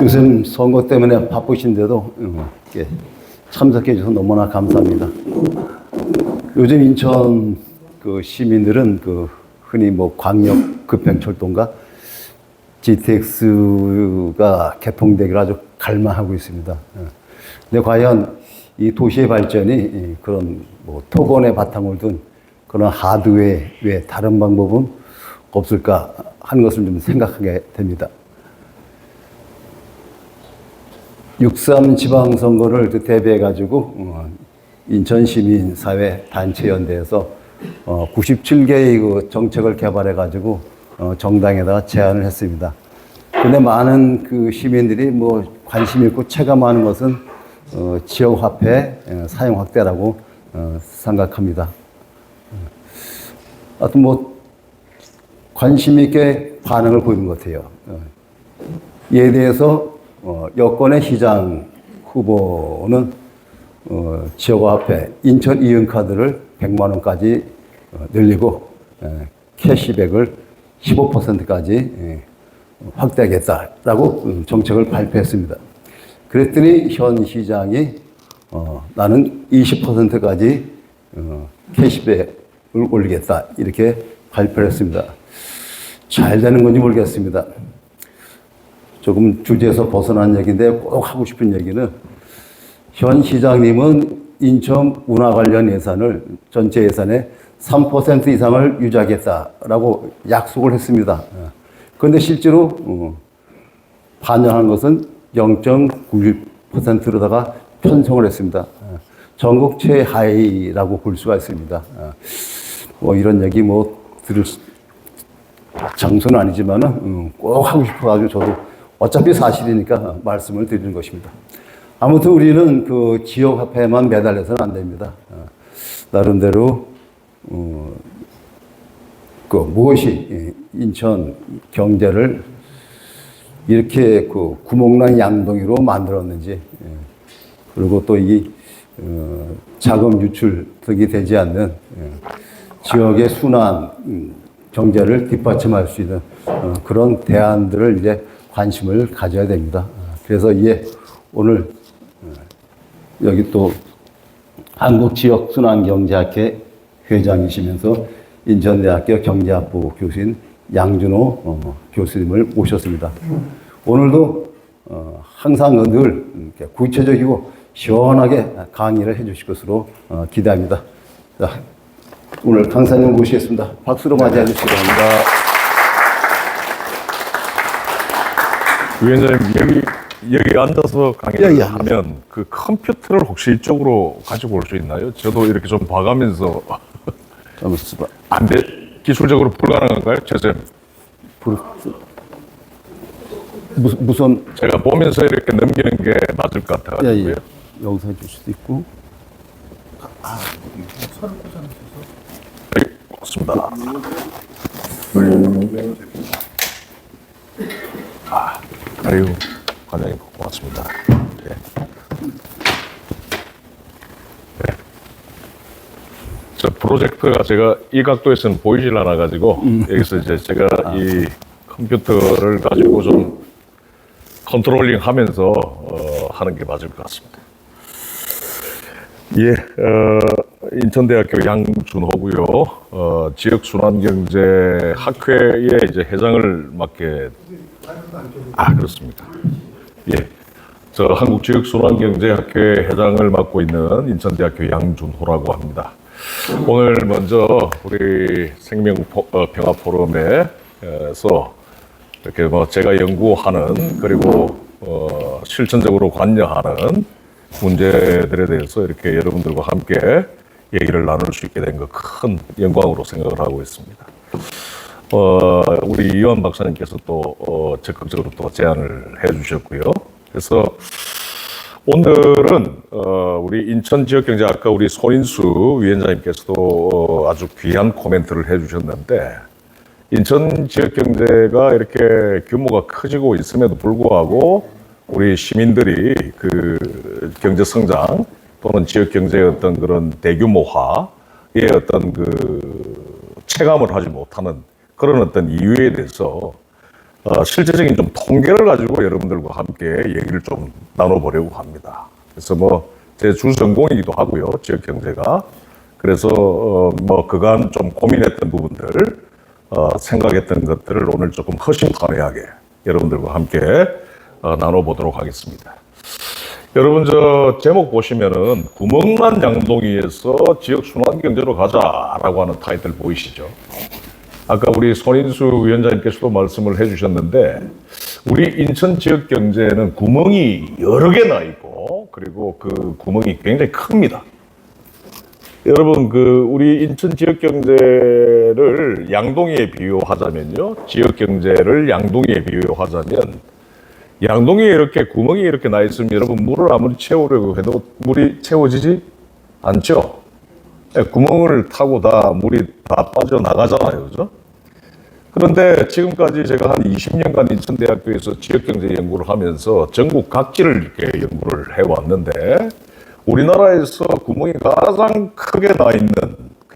요즘 선거 때문에 바쁘신데도 이렇게 참석해 주셔서 너무나 감사합니다. 요즘 인천 그 시민들은 그 흔히 뭐 광역 급행철도인가 GTX가 개통되기를 아주 갈망하고 있습니다. 근데 과연 이 도시의 발전이 그런 뭐 토건의 바탕을 둔 그런 하드웨어 외에 다른 방법은 없을까 하는 것을 좀 생각하게 됩니다. 6.3 지방선거를 대비해가지고 인천시민사회단체연대에서 97개의 그 정책을 개발해가지고 정당에다가 제안을 했습니다. 근데 많은 그 시민들이 뭐 관심 있고 체감하는 것은 지역화폐 사용 확대라고 생각합니다. 하여튼 뭐 관심 있게 반응을 보이는 것 같아요. 이에 대해서 여권의 시장 후보는 지역화폐 인천 이윤카드를 100만 원까지 늘리고 캐시백을 15%까지 확대하겠다라고 정책을 발표했습니다. 그랬더니 현 시장이 나는 20%까지 캐시백을 올리겠다 이렇게 발표를 했습니다. 잘 되는 건지 모르겠습니다. 조금 주제에서 벗어난 얘기인데 꼭 하고 싶은 얘기는 현 시장님은 인천 문화 관련 예산을 전체 예산의 3% 이상을 유지하겠다라고 약속을 했습니다. 그런데 실제로 반영한 것은 0.91%로다가 편성을 했습니다. 전국 최하위라고 볼 수가 있습니다. 뭐 이런 얘기 뭐 들을 장소는 아니지만은 꼭 하고 싶어가지고 저도 어차피 사실이니까 말씀을 드리는 것입니다. 아무튼 우리는 그 지역 화폐에만 매달려서는 안 됩니다. 나름대로 그 무엇이 인천 경제를 이렇게 그 구멍난 양동이로 만들었는지, 그리고 또 이 자금 유출 등이 되지 않는 지역의 순환 경제를 뒷받침할 수 있는 그런 대안들을 이제 관심을 가져야 됩니다. 그래서 이게 오늘 여기 또 한국지역순환경제학회 회장이시면서 인천대학교 경제학부 교수인 양준호 교수님을 모셨습니다. 오늘도 항상 늘 구체적이고 시원하게 강의를 해주실 것으로 기대합니다. 자, 오늘 강사님 모시겠습니다. 박수로 맞이해 주시기 바랍니다. 위원장님, 여기 앉아서 강의를 하면 그 컴퓨터를 혹시 이쪽으로 가지고 올 수 있나요? 저도 이렇게 좀 봐가면서 안 돼, 기술적으로 불가능한가요? 죄송합니다. 무슨 제가 보면서 이렇게 넘기는 게 맞을 것 같아가지고요. 여기서 해줄 수도 있고. 네, 고맙습니다. 아유, 관장님 고맙습니다. 네. 네. 저 프로젝터가 제가 이 각도에서는 보이질 않아가지고 여기서 이제 제가 이 컴퓨터를 가지고 좀 컨트롤링 하면서 하는 게 맞을 것 같습니다. 예, 인천대학교 양준호고요. 지역순환경제학회의 이제 회장을 맡게. 그렇습니다. 예, 저 한국지역순환경제학회 회장을 맡고 있는 인천대학교 양준호라고 합니다. 오늘 먼저 우리 생명평화포럼에서 이렇게 뭐 제가 연구하는 그리고 실천적으로 관여하는 문제들에 대해서 이렇게 여러분들과 함께 얘기를 나눌 수 있게 된 거 큰 영광으로 생각을 하고 있습니다. 우리 이완 박사님께서 또 적극적으로 또 제안을 해주셨고요. 그래서 오늘은 우리 인천지역경제학과 우리 손인수 위원장님께서도 아주 귀한 코멘트를 해주셨는데, 인천 지역경제가 이렇게 규모가 커지고 있음에도 불구하고 우리 시민들이 그 경제 성장 또는 지역 경제의 어떤 그런 대규모화의 어떤 그 체감을 하지 못하는 그런 어떤 이유에 대해서 실제적인 좀 통계를 가지고 여러분들과 함께 얘기를 좀 나눠보려고 합니다. 그래서 뭐 제 주 전공이기도 하고요, 지역 경제가. 그래서 뭐 그간 좀 고민했던 부분들, 생각했던 것들을 오늘 조금 허심탄회하게 여러분들과 함께 나눠보도록 하겠습니다. 여러분 저 제목 보시면은 구멍난 양동이에서 지역 순환 경제로 가자라고 하는 타이틀 보이시죠? 아까 우리 손인수 위원장님께서도 말씀을 해주셨는데 우리 인천 지역 경제는 구멍이 여러 개 나 있고 그리고 그 구멍이 굉장히 큽니다. 여러분 우리 인천 지역 경제를 양동이에 비유하자면요, 지역 경제를 양동이에 비유하자면 양동이에 이렇게 구멍이 이렇게 나 있으면 여러분 물을 아무리 채우려고 해도 물이 채워지지 않죠. 구멍을 타고 다 물이 다 빠져나가잖아요. 그죠? 그런데 지금까지 제가 한 20년간 인천대학교에서 지역경제 연구를 하면서 전국 각지를 이렇게 연구를 해왔는데 우리나라에서 구멍이 가장 크게 나 있는,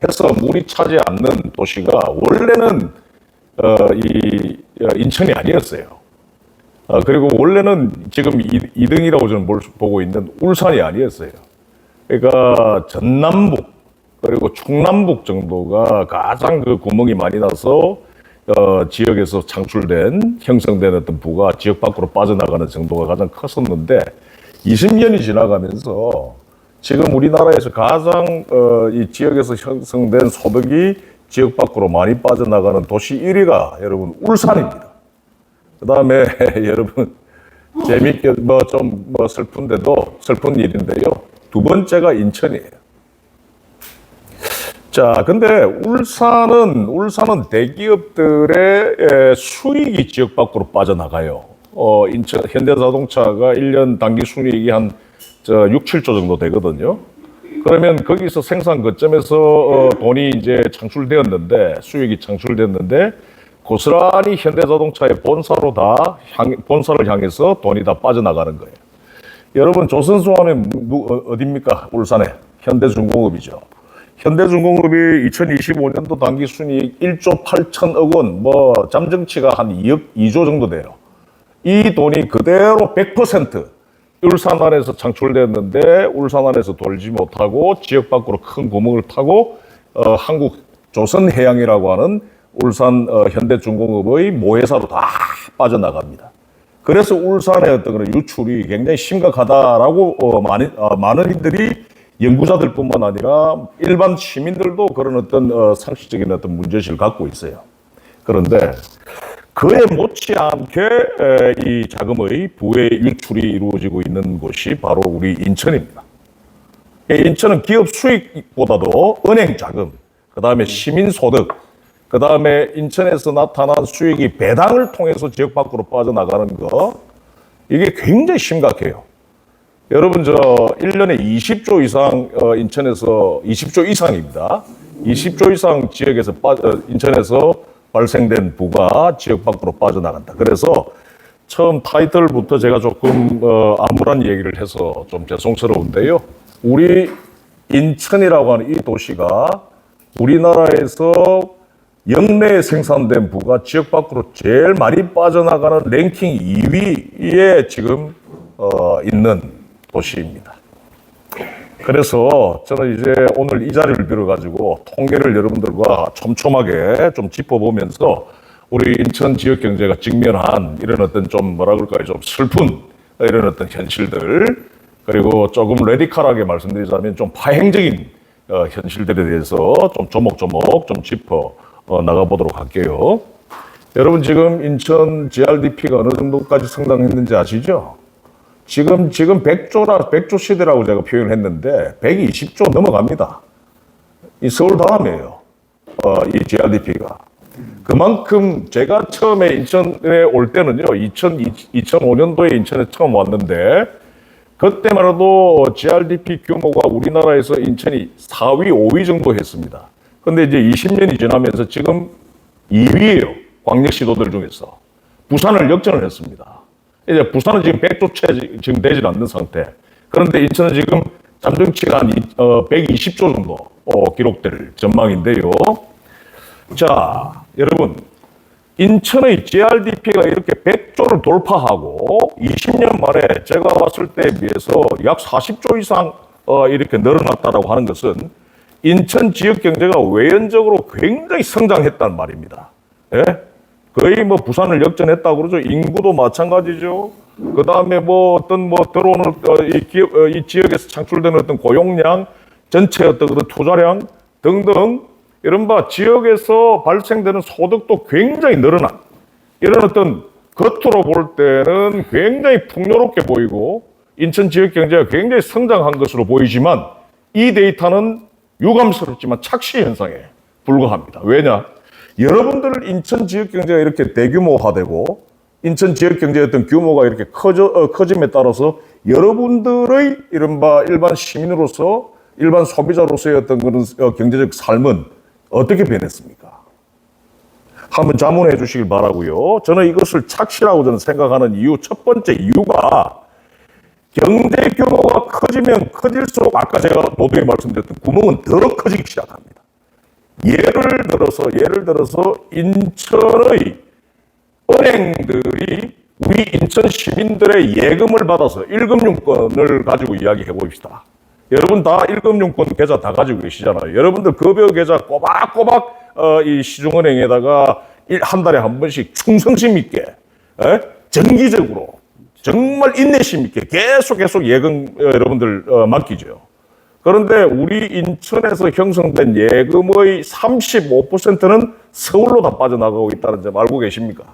해서 물이 차지 않는 도시가 원래는 인천이 아니었어요. 그리고 원래는 지금 2등이라고 저는 보고 있는 울산이 아니었어요. 그러니까 전남북 그리고 충남북 정도가 가장 그 구멍이 많이 나서 지역에서 형성된 어떤 부가 지역 밖으로 빠져나가는 정도가 가장 컸었는데 20년이 지나가면서 지금 우리나라에서 가장 이 지역에서 형성된 소득이 지역 밖으로 많이 빠져나가는 도시 1위가 여러분 울산입니다. 그 다음에 여러분 재밌게 좀 슬픈데도 슬픈 일인데요. 두 번째가 인천이에요. 자, 근데 울산은 대기업들의 수익이 지역 밖으로 빠져나가요. 인천 현대자동차가 1년 당기 순이익이 한 6, 7조 정도 되거든요. 그러면 거기서 생산 거점에서 돈이 이제 창출되었는데, 수익이 창출됐는데, 고스란히 현대자동차의 본사를 향해서 돈이 다 빠져나가는 거예요. 여러분, 조선소 하면 어디입니까? 울산에. 현대중공업이죠. 현대중공업이 2025년도 당기 순이익 1조 8천억 원, 잠정치가 한 2조 정도 돼요. 이 돈이 그대로 100% 울산 안에서 창출됐는데 울산 안에서 돌지 못하고 지역 밖으로 큰 구멍을 타고 한국 조선해양이라고 하는 울산 현대중공업의 모회사로 다 빠져나갑니다. 그래서 울산의 어떤 그런 유출이 굉장히 심각하다라고 많은 이들이 연구자들뿐만 아니라 일반 시민들도 그런 어떤 상식적인 어떤 문제의식을 갖고 있어요. 그런데 그에 못지않게 이 자금의 부의 유출이 이루어지고 있는 곳이 바로 우리 인천입니다. 인천은 기업 수익보다도 은행 자금, 그 다음에 시민 소득, 그 다음에 인천에서 나타난 수익이 배당을 통해서 지역 밖으로 빠져나가는 거, 이게 굉장히 심각해요. 여러분, 1년에 20조 이상, 인천에서 20조 이상입니다. 20조 이상 지역에서 인천에서 발생된 부가 지역 밖으로 빠져나간다. 그래서 처음 타이틀부터 제가 조금 암울한 얘기를 해서 좀 죄송스러운데요. 우리 인천이라고 하는 이 도시가 우리나라에서 역내에 생산된 부가 지역 밖으로 제일 많이 빠져나가는 랭킹 2위에 지금 있는 도시입니다. 그래서 저는 이제 오늘 이 자리를 빌어가지고 통계를 여러분들과 촘촘하게 좀 짚어보면서 우리 인천 지역 경제가 직면한 이런 어떤 좀 좀 슬픈 이런 어떤 현실들, 그리고 조금 레디컬하게 말씀드리자면 좀 파행적인 현실들에 대해서 좀 조목조목 좀 짚어 나가보도록 할게요. 여러분, 지금 인천 GRDP가 어느 정도까지 성장했는지 아시죠? 지금 100조 시대라고 제가 표현했는데 120조 넘어갑니다. 이 서울 다음이에요. 이 GRDP가. 그만큼 제가 처음에 인천에 올 때는요, 2005년도에 인천에 처음 왔는데 그때만 해도 GRDP 규모가 우리나라에서 인천이 4위, 5위 정도 했습니다. 근데 이제 20년이 지나면서 지금 2위예요. 광역시도들 중에서. 부산을 역전을 했습니다. 이제 부산은 지금 100조 채 지금 되질 않는 상태. 그런데 인천은 지금 잠정치가 한 120조 정도 기록될 전망인데요. 자, 여러분, 인천의 GRDP가 이렇게 100조를 돌파하고 20년 만에 제가 봤을 때에 비해서 약 40조 이상 이렇게 늘어났다라고 하는 것은 인천 지역 경제가 외연적으로 굉장히 성장했단 말입니다. 예? 거의 뭐 부산을 역전했다고 그러죠. 인구도 마찬가지죠. 그 다음에 뭐 어떤 뭐 들어오는 이 지역에서 창출되는 어떤 고용량, 전체 어떤 그런 투자량 등등 이른바 지역에서 발생되는 소득도 굉장히 늘어난 이런 어떤 겉으로 볼 때는 굉장히 풍요롭게 보이고 인천 지역 경제가 굉장히 성장한 것으로 보이지만 이 데이터는 유감스럽지만 착시 현상에 불과합니다. 왜냐? 여러분들 인천 지역 경제가 이렇게 대규모화되고 인천 지역 경제의 어떤 규모가 이렇게 커짐에 따라서 여러분들의 이른바 일반 시민으로서 일반 소비자로서의 어떤 그런 경제적 삶은 어떻게 변했습니까? 한번 자문해 주시길 바라고요. 저는 이것을 착시라고 저는 생각하는 이유, 첫 번째 이유가 경제 규모가 커지면 커질수록 아까 제가 모두에 말씀드렸던 구멍은 더 커지기 시작합니다. 예를 들어서 인천의 은행들이 우리 인천 시민들의 예금을 받아서 1금융권을 가지고 이야기해 봅시다. 여러분 다 1금융권 계좌 다 가지고 계시잖아요. 여러분들 급여 계좌 꼬박꼬박 이 시중은행에다가 한 달에 한 번씩 충성심 있게 정기적으로 정말 인내심 있게 계속 예금 여러분들 맡기죠. 그런데 우리 인천에서 형성된 예금의 35%는 서울로 다 빠져나가고 있다는 점 알고 계십니까?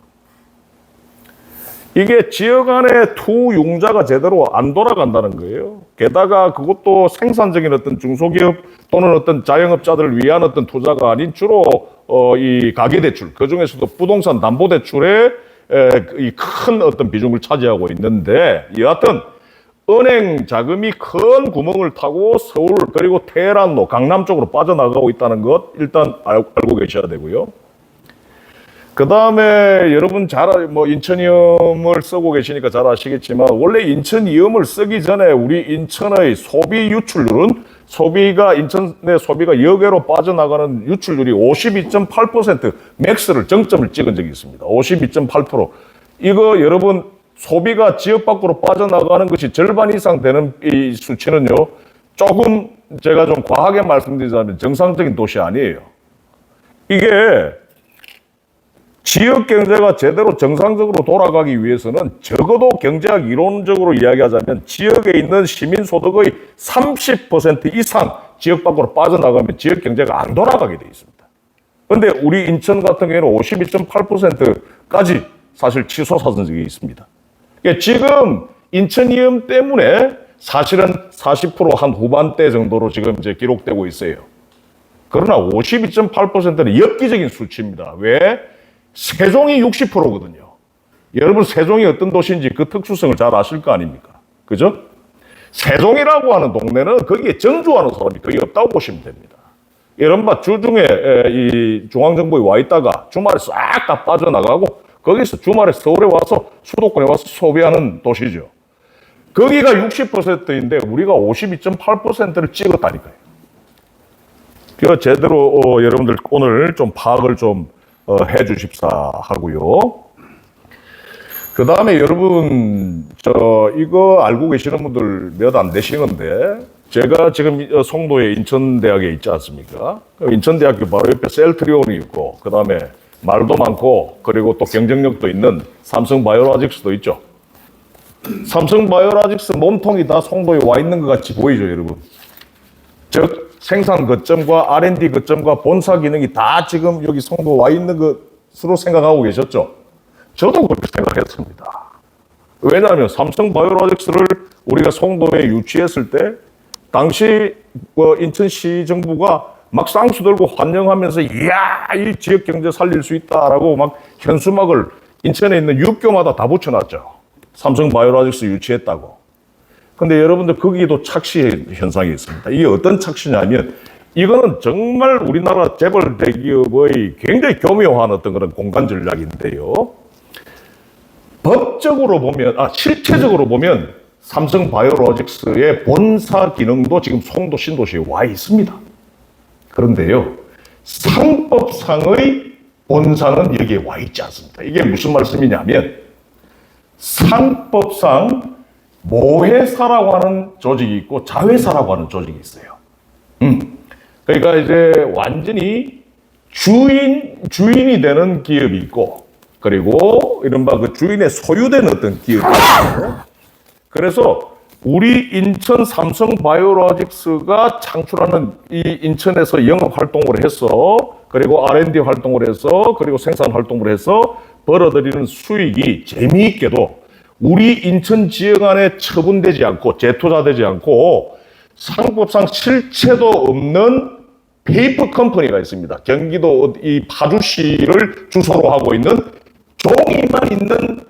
이게 지역 안에 투융자가 제대로 안 돌아간다는 거예요. 게다가 그것도 생산적인 어떤 중소기업 또는 어떤 자영업자들을 위한 어떤 투자가 아닌 주로 이 가계대출, 그 중에서도 부동산 담보대출에 이 큰 어떤 비중을 차지하고 있는데 여하튼 은행 자금이 큰 구멍을 타고 서울 그리고 테헤란로 강남 쪽으로 빠져나가고 있다는 것 일단 알고 계셔야 되고요. 그 다음에 여러분 인천이음을 쓰고 계시니까 잘 아시겠지만 원래 인천이음을 쓰기 전에 우리 인천의 소비 유출률은 인천의 소비가 여계로 빠져나가는 유출률이 52.8% 맥스를 정점을 찍은 적이 있습니다. 52.8%. 이거 여러분 소비가 지역 밖으로 빠져나가는 것이 절반 이상 되는 이 수치는요. 조금 제가 좀 과하게 말씀드리자면 정상적인 도시 아니에요. 이게 지역 경제가 제대로 정상적으로 돌아가기 위해서는 적어도 경제학 이론적으로 이야기하자면 지역에 있는 시민 소득의 30% 이상 지역 밖으로 빠져나가면 지역 경제가 안 돌아가게 돼 있습니다. 그런데 우리 인천 같은 경우에는 52.8%까지 사실 치솟았던 적이 있습니다. 그러니까 지금 인천이음 때문에 사실은 40%한 후반대 정도로 지금 이제 기록되고 있어요. 그러나 52.8%는 엽기적인 수치입니다. 왜? 세종이 60%거든요. 여러분 세종이 어떤 도시인지 그 특수성을 잘 아실 거 아닙니까? 그죠? 세종이라고 하는 동네는 거기에 정주하는 사람이 거의 없다고 보시면 됩니다. 이른바 주중에 이 중앙정부에 와 있다가 주말에 싹 다 빠져나가고 거기서 주말에 서울에 와서 수도권에 와서 소비하는 도시죠. 거기가 60%인데 우리가 52.8%를 찍었다니까요. 그래서 제대로 여러분들 오늘 좀 파악을 좀 해 주십사 하고요. 그 다음에 여러분, 이거 알고 계시는 분들 몇 안 되시는데, 제가 지금 송도에 인천대학에 있지 않습니까? 인천대학교 바로 옆에 셀트리온이 있고, 그 다음에 말도 많고, 그리고 또 경쟁력도 있는 삼성바이오로직스도 있죠. 삼성바이오로직스 몸통이 다 송도에 와 있는 것 같이 보이죠, 여러분? 즉, 생산 거점과 R&D 거점과 본사 기능이 다 지금 여기 송도 와 있는 것으로 생각하고 계셨죠? 저도 그렇게 생각했습니다. 왜냐하면 삼성바이오로직스를 우리가 송도에 유치했을 때 당시 인천시 정부가 막 쌍수 들고 환영하면서 이야 이 지역 경제 살릴 수 있다라고 막 현수막을 인천에 있는 육교마다 다 붙여놨죠. 삼성바이오로직스 유치했다고. 근데 여러분들 거기도 착시 현상이 있습니다. 이게 어떤 착시냐면 이거는 정말 우리나라 재벌 대기업의 굉장히 교묘한 어떤 그런 공간 전략인데요. 법적으로 보면, 실체적으로 보면 삼성바이오로직스의 본사 기능도 지금 송도 신도시에 와 있습니다. 그런데요, 상법상의 본사는 여기에 와 있지 않습니다. 이게 무슨 말씀이냐면 상법상 모회사라고 하는 조직이 있고 자회사라고 하는 조직이 있어요. 그러니까 이제 완전히 주인이 되는 기업이 있고, 그리고 이른바 그 주인의 소유되는 어떤 기업이 있어요. 그래서 우리 인천 삼성 바이오로직스가 창출하는 이 인천에서 영업 활동을 해서, 그리고 R&D 활동을 해서, 그리고 생산 활동을 해서 벌어들이는 수익이 재미있게도 우리 인천 지역 안에 처분되지 않고 재투자되지 않고 상법상 실체도 없는 페이퍼 컴퍼니가 있습니다. 경기도 이 파주시를 주소로 하고 있는 종이만 있는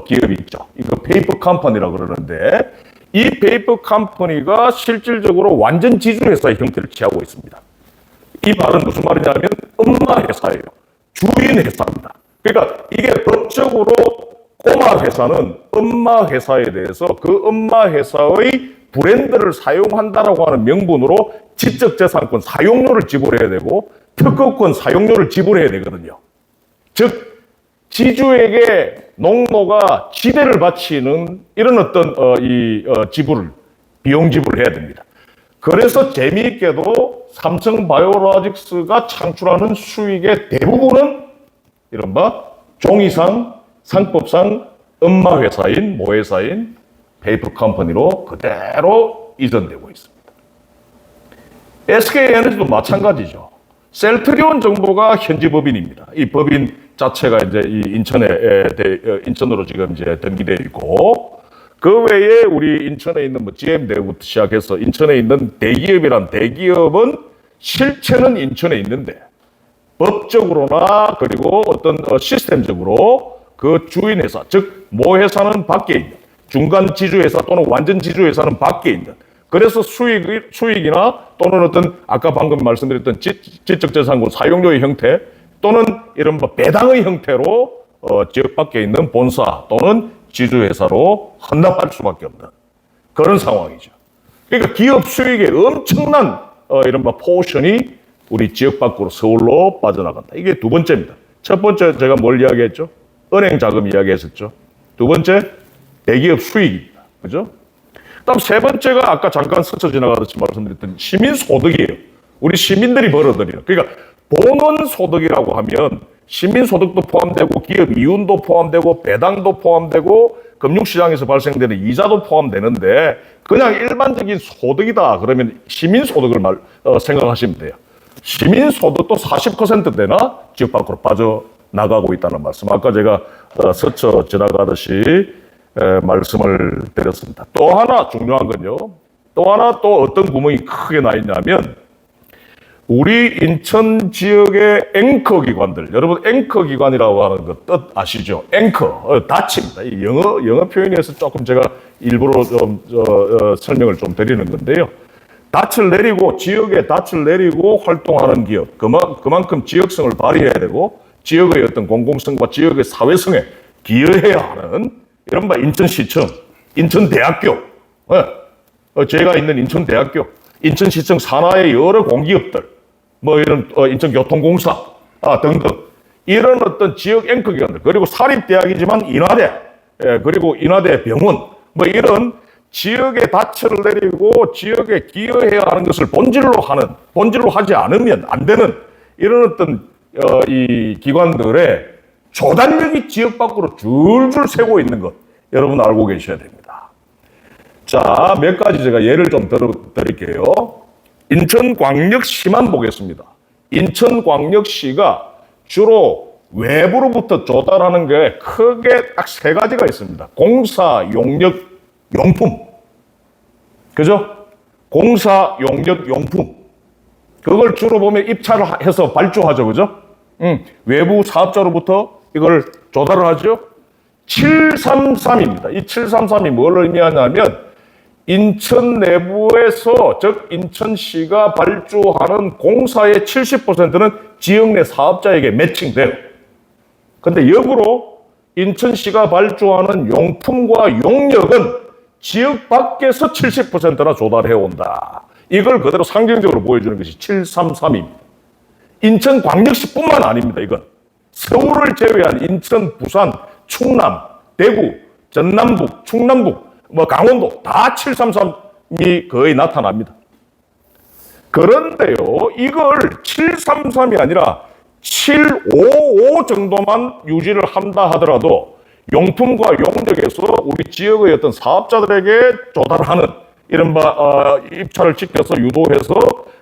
기업이 있죠. 이거 페이퍼 컴퍼니라고 그러는데, 이 페이퍼 컴퍼니가 실질적으로 완전 지주회사의 형태를 취하고 있습니다. 이 말은 무슨 말이냐면 엄마 회사예요. 주인 회사입니다. 그러니까 이게 법적으로 꼬마 회사는 엄마 회사에 대해서 그 엄마 회사의 브랜드를 사용한다라고 하는 명분으로 지적재산권 사용료를 지불해야 되고 특허권 사용료를 지불해야 되거든요. 즉 지주에게 농노가 지대를 바치는 이런 어떤 비용 지불을 해야 됩니다. 그래서 재미있게도 삼성 바이오로직스가 창출하는 수익의 대부분은 이른바 종이상, 상법상 엄마 회사인, 모회사인 페이퍼 컴퍼니로 그대로 이전되고 있습니다. SK에너지도 마찬가지죠. 셀트리온 정보가 현지 법인입니다. 이 법인 자체가 이제 이 인천으로 지금 이제 등기되어 있고, 그 외에 우리 인천에 있는 GM 대부터 시작해서 인천에 있는 대기업이란 대기업은 실체는 인천에 있는데 법적으로나 그리고 어떤 시스템적으로 그 주인 회사, 즉 모회사는 밖에 있는, 중간 지주회사 또는 완전 지주회사는 밖에 있는, 그래서 수익이나 또는 어떤 아까 방금 말씀드렸던 지적재산권 사용료의 형태 또는 이른바 배당의 형태로 지역 밖에 있는 본사 또는 지주회사로 헌납할 수밖에 없는 그런 상황이죠. 그러니까 기업 수익의 엄청난 이른바 포션이 우리 지역 밖으로 서울로 빠져나간다. 이게 두 번째입니다. 첫 번째 제가 뭘 이야기했죠? 은행 자금 이야기했었죠. 두 번째 대기업 수익입니다. 그죠? 그다음 세 번째가 아까 잠깐 스쳐 지나가듯이 말씀드렸던 시민 소득이에요. 우리 시민들이 벌어들이는. 그러니까 본원 소득이라고 하면 시민 소득도 포함되고 기업 이윤도 포함되고 배당도 포함되고 금융시장에서 발생되는 이자도 포함되는데, 그냥 일반적인 소득이다 그러면 시민 소득을 생각하시면 돼요. 시민 소득도 40%대나 지역 밖으로 빠져나가고 있다는 말씀. 아까 제가 스쳐 지나가듯이 말씀을 드렸습니다. 또 하나 중요한 건요. 또 하나 또 어떤 구멍이 크게 나 있냐면, 우리 인천 지역의 앵커 기관들, 여러분 앵커 기관이라고 하는 거 뜻 아시죠? 앵커, 닻입니다. 이 영어 표현에서 조금 제가 일부러 좀 설명을 좀 드리는 건데요. 닻을 내리고 지역에 닻을 내리고 활동하는 기업, 그만큼 지역성을 발휘해야 되고 지역의 어떤 공공성과 지역의 사회성에 기여해야 하는 이른바 인천시청, 인천대학교, 제가 있는 인천대학교, 인천시청 산하의 여러 공기업들, 뭐 이런 인천교통공사 등등 이런 어떤 지역 앵커 기관들, 그리고 사립대학이지만 인하대, 그리고 인하대 병원, 뭐 이런 지역에 닻을 내리고 지역에 기여해야 하는 것을 본질로 하지 않으면 안 되는 이런 어떤 이 기관들의 조달력이 지역 밖으로 줄줄 새고 있는 것, 여러분 알고 계셔야 됩니다. 자, 몇 가지 제가 예를 좀 드릴게요. 인천광역시만 보겠습니다. 인천광역시가 주로 외부로부터 조달하는 게 크게 딱 세 가지가 있습니다. 공사, 용역, 용품. 그죠? 공사, 용역, 용품. 그걸 주로 보면 입찰을 해서 발주하죠. 그죠? 외부 사업자로부터 이걸 조달을 하죠. 733입니다. 이 733이 뭘 의미하냐면 인천 내부에서, 즉 인천시가 발주하는 공사의 70%는 지역 내 사업자에게 매칭돼요. 근데 역으로 인천시가 발주하는 용품과 용역은 지역 밖에서 70%나 조달해 온다. 이걸 그대로 상징적으로 보여주는 것이 733입니다. 인천광역시뿐만 아닙니다. 이건 서울을 제외한 인천, 부산, 충남, 대구, 전남북, 충남북, 강원도 다 733이 거의 나타납니다. 그런데요, 이걸 733이 아니라 755 정도만 유지를 한다 하더라도 용품과 용역에서 우리 지역의 어떤 사업자들에게 조달하는 이른바 입찰을 지켜서 유도해서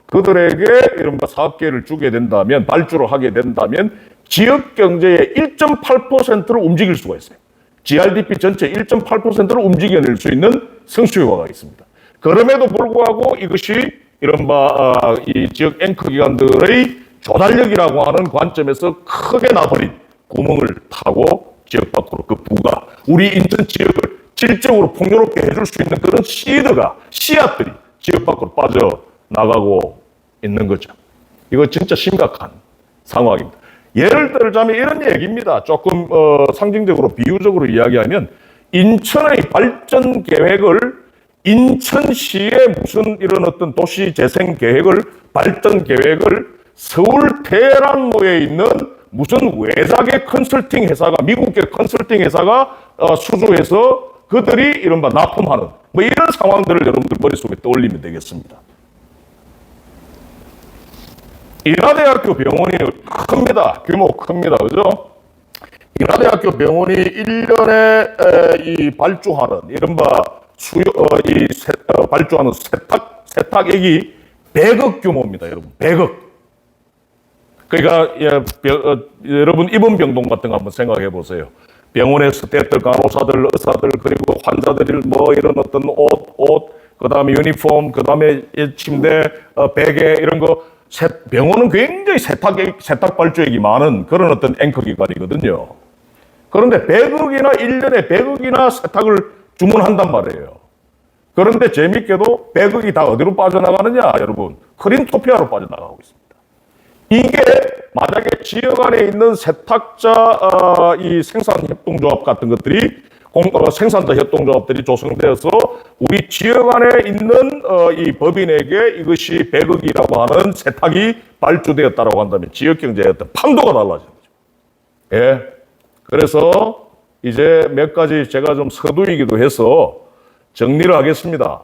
그들에게 이른바 사업계획을 주게 된다면, 발주를 하게 된다면 지역 경제의 1.8%를 움직일 수가 있어요. GRDP 전체 1.8%를 움직여낼 수 있는 성취효과가 있습니다. 그럼에도 불구하고 이것이 이른바 이 지역 앵커 기관들의 조달력이라고 하는 관점에서 크게 나버린 구멍을 타고 지역 밖으로 그 부가 우리 인천 지역을 질적으로 풍요롭게 해줄 수 있는 그런 씨앗들이 지역 밖으로 빠져나가고 있는 거죠. 이거 진짜 심각한 상황입니다. 예를 들자면 이런 얘기입니다. 조금 상징적으로 비유적으로 이야기하면 인천의 발전 계획을 인천시의 무슨 이런 어떤 도시 재생 계획을 발전 계획을 서울 테헤란로에 있는 무슨 외작의 컨설팅 회사가 미국계 컨설팅 회사가 수주해서 그들이 이른바 납품하는 이런 상황들을 여러분들 머릿속에 떠올리면 되겠습니다. 인하대학교 병원이 큽니다. 규모 큽니다. 그죠? 인하대학교 병원이 1년에 이 발주하는 이른바 발주하는 세탁액이 100억 규모입니다. 여러분. 100억. 그러니까 여러분 입원병동 같은 거 한번 생각해 보세요. 병원에서 대들 간호사들, 의사들, 그리고 환자들 이런 어떤 옷, 그다음에 유니폼, 그다음에 침대, 베개 이런 거 병원은 굉장히 세탁 발주액이 많은 그런 어떤 앵커 기관이거든요. 그런데 100억이나 1년에 100억이나 세탁을 주문한단 말이에요. 그런데 재밌게도 100억이 다 어디로 빠져나가느냐, 여러분? 크린토피아로 빠져나가고 있습니다. 이게 만약에 지역 안에 있는 세탁자 이 생산협동조합 같은 것들이 생산자 협동조합들이 조성되어서 우리 지역 안에 있는 이 법인에게 이것이 100억이라고 하는 세탁이 발주되었다고 한다면 지역 경제의 어떤 판도가 달라지는 거죠. 예. 그래서 이제 몇 가지 제가 좀 서두이기도 해서 정리를 하겠습니다.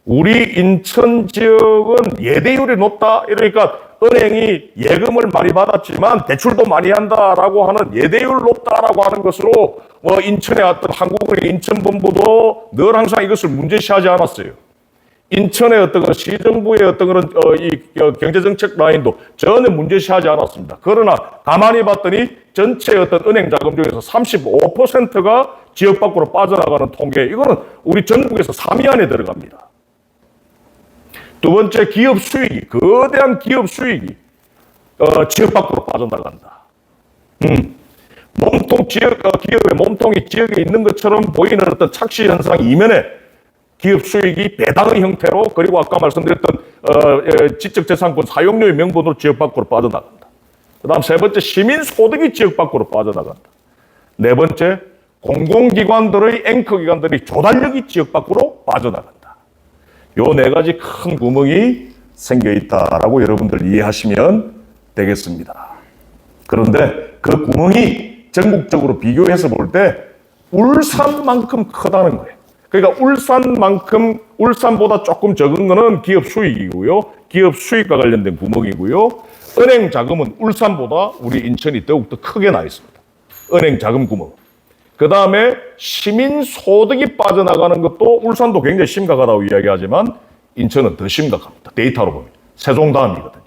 우리 인천 지역은 예대율이 높다. 이러니까 은행이 예금을 많이 받았지만 대출도 많이 한다라고 하는 예대율 높다라고 하는 것으로 인천의 어떤 한국은행 인천본부도 늘 항상 이것을 문제시하지 않았어요. 인천의 어떤 시정부의 어떤 그런 이 경제정책 라인도 전혀 문제시하지 않았습니다. 그러나 가만히 봤더니 전체 어떤 은행 자금 중에서 35%가 지역 밖으로 빠져나가는 통계, 이거는 우리 전국에서 3위 안에 들어갑니다. 두 번째, 기업 수익이, 거대한 기업 수익이 지역 밖으로 빠져나간다. 몸통 기업의 몸통이 지역에 있는 것처럼 보이는 어떤 착시 현상 이면에 기업 수익이 배당의 형태로, 그리고 아까 말씀드렸던 지적재산권 사용료의 명분으로 지역 밖으로 빠져나간다. 그 다음 세 번째, 시민 소득이 지역 밖으로 빠져나간다. 네 번째, 공공기관들의 앵커 기관들이 조달력이 지역 밖으로 빠져나간다. 요 네 가지 큰 구멍이 생겨 있다라고 여러분들 이해하시면 되겠습니다. 그런데 그 구멍이 전국적으로 비교해서 볼 때 울산만큼 크다는 거예요. 그러니까 울산보다 조금 적은 거는 기업 수익이고요. 기업 수익과 관련된 구멍이고요. 은행 자금은 울산보다 우리 인천이 더욱더 크게 나 있습니다. 은행 자금 구멍. 그 다음에 시민 소득이 빠져나가는 것도 울산도 굉장히 심각하다고 이야기하지만 인천은 더 심각합니다. 데이터로 보면. 세종 다음이거든요.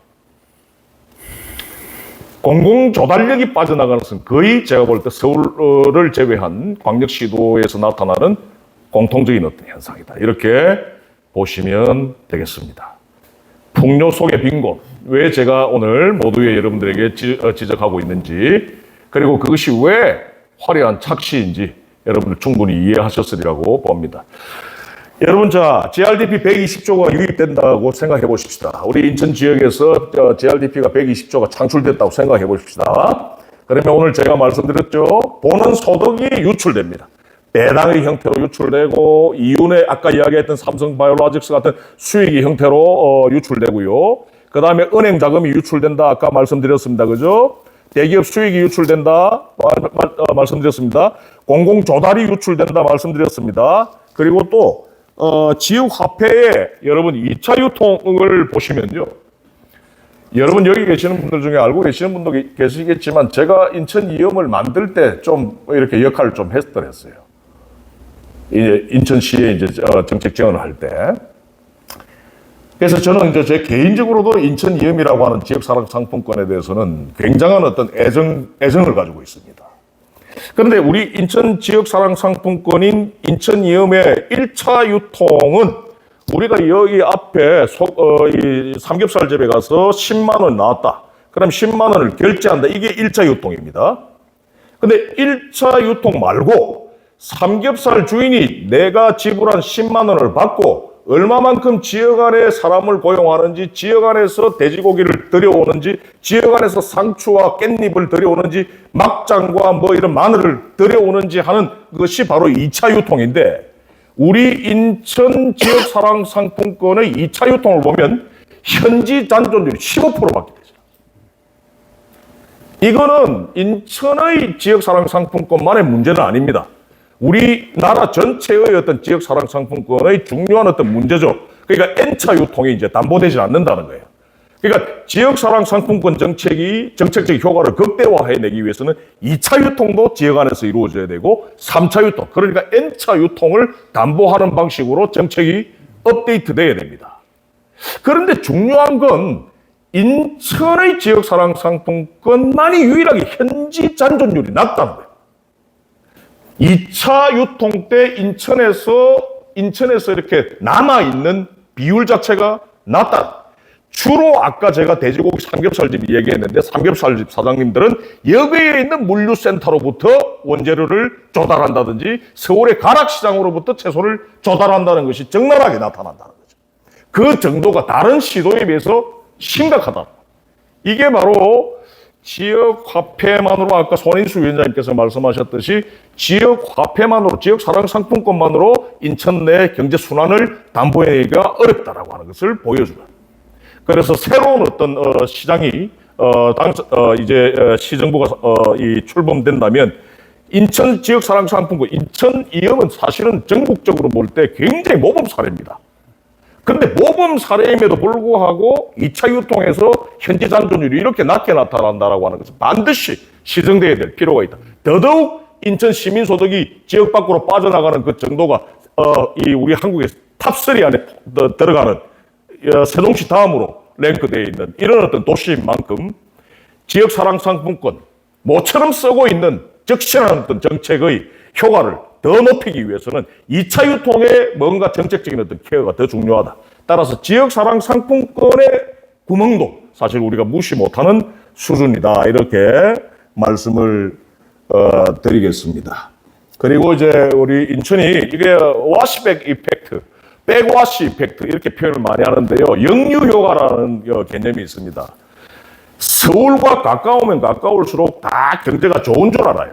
공공조달력이 빠져나가는 것은 거의 제가 볼 때 서울을 제외한 광역시도에서 나타나는 공통적인 어떤 현상이다. 이렇게 보시면 되겠습니다. 풍요 속의 빈 곳. 왜 제가 오늘 모두의 여러분들에게 지적하고 있는지, 그리고 그것이 왜 화려한 착시인지 여러분들 충분히 이해하셨으리라고 봅니다. 여러분, 자, GRDP 120조가 유입된다고 생각해 보십시다. 우리 인천 지역에서 GRDP가 120조가 창출됐다고 생각해 보십시다. 그러면 오늘 제가 말씀드렸죠. 보는 소득이 유출됩니다. 배당의 형태로 유출되고, 이윤의 아까 이야기했던 삼성바이오로직스 같은 수익의 형태로 유출되고요. 그 다음에 은행 자금이 유출된다. 아까 말씀드렸습니다. 그죠? 대기업 수익이 유출된다. 말씀드렸습니다. 공공 조달이 유출된다. 말씀드렸습니다. 그리고 또, 지역 화폐에 여러분 2차 유통을 보시면요. 여러분 여기 계시는 분들 중에 알고 계시는 분도 계시겠지만 제가 인천 이음을 만들 때 좀 이렇게 역할을 좀 했더랬어요. 이제 인천시에 이제 정책 지원을 할 때. 그래서 저는 이제 제 개인적으로도 인천 이음이라고 하는 지역사랑 상품권에 대해서는 굉장한 어떤 애정을 가지고 있습니다. 그런데 우리 인천 지역사랑 상품권인 인천 이음의 1차 유통은 우리가 여기 앞에 이 삼겹살 집에 가서 10만 원 나왔다. 그럼 10만 원을 결제한다. 이게 1차 유통입니다. 근데 1차 유통 말고 삼겹살 주인이 내가 지불한 10만 원을 받고 얼마만큼 지역 안에 사람을 고용하는지, 지역 안에서 돼지고기를 들여오는지, 지역 안에서 상추와 깻잎을 들여오는지, 막장과 뭐 이런 마늘을 들여오는지 하는 것이 바로 2차 유통인데 우리 인천 지역 사랑 상품권의 2차 유통을 보면 현지 잔존율이 15%밖에 되죠. 이거는 인천의 지역 사랑 상품권만의 문제는 아닙니다. 우리나라 전체의 어떤 지역 사랑 상품권의 중요한 어떤 문제죠. 그러니까 N차 유통이 이제 담보되지 않는다는 거예요. 그러니까 지역 사랑 상품권 정책적 효과를 극대화해내기 위해서는 2차 유통도 지역 안에서 이루어져야 되고 3차 유통, 그러니까 N차 유통을 담보하는 방식으로 정책이 업데이트돼야 됩니다. 그런데 중요한 건 인천의 지역 사랑 상품권만이 유일하게 현지 잔존율이 낮다는 거예요. 2차 유통 때 인천에서 이렇게 남아있는 비율 자체가 낮다. 주로 아까 제가 돼지고기 삼겹살집 얘기했는데 삼겹살집 사장님들은 여기에 있는 물류센터로부터 원재료를 조달한다든지 서울의 가락시장으로부터 채소를 조달한다는 것이 적나라하게 나타난다는 거죠. 그 정도가 다른 시도에 비해서 심각하다. 이게 바로 지역 화폐만으로 아까 손인수 위원장님께서 말씀하셨듯이 지역 화폐만으로, 지역 사랑 상품권만으로 인천 내 경제 순환을 담보하기가 어렵다라고 하는 것을 보여줘요. 그래서 새로운 어떤 시장이 이제 시정부가 출범된다면 인천 지역 사랑 상품권, 인천 이음은 사실은 전국적으로 볼 때 굉장히 모범 사례입니다. 그런데 모범 사례임에도 불구하고 2차 유통에서 현지 잔존율이 이렇게 낮게 나타난다라고 하는 것은 반드시 시정돼야 될 필요가 있다. 더더욱 인천 시민소득이 지역 밖으로 빠져나가는 그 정도가 우리 한국의 탑3 안에 들어가는 세종시 다음으로 랭크되어 있는 이런 어떤 도시인 만큼 지역 사랑 상품권 모처럼 쓰고 있는 적신한 어떤 정책의 효과를 더 높이기 위해서는 2차 유통에 뭔가 정책적인 어떤 케어가 더 중요하다. 따라서 지역 사랑 상품권의 구멍도 사실 우리가 무시 못하는 수준이다. 이렇게 말씀을 드리겠습니다. 그리고 이제 우리 인천이 이게 와시백 이펙트, 백와시 이펙트 이렇게 표현을 많이 하는데요. 역류 효과라는 개념이 있습니다. 서울과 가까우면 가까울수록 다 경제가 좋은 줄 알아요.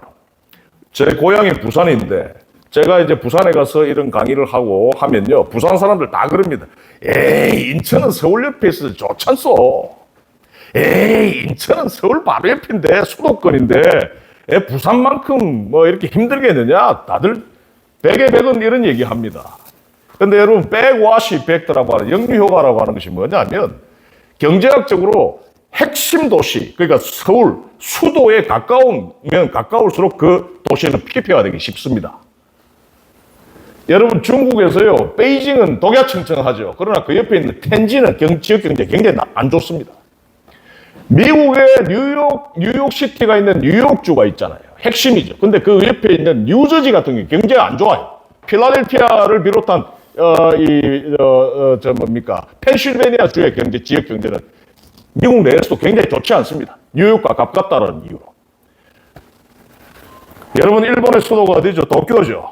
제 고향이 부산인데 제가 이제 부산에 가서 이런 강의를 하고 하면요. 부산 사람들 다 그럽니다. 에이, 인천은 서울 옆에 있어서 좋잖소. 에이, 인천은 서울 바로 옆인데 수도권인데 부산만큼 뭐 이렇게 힘들겠느냐? 다들 백에 백은 이런 얘기 합니다. 근데 여러분, 백와시 이펙트라고 하는 역류 효과라고 하는 것이 뭐냐면 경제학적으로 핵심 도시, 그러니까 서울, 수도에 가까우면 가까울수록 그 도시는 PP화되기 쉽습니다. 여러분, 중국에서요, 베이징은 독야청청하죠. 그러나 그 옆에 있는 텐진은 지역 경제 굉장히 안 좋습니다. 미국의 뉴욕시티가 있는 뉴욕주가 있잖아요. 핵심이죠. 근데 그 옆에 있는 뉴저지 같은 게 굉장히 안 좋아요. 필라델피아를 비롯한 펜실베니아 주의 지역 경제는 미국 내에서도 굉장히 좋지 않습니다. 뉴욕과 가깝다는 이유로. 여러분, 일본의 수도가 어디죠? 도쿄죠.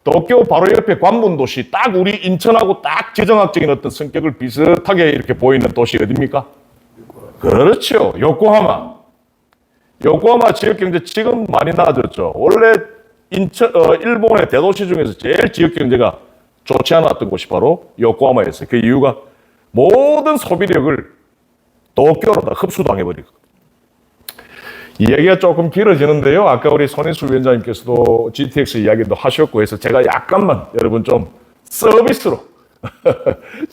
도쿄 바로 옆에 관문도시, 딱 우리 인천하고 딱 지정학적인 어떤 성격을 비슷하게 이렇게 보이는 도시 어디입니까? 그렇죠. 요코하마. 요코하마 지역 경제 지금 많이 나아졌죠. 원래 일본의 대도시 중에서 제일 지역 경제가 좋지 않았던 곳이 바로 요코하마였어요. 그 이유가 모든 소비력을 도쿄로 다 흡수당해버리고. 이 얘기가 조금 길어지는데요. 아까 우리 손인수 위원장님께서도 GTX 이야기도 하셨고 해서 제가 약간만 여러분 좀 서비스로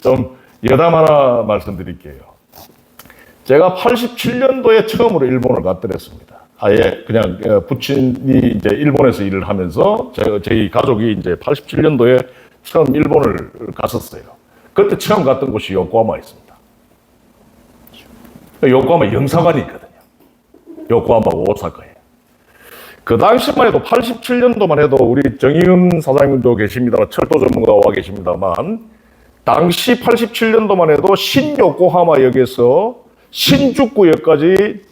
좀 여담 하나 말씀드릴게요. 제가 87년도에 처음으로 일본을 갔더랬습니다. 아예 그냥 부친이 이제 일본에서 일을 하면서 저희 가족이 이제 87년도에 처음 일본을 갔었어요. 그때 처음 갔던 곳이 요코하마였습니다. 요코하마 영사관이 있거든요. 요코하마하고 오사카에. 그 당시만 해도 87년도만 해도 우리 정의윤 사장님도 계십니다만 철도 전문가가 와 계십니다만 당시 87년도만 해도 신요코하마역에서 신주쿠역까지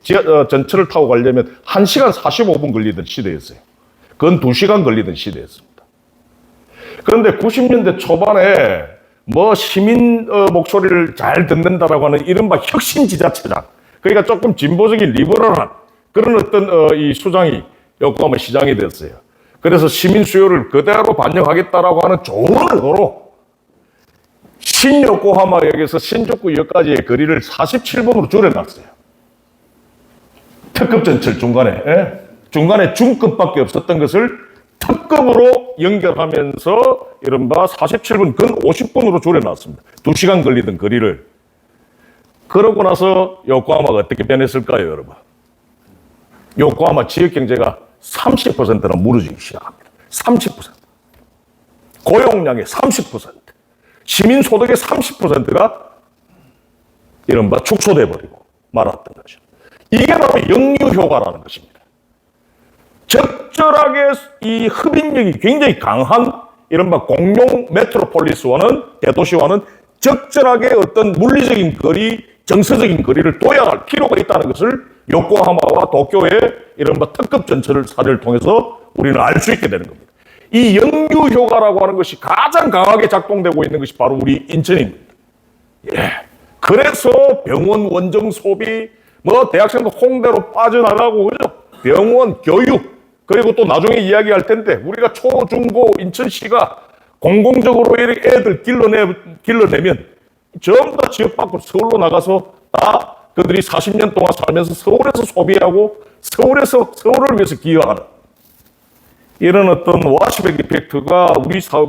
전철을 타고 가려면 1시간 45분 걸리던 시대였어요. 그건 2시간 걸리던 시대였습니다. 그런데 90년대 초반에 뭐 시민 목소리를 잘 듣는다라고 하는 이른바 혁신지자체장, 그러니까 조금 진보적인 리버럴한 그런 어떤 이 수장이 요코하마 시장이 됐어요. 그래서 시민 수요를 그대로 반영하겠다라고 하는 좋은 의도로 신요코하마역에서 신주쿠역까지의 거리를 47분으로 줄여놨어요. 특급 전철 중간에 중급밖에 없었던 것을 특급으로 연결하면서 이른바 47분, 근 50분으로 줄여놨습니다. 2시간 걸리던 거리를. 그러고 나서 요코하마가 어떻게 변했을까요, 여러분? 요코하마 지역 경제가 30%나 무너지기 시작합니다. 30%. 고용량의 30%. 시민 소득의 30%가 이른바 축소돼 버리고 말았던 거죠. 이게 바로 역류 효과라는 것입니다. 적절하게 이 흡인력이 굉장히 강한 이른바 공룡 메트로폴리스와는 대도시와는 적절하게 어떤 물리적인 거리, 정서적인 거리를 둬야 할 필요가 있다는 것을 요코하마와 도쿄의 이른바 특급 전철을 사례를 통해서 우리는 알 수 있게 되는 겁니다. 이 역류 효과라고 하는 것이 가장 강하게 작동되고 있는 것이 바로 우리 인천입니다. 예. 그래서 병원 원정 소비, 뭐 대학생도 홍대로 빠져나가고, 그죠? 병원, 교육, 그리고 또 나중에 이야기할 텐데 우리가 초, 중, 고 인천시가 공공적으로 이렇게 애들 길러내면 전부 다 지역 밖으로 서울로 나가서 다 그들이 40년 동안 살면서 서울에서 소비하고 서울을 위해서 기여하는 이런 어떤 와시백 이펙트가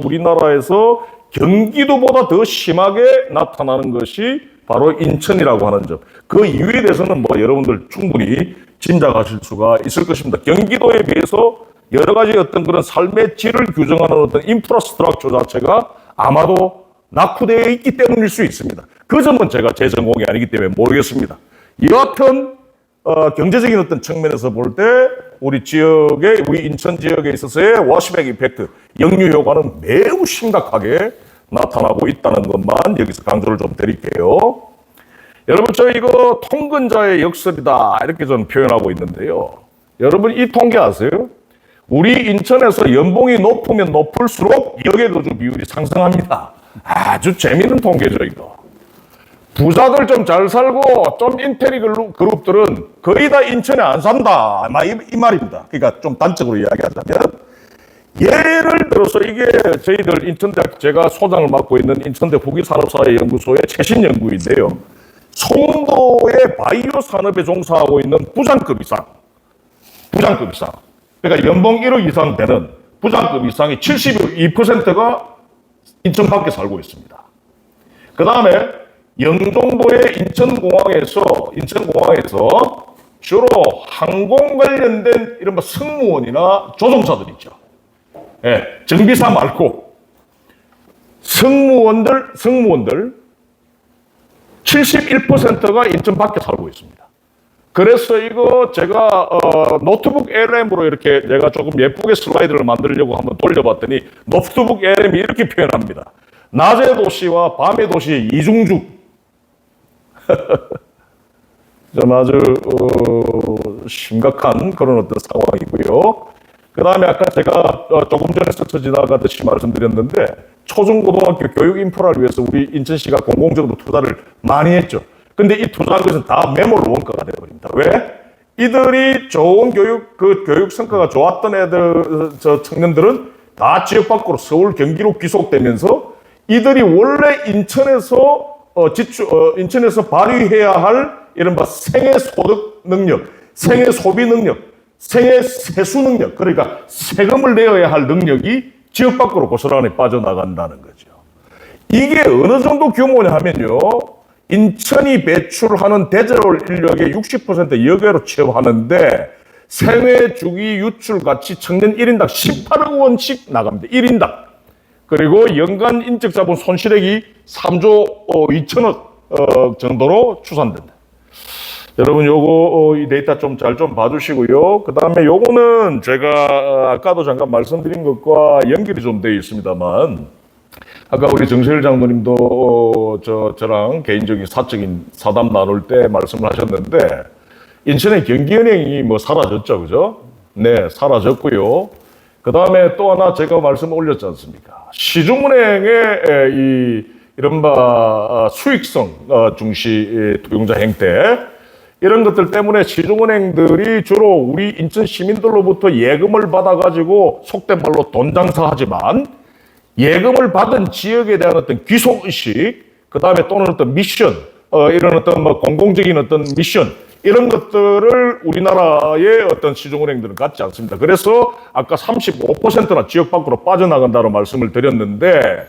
우리나라에서 경기도보다 더 심하게 나타나는 것이 바로 인천이라고 하는 점. 그 이유에 대해서는 뭐 여러분들 충분히 짐작하실 수가 있을 것입니다. 경기도에 비해서 여러 가지 어떤 그런 삶의 질을 규정하는 어떤 인프라스트럭처 자체가 아마도 낙후되어 있기 때문일 수 있습니다. 그 점은 제가 제 전공이 아니기 때문에 모르겠습니다. 여하튼 경제적인 어떤 측면에서 볼 때 우리 인천 지역에 있어서의 워시백 이펙트, 역류 효과는 매우 심각하게 나타나고 있다는 것만 여기서 강조를 좀 드릴게요. 여러분, 저 이거 통근자의 역설이다 이렇게 저는 표현하고 있는데요. 여러분, 이 통계 아세요? 우리 인천에서 연봉이 높으면 높을수록 역외거주 비율이 상승합니다. 아주 재미있는 통계죠, 이거. 부자들 좀 잘 살고 좀 인테리 그룹들은 거의 다 인천에 안 산다, 이 말입니다. 그러니까 좀 단적으로 이야기하자면 예를 들어서 이게 저희들 인천대학, 제가 소장을 맡고 있는 인천대 후기산업사회연구소의 최신 연구인데요. 송도의 바이오 산업에 종사하고 있는 부장급 이상. 그러니까 연봉 1억 이상 되는 부장급 이상이 72%가 인천 밖에 살고 있습니다. 그 다음에 영종도의 인천공항에서 주로 항공 관련된 이른바 승무원이나 조종사들 있죠. 예, 정비사 말고 승무원들 71%가 인천 밖에 살고 있습니다. 그래서 이거 제가 노트북 LM으로 이렇게 내가 조금 예쁘게 슬라이드를 만들려고 한번 돌려봤더니 노트북 LM이 이렇게 표현합니다. 낮의 도시와 밤의 도시의 이중주. 좀 아주 심각한 그런 어떤 상황이고요. 그 다음에 아까 제가 조금 전에 스쳐 지나가듯이 말씀드렸는데 초중고등학교 교육 인프라를 위해서 우리 인천시가 공공적으로 투자를 많이 했죠. 근데 이 투자한 것은 다 매몰 원가가 되어버립니다. 왜? 이들이 좋은 교육 성과가 좋았던 청년들은 다 지역 밖으로 서울, 경기로 귀속되면서 이들이 원래 인천에서 발휘해야 할 이른바 생애 소득 능력, 생애 소비 능력, 생애 세수 능력, 그러니까 세금을 내어야 할 능력이 지역 밖으로 고스란히 빠져나간다는 거죠. 이게 어느 정도 규모냐 하면요, 인천이 배출하는 대체로 인력의 60% 여기로 채워하는데 생애 주기 유출 가치 청년 1인당 18억 원씩 나갑니다. 1인당. 그리고 연간 인적 자본 손실액이 3조 2천억 정도로 추산된다. 여러분 요거 이 데이터 좀 잘 좀 봐주시고요. 그 다음에 요거는 제가 아까도 잠깐 말씀드린 것과 연결이 좀 되어 있습니다만, 아까 우리 정세일 장모님도 저랑 개인적인 사적인 사담 나눌 때 말씀을 하셨는데, 인천의 경기은행이 뭐 사라졌죠, 그죠? 네, 사라졌고요. 그 다음에 또 하나 제가 말씀 올렸지 않습니까? 시중은행의 이 이른바 수익성 중시 투용자 행태, 이런 것들 때문에 시중은행들이 주로 우리 인천 시민들로부터 예금을 받아가지고 속된 말로 돈 장사하지만, 예금을 받은 지역에 대한 어떤 귀속의식, 그 다음에 또는 어떤 미션, 이런 어떤 뭐 공공적인 어떤 미션, 이런 것들을 우리나라의 어떤 시중은행들은 갖지 않습니다. 그래서 아까 35%나 지역 밖으로 빠져나간다고 말씀을 드렸는데,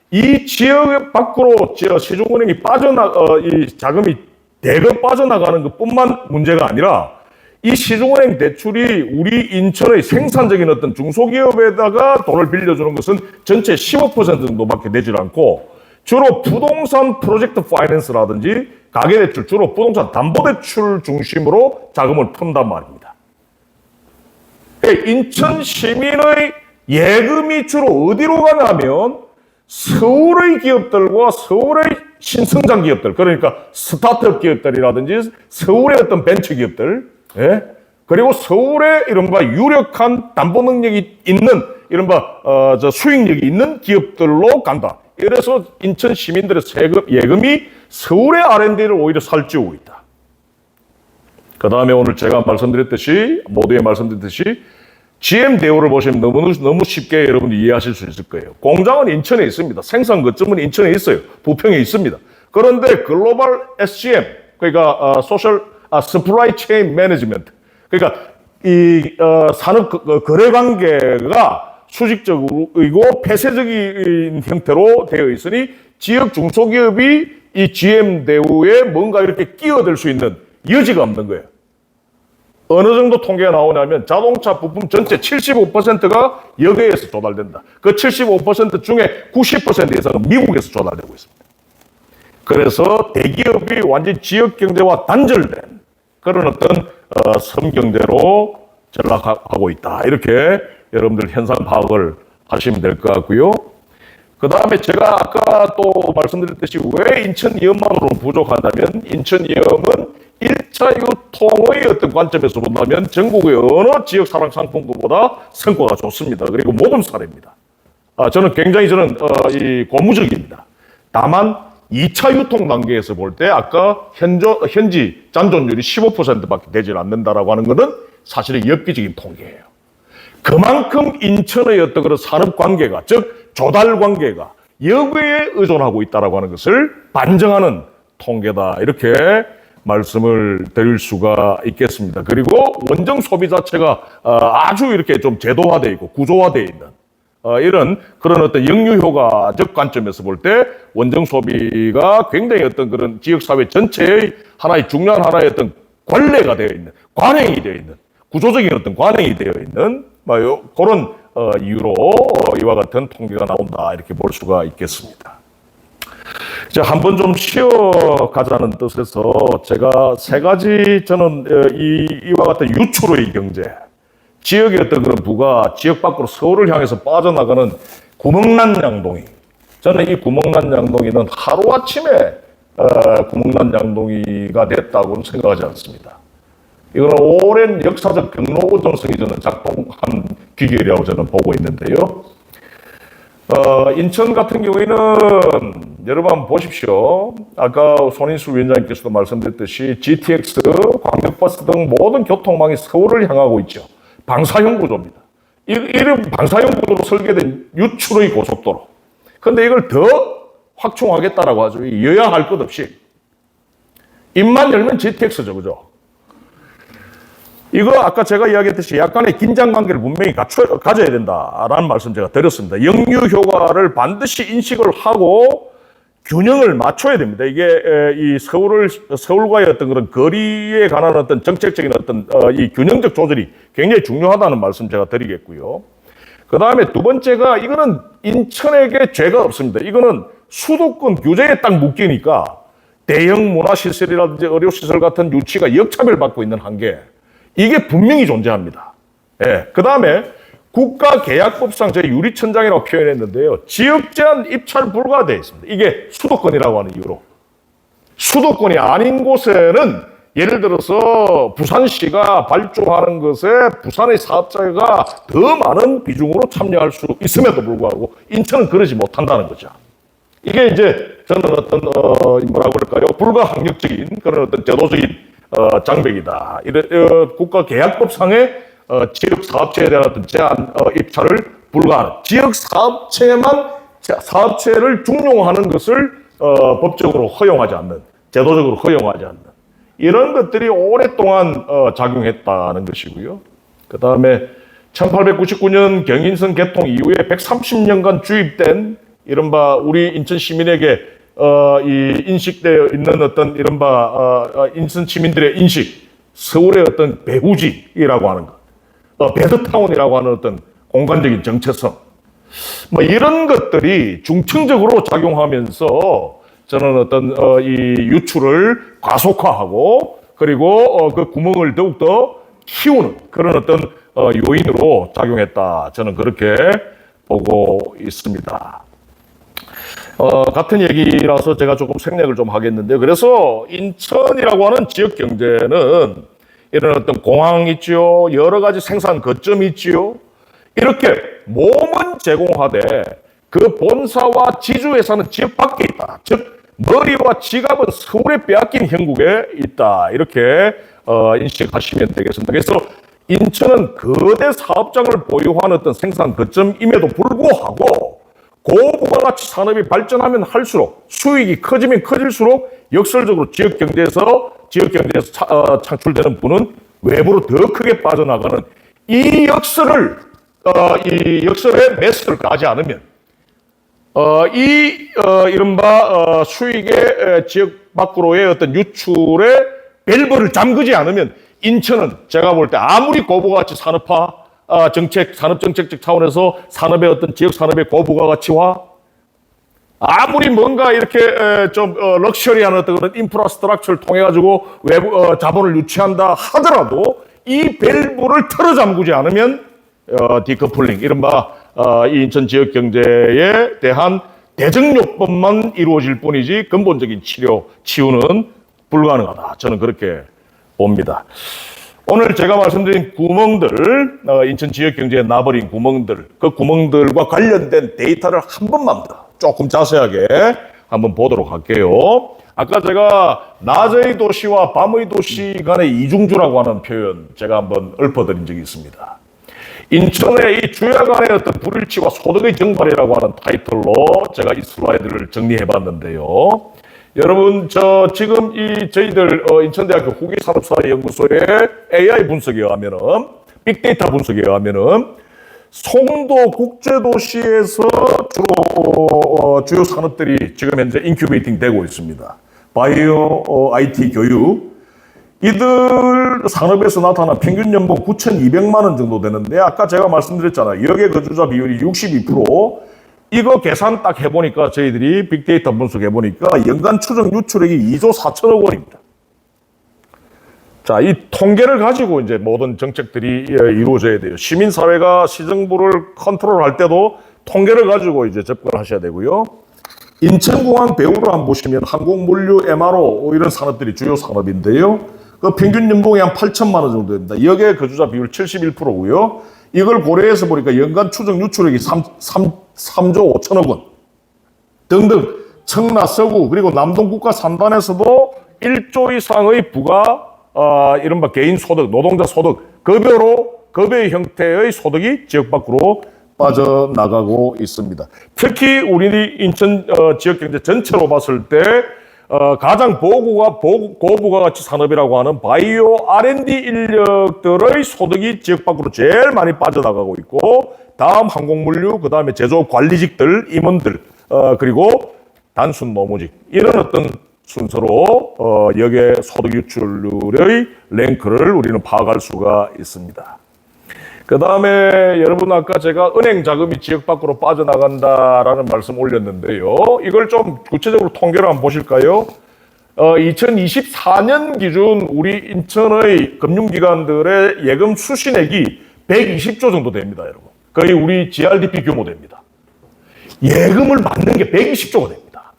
이 지역 밖으로 시중은행이 이 자금이 대거 빠져나가는 것뿐만 문제가 아니라, 이 시중은행 대출이 우리 인천의 생산적인 어떤 중소기업에다가 돈을 빌려주는 것은 전체 15% 정도밖에 되질 않고, 주로 부동산 프로젝트 파이낸스라든지 가계대출, 주로 부동산 담보대출 중심으로 자금을 푼단 말입니다. 인천 시민의 예금이 주로 어디로 가냐면 서울의 기업들과 서울의 신성장 기업들, 그러니까 스타트업 기업들이라든지 서울의 어떤 벤처 기업들, 예? 그리고 서울에 이른바 유력한 담보 능력이 있는 이른바 수익력이 있는 기업들로 간다. 그래서 인천 시민들의 예금이 서울의 R&D를 오히려 살찌우고 있다. 그 다음에 오늘 제가 말씀드렸듯이, 모두에 말씀드렸듯이, GM 대우를 보시면 너무 쉽게 여러분이 이해하실 수 있을 거예요. 공장은 인천에 있습니다. 생산 거점은 인천에 있어요. 부평에 있습니다. 그런데 글로벌 SCM, 그러니까 서플라이 체인 매니지먼트, 그러니까 이 산업 거래 관계가 수직적이고 폐쇄적인 형태로 되어 있으니 지역 중소기업이 이 GM 대우에 뭔가 이렇게 끼어들 수 있는 여지가 없는 거예요. 어느 정도 통계가 나오냐면 자동차 부품 전체 75%가 여기에서 조달된다. 그 75% 중에 90% 이상은 미국에서 조달되고 있습니다. 그래서 대기업이 완전 지역 경제와 단절된 그런 어떤 섬경제로 전락하고 있다. 이렇게 여러분들 현상 파악을 하시면 될 것 같고요. 그 다음에 제가 아까 또 말씀드렸듯이 왜 인천이음만으로는 부족하냐면, 인천이음은 1차 유통의 어떤 관점에서 본다면 전국의 어느 지역 사랑 상품들보다 성과가 좋습니다. 그리고 모든 사례입니다. 저는 굉장히 이 고무적입니다. 다만 2차 유통 단계에서 볼 때 아까 현지 잔존율이 15%밖에 되질 않는다라고 하는 것은 사실은 엽기적인 통계예요. 그만큼 인천의 어떤 그런 산업 관계가, 즉 조달 관계가 여기에 의존하고 있다라고 하는 것을 반증하는 통계다. 이렇게 말씀을 드릴 수가 있겠습니다. 그리고 원정 소비 자체가 아주 이렇게 좀 제도화되어 있고 구조화되어 있는 이런 그런 어떤 역류효과적 관점에서 볼 때 원정 소비가 굉장히 어떤 그런 지역사회 전체의 중요한 하나의 어떤 관례가 되어 있는, 관행이 되어 있는, 구조적인 어떤 관행이 되어 있는 그런 이유로 이와 같은 통계가 나온다. 이렇게 볼 수가 있겠습니다. 이제 한번 좀 쉬어가자는 뜻에서 제가 세 가지 저는 이와 같은 유출의 경제, 지역의 어떤 그런 부가 지역 밖으로 서울을 향해서 빠져나가는 구멍난 양동이, 저는 이 구멍난 양동이는 하루아침에 구멍난 양동이가 됐다고는 생각하지 않습니다. 이거는 오랜 역사적 경로 우정성이 저는 작동한 귀결이라고 저는 보고 있는데요. 인천 같은 경우에는 여러분 한번 보십시오. 아까 손인수 위원장님께서도 말씀드렸듯이 GTX, 광역버스 등 모든 교통망이 서울을 향하고 있죠. 방사형 구조입니다. 이런 방사형 구조로 설계된 유출의 고속도로. 그런데 이걸 더 확충하겠다라고 하죠. 여야 할 것 없이. 입만 열면 GTX죠, 그죠? 이거 아까 제가 이야기했듯이 약간의 긴장 관계를 분명히 가져야 된다라는 말씀 제가 드렸습니다. 역류 효과를 반드시 인식을 하고 균형을 맞춰야 됩니다. 이게 이 서울과의 어떤 그런 거리에 관한 어떤 정책적인 어떤 이 균형적 조절이 굉장히 중요하다는 말씀 제가 드리겠고요. 그 다음에 두 번째가 이거는 인천에게 죄가 없습니다. 이거는 수도권 규제에 딱 묶이니까 대형 문화시설이라든지 의료시설 같은 유치가 역차별받고 있는 한계, 이게 분명히 존재합니다. 예. 그 다음에 국가계약법상 저희 유리천장이라고 표현했는데요. 지역 제한 입찰 불가되어 있습니다. 이게 수도권이라고 하는 이유로. 수도권이 아닌 곳에는 예를 들어서 부산시가 발주하는 것에 부산의 사업자가 더 많은 비중으로 참여할 수 있음에도 불구하고 인천은 그러지 못한다는 거죠. 이게 이제 저는 어떤 뭐라고 그럴까요? 불가항력적인 그런 어떤 제도적인 장벽이다. 국가 계약법상의 지역 사업체에 대한 어떤 제한 입찰을 불가하는, 지역 사업체를 중용하는 것을 법적으로 허용하지 않는, 제도적으로 허용하지 않는 이런 것들이 오랫동안 작용했다는 것이고요. 그 다음에 1899년 경인선 개통 이후에 130년간 주입된 이른바 우리 인천 시민에게 이 인식되어 있는 어떤 이른바 인천 시민들의 인식, 서울의 어떤 배후지라고 하는 것, 베드타운이라고 하는 어떤 공간적인 정체성, 뭐 이런 것들이 중층적으로 작용하면서 저는 어떤 이 유출을 과속화하고 그리고 그 구멍을 더욱더 키우는 그런 어떤 요인으로 작용했다. 저는 그렇게 보고 있습니다. 같은 얘기라서 제가 조금 생략을 좀 하겠는데, 그래서 인천이라고 하는 지역 경제는 이런 어떤 공항 있지요, 여러 가지 생산 거점이 있지요, 이렇게 몸은 제공하되 그 본사와 지주회사는 지역 밖에 있다. 즉 머리와 지갑은 서울에 빼앗긴 형국에 있다. 이렇게 인식하시면 되겠습니다. 그래서 인천은 거대 사업장을 보유한 어떤 생산 거점임에도 불구하고 고부가가치 산업이 발전하면 할수록, 수익이 커지면 커질수록 역설적으로 지역 경제에서 창출되는 부는 외부로 더 크게 빠져나가는 이 역설을 이 역설에 매스를 까지 않으면 이른바 수익의 지역 밖으로의 어떤 유출의 밸브를 잠그지 않으면 인천은 제가 볼 때 아무리 고부가가치 산업 정책적 차원에서 산업의 어떤 지역 산업의 고부가가치와 아무리 뭔가 이렇게 좀 럭셔리한 어떤 그런 인프라스트럭처를 통해 가지고 외부 자본을 유치한다 하더라도 이 밸브를 틀어 잠그지 않으면 디커플링, 이른바 이 인천 지역 경제에 대한 대정요법만 이루어질 뿐이지 근본적인 치유는 불가능하다. 저는 그렇게 봅니다. 오늘 제가 말씀드린 구멍들, 인천 지역 경제에 나버린 구멍들, 그 구멍들과 관련된 데이터를 한 번만 더 조금 자세하게 한번 보도록 할게요. 아까 제가 낮의 도시와 밤의 도시 간의 이중주라고 하는 표현 제가 한번 읊어드린 적이 있습니다. 인천의 이 주야 간의 어떤 불일치와 소득의 증발이라고 하는 타이틀로 제가 이 슬라이드를 정리해 봤는데요. 여러분, 지금 저희들 인천대학교 후기산업사회연구소의 AI 분석에 의하면은, 빅데이터 분석에 의하면은, 송도 국제도시에서 주로 주요 산업들이 지금 현재 인큐베이팅 되고 있습니다. 바이오, IT, 교육. 이들 산업에서 나타난 평균 연봉 9,200만 원 정도 되는데, 아까 제가 말씀드렸잖아요. 역의 거주자 비율이 62%. 이거 계산 딱 해보니까 저희들이 빅데이터 분석해보니까 연간 추정 유출액이 2조 4천억 원입니다. 자, 이 통계를 가지고 이제 모든 정책들이 이루어져야 돼요. 시민사회가 시정부를 컨트롤할 때도 통계를 가지고 이제 접근하셔야 되고요. 인천공항 배후를 한번 보시면 항공물류, MRO 이런 산업들이 주요 산업인데요. 그 평균 연봉이 한 8천만 원 정도 됩니다. 역의 거주자 비율 71%고요. 이걸 고려해서 보니까 연간 추정 유출액이 3조 5천억 원 등등, 청라, 서구 그리고 남동국가 산단에서도 1조 이상의 부가 이른바 개인 소득, 노동자 소득, 급여의 형태의 소득이 지역 밖으로 빠져나가고 있습니다. 특히 우리 인천 지역 경제 전체로 봤을 때 가장 고부가가치 산업이라고 하는 바이오 R&D 인력들의 소득이 지역 밖으로 제일 많이 빠져나가고 있고, 다음 항공물류, 그 다음에 제조업 관리직들, 임원들, 그리고 단순 노무직, 이런 어떤 순서로 여기에 소득 유출률의 랭크를 우리는 파악할 수가 있습니다. 그 다음에 여러분 아까 제가 은행 자금이 지역 밖으로 빠져나간다라는 말씀 올렸는데요. 이걸 좀 구체적으로 통계를 한번 보실까요? 2024년 기준 우리 인천의 금융기관들의 예금 수신액이 120조 정도 됩니다, 여러분. 거의 우리 GRDP 규모 됩니다. 예금을 받는 게 120조가 됩니다.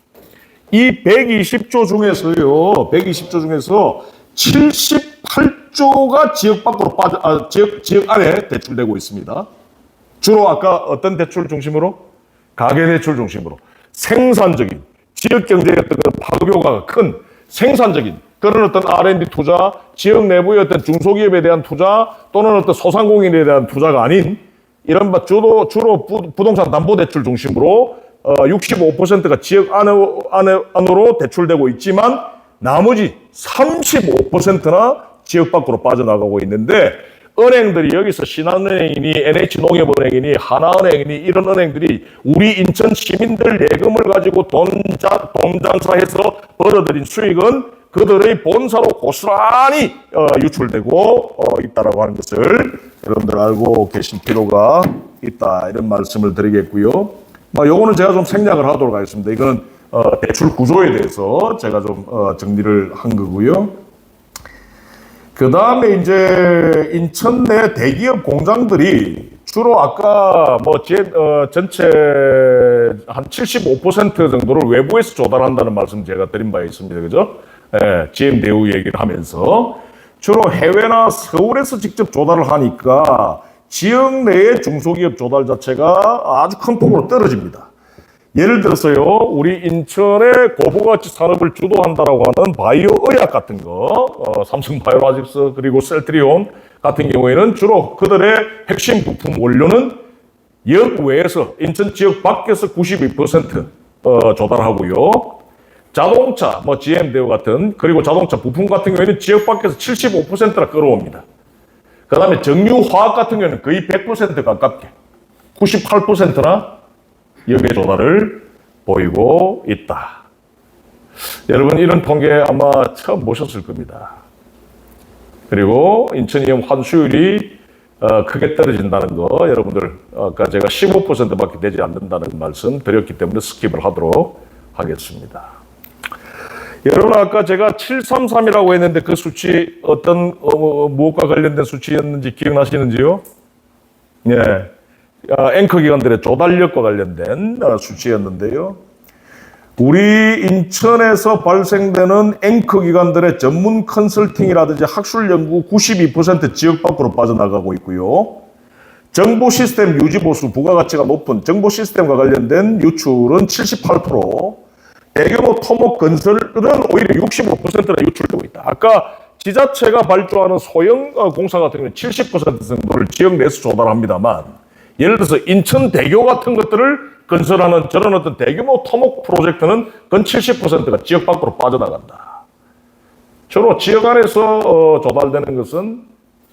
이 120조 중에서 78조가 지역 밖으로 지역 안에 대출되고 있습니다. 주로 아까 어떤 대출 중심으로? 가계 대출 중심으로. 생산적인, 지역 경제의 어떤 파급 효과가 큰 생산적인 그런 어떤 R&D 투자, 지역 내부의 어떤 중소기업에 대한 투자 또는 어떤 소상공인에 대한 투자가 아닌 이런 주로 부동산 담보대출 중심으로 65%가 지역 안으로 대출되고 있지만 나머지 35%나 지역 밖으로 빠져나가고 있는데, 은행들이 여기서 신한은행이니 NH농협은행이니 하나은행이니 이런 은행들이 우리 인천 시민들 예금을 가지고 돈 장사해서 벌어들인 수익은 그들의 본사로 고스란히 유출되고 있다라고 하는 것을 여러분들 알고 계신 필요가 있다, 이런 말씀을 드리겠고요. 요거는 제가 좀 생략을 하도록 하겠습니다. 이거는 대출 구조에 대해서 제가 좀 정리를 한 거고요. 그 다음에 이제 인천 내 대기업 공장들이 주로 아까 전체 한 75% 정도를 외부에서 조달한다는 말씀 제가 드린 바 있습니다. 그죠? GM 대우 얘기를 하면서 주로 해외나 서울에서 직접 조달을 하니까 지역 내의 중소기업 조달 자체가 아주 큰 폭으로 떨어집니다. 예를 들어서요, 우리 인천의 고부가치 산업을 주도한다라고 하는 바이오 의약 같은 거, 삼성바이오로직스 그리고 셀트리온 같은 경우에는 주로 그들의 핵심 부품 원료는 역 외에서 인천 지역 밖에서 92% 조달하고요. 자동차, GM 대우 같은, 그리고 자동차 부품 같은 경우에는 지역 밖에서 75%나 끌어옵니다. 그 다음에 정유화학 같은 경우에는 거의 100% 가깝게 98%나 여기에 조달을 보이고 있다. 여러분 이런 통계 아마 처음 보셨을 겁니다. 그리고 인천이염 환수율이 크게 떨어진다는 거 여러분들 아까 제가 15%밖에 되지 않는다는 말씀 드렸기 때문에 스킵을 하도록 하겠습니다. 여러분 아까 제가 733이라고 했는데 그 수치 어떤 무엇과 관련된 수치였는지 기억나시는지요? 네. 앵커 기관들의 조달력과 관련된 수치였는데요. 우리 인천에서 발생되는 앵커 기관들의 전문 컨설팅이라든지 학술 연구 92% 지역 밖으로 빠져나가고 있고요. 정보 시스템 유지 보수 부가가치가 높은 정보 시스템과 관련된 유출은 78%, 대규모 토목 건설은 오히려 65%나 유출되고 있다. 아까 지자체가 발주하는 소형 공사 같은 경우는 70% 정도를 지역 내에서 조달합니다만, 예를 들어서 인천대교 같은 것들을 건설하는 저런 어떤 대규모 토목 프로젝트는 건 70%가 지역 밖으로 빠져나간다. 주로 지역 안에서 조달되는 것은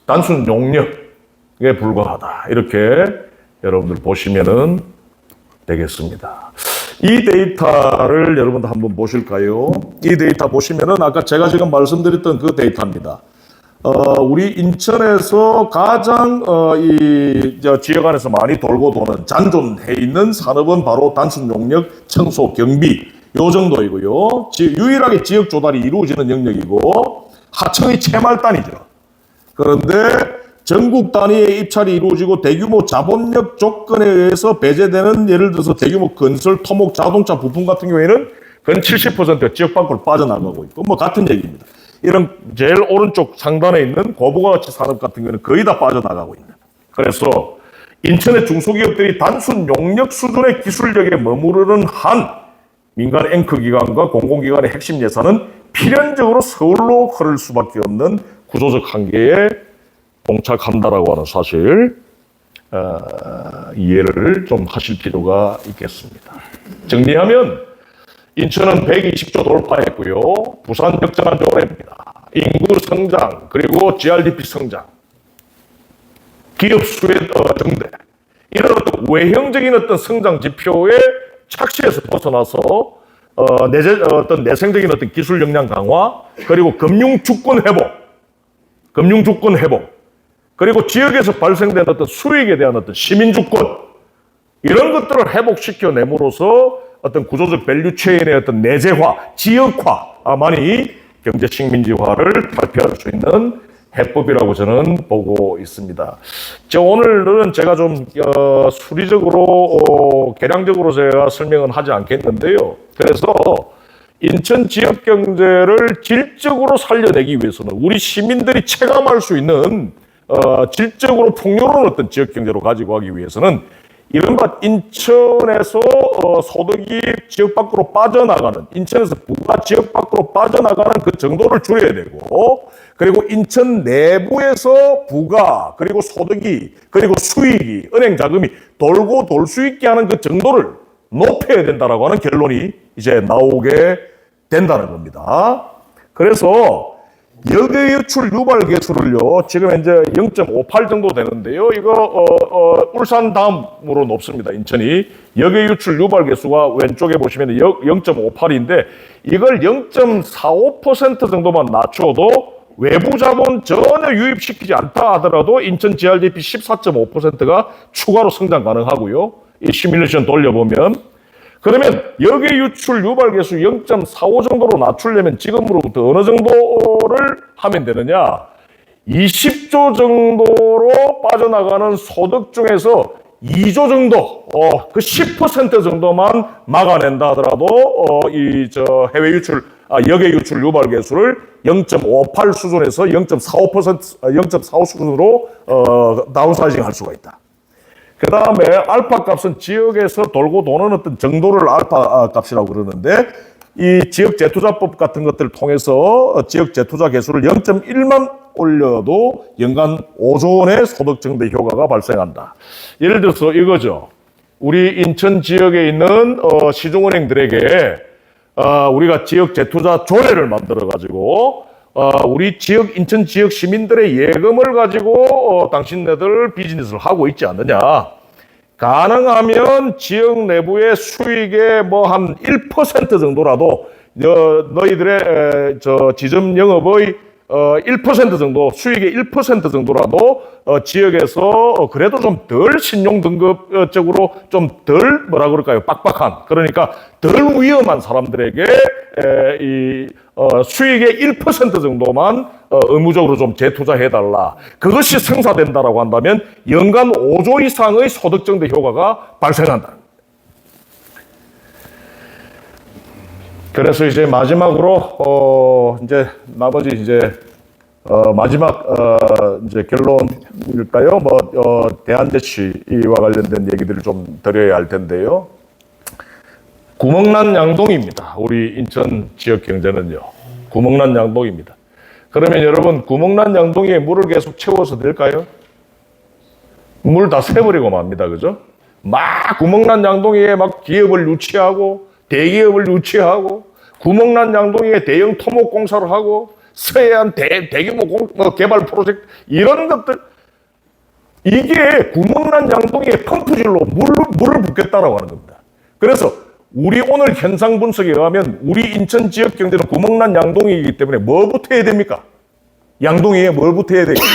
단순 용역에 불과하다. 이렇게 여러분들 보시면은 되겠습니다. 이 데이터를 여러분들 한번 보실까요? 이 데이터 보시면은 아까 제가 지금 말씀드렸던 그 데이터입니다. 우리 인천에서 가장 지역 안에서 많이 돌고 도는 잔존해 있는 산업은 바로 단순 용역, 청소, 경비 요 정도이고요. 유일하게 지역 조달이 이루어지는 영역이고 하청의 채말단이죠. 그런데 전국 단위의 입찰이 이루어지고 대규모 자본력 조건에 의해서 배제되는 예를 들어서 대규모 건설, 토목, 자동차 부품 같은 경우에는 건 70%가 지역 밖으로 빠져나가고 있고 같은 얘기입니다. 이런 제일 오른쪽 상단에 있는 고부가가치 산업 같은 경우는 거의 다 빠져나가고 있는. 그래서 인천의 중소기업들이 단순 용역 수준의 기술력에 머무르는 한 민간 앵커기관과 공공기관의 핵심 예산은 필연적으로 서울로 흐를 수밖에 없는 구조적 한계에 봉착한다라고 하는 사실 이해를 좀 하실 필요가 있겠습니다. 정리하면 인천은 120조 돌파했고요. 부산 역전한 올해입니다. 인구 성장, 그리고 GRDP 성장, 기업 수의 증대, 이런 어떤 외형적인 어떤 성장 지표의 착시에서 벗어나서 어떤 내생적인 어떤 기술 역량 강화, 그리고 금융 주권 회복, 그리고 지역에서 발생된 어떤 수익에 대한 어떤 시민 주권, 이런 것들을 회복시켜 내므로써 어떤 구조적 밸류 체인의 어떤 내재화, 지역화만이 경제 식민지화를 발표할 수 있는 해법이라고 저는 보고 있습니다. 오늘은 제가 좀 수리적으로 계량적으로 제가 설명은 하지 않겠는데요. 그래서 인천 지역 경제를 질적으로 살려내기 위해서는 우리 시민들이 체감할 수 있는 질적으로 풍요로운 어떤 지역 경제로 가지고 가기 위해서는 이른바 인천에서 소득이 지역 밖으로 빠져나가는, 인천에서 부가 지역 밖으로 빠져나가는 그 정도를 줄여야 되고, 그리고 인천 내부에서 부가, 그리고 소득이, 그리고 수익이, 은행 자금이 돌고 돌 수 있게 하는 그 정도를 높여야 된다라고 하는 결론이 이제 나오게 된다는 겁니다. 그래서 역외유출 유발 계수를요, 지금 현재 0.58 정도 되는데요. 이거 울산 다음으로 높습니다. 인천이 역외유출 유발 계수가 왼쪽에 보시면 0.58인데 이걸 0.45% 정도만 낮춰도 외부 자본 전혀 유입시키지 않다 하더라도 인천 GRDP 14.5%가 추가로 성장 가능하고요. 이 시뮬레이션 돌려보면, 그러면 역외유출 유발 계수 0.45 정도로 낮추려면 지금으로부터 어느 정도를 하면 되느냐? 20조 정도로 빠져나가는 소득 중에서 2조 정도, 그 10% 정도만 막아낸다 하더라도 역외유출 유발 계수를 0.58 수준에서 0.45 수준으로 다운사이징 할 수가 있다. 그 다음에 알파 값은 지역에서 돌고 도는 어떤 정도를 알파 값이라고 그러는데, 이 지역 재투자법 같은 것들을 통해서 지역 재투자 개수를 0.1만 올려도 연간 5조 원의 소득 증대 효과가 발생한다. 예를 들어서 이거죠. 우리 인천 지역에 있는 시중은행들에게 우리가 지역 재투자 조례를 만들어 가지고 우리 지역, 인천 지역 시민들의 예금을 가지고 당신네들 비즈니스를 하고 있지 않느냐. 가능하면 지역 내부의 수익의 뭐 한 1% 정도라도 너희들의 지점 영업의 1% 정도, 수익의 1% 정도라도 지역에서 그래도 좀 덜 신용 등급적으로 좀 덜 뭐라 그럴까요? 빡빡한, 그러니까 덜 위험한 사람들에게 수익의 1% 정도만 의무적으로 좀 재투자해달라. 그것이 성사된다라고 한다면 연간 5조 이상의 소득 증대 효과가 발생한다. 그래서 이제 마지막으로 이제 나머지 이제 마지막 이제 결론일까요? 대안제시와 관련된 얘기들을 좀 드려야 할 텐데요. 구멍난 양동입니다. 우리 인천 지역 경제는요. 구멍난 양동입니다. 그러면 여러분, 구멍난 양동이에 물을 계속 채워서 될까요? 물 다 새버리고 맙니다. 그죠? 막 구멍난 양동이에 막 기업을 유치하고 대기업을 유치하고 구멍난 양동이에 대형 토목공사를 하고 서해안 대규모 개발 프로젝트, 이런 것들, 이게 구멍난 양동이에 펌프질로 물을 붓겠다라고 하는 겁니다. 그래서 우리 오늘 현상 분석에 의하면 우리 인천 지역 경제는 구멍난 양동이이기 때문에 뭐부터 해야 됩니까? 양동이에 뭘부터 해야 됩니까?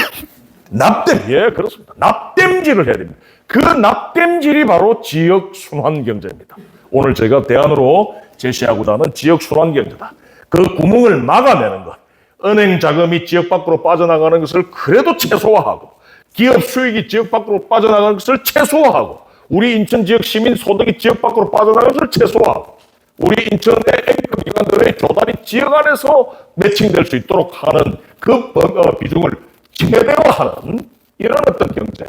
납땜. 예, 그렇습니다. 납땜질을 해야 됩니다. 그 납땜질이 바로 지역 순환 경제입니다. 오늘 제가 대안으로 제시하고자 하는 지역 순환 경제다. 그 구멍을 막아내는 것. 은행 자금이 지역 밖으로 빠져나가는 것을 그래도 최소화하고, 기업 수익이 지역 밖으로 빠져나가는 것을 최소화하고, 우리 인천 지역 시민 소득이 지역 밖으로 빠져나가는 것을 최소화하고, 우리 인천의 앵커 기관들의 조달이 지역 안에서 매칭될 수 있도록 하는 그 비중을 최대화하는 이런 어떤 경제.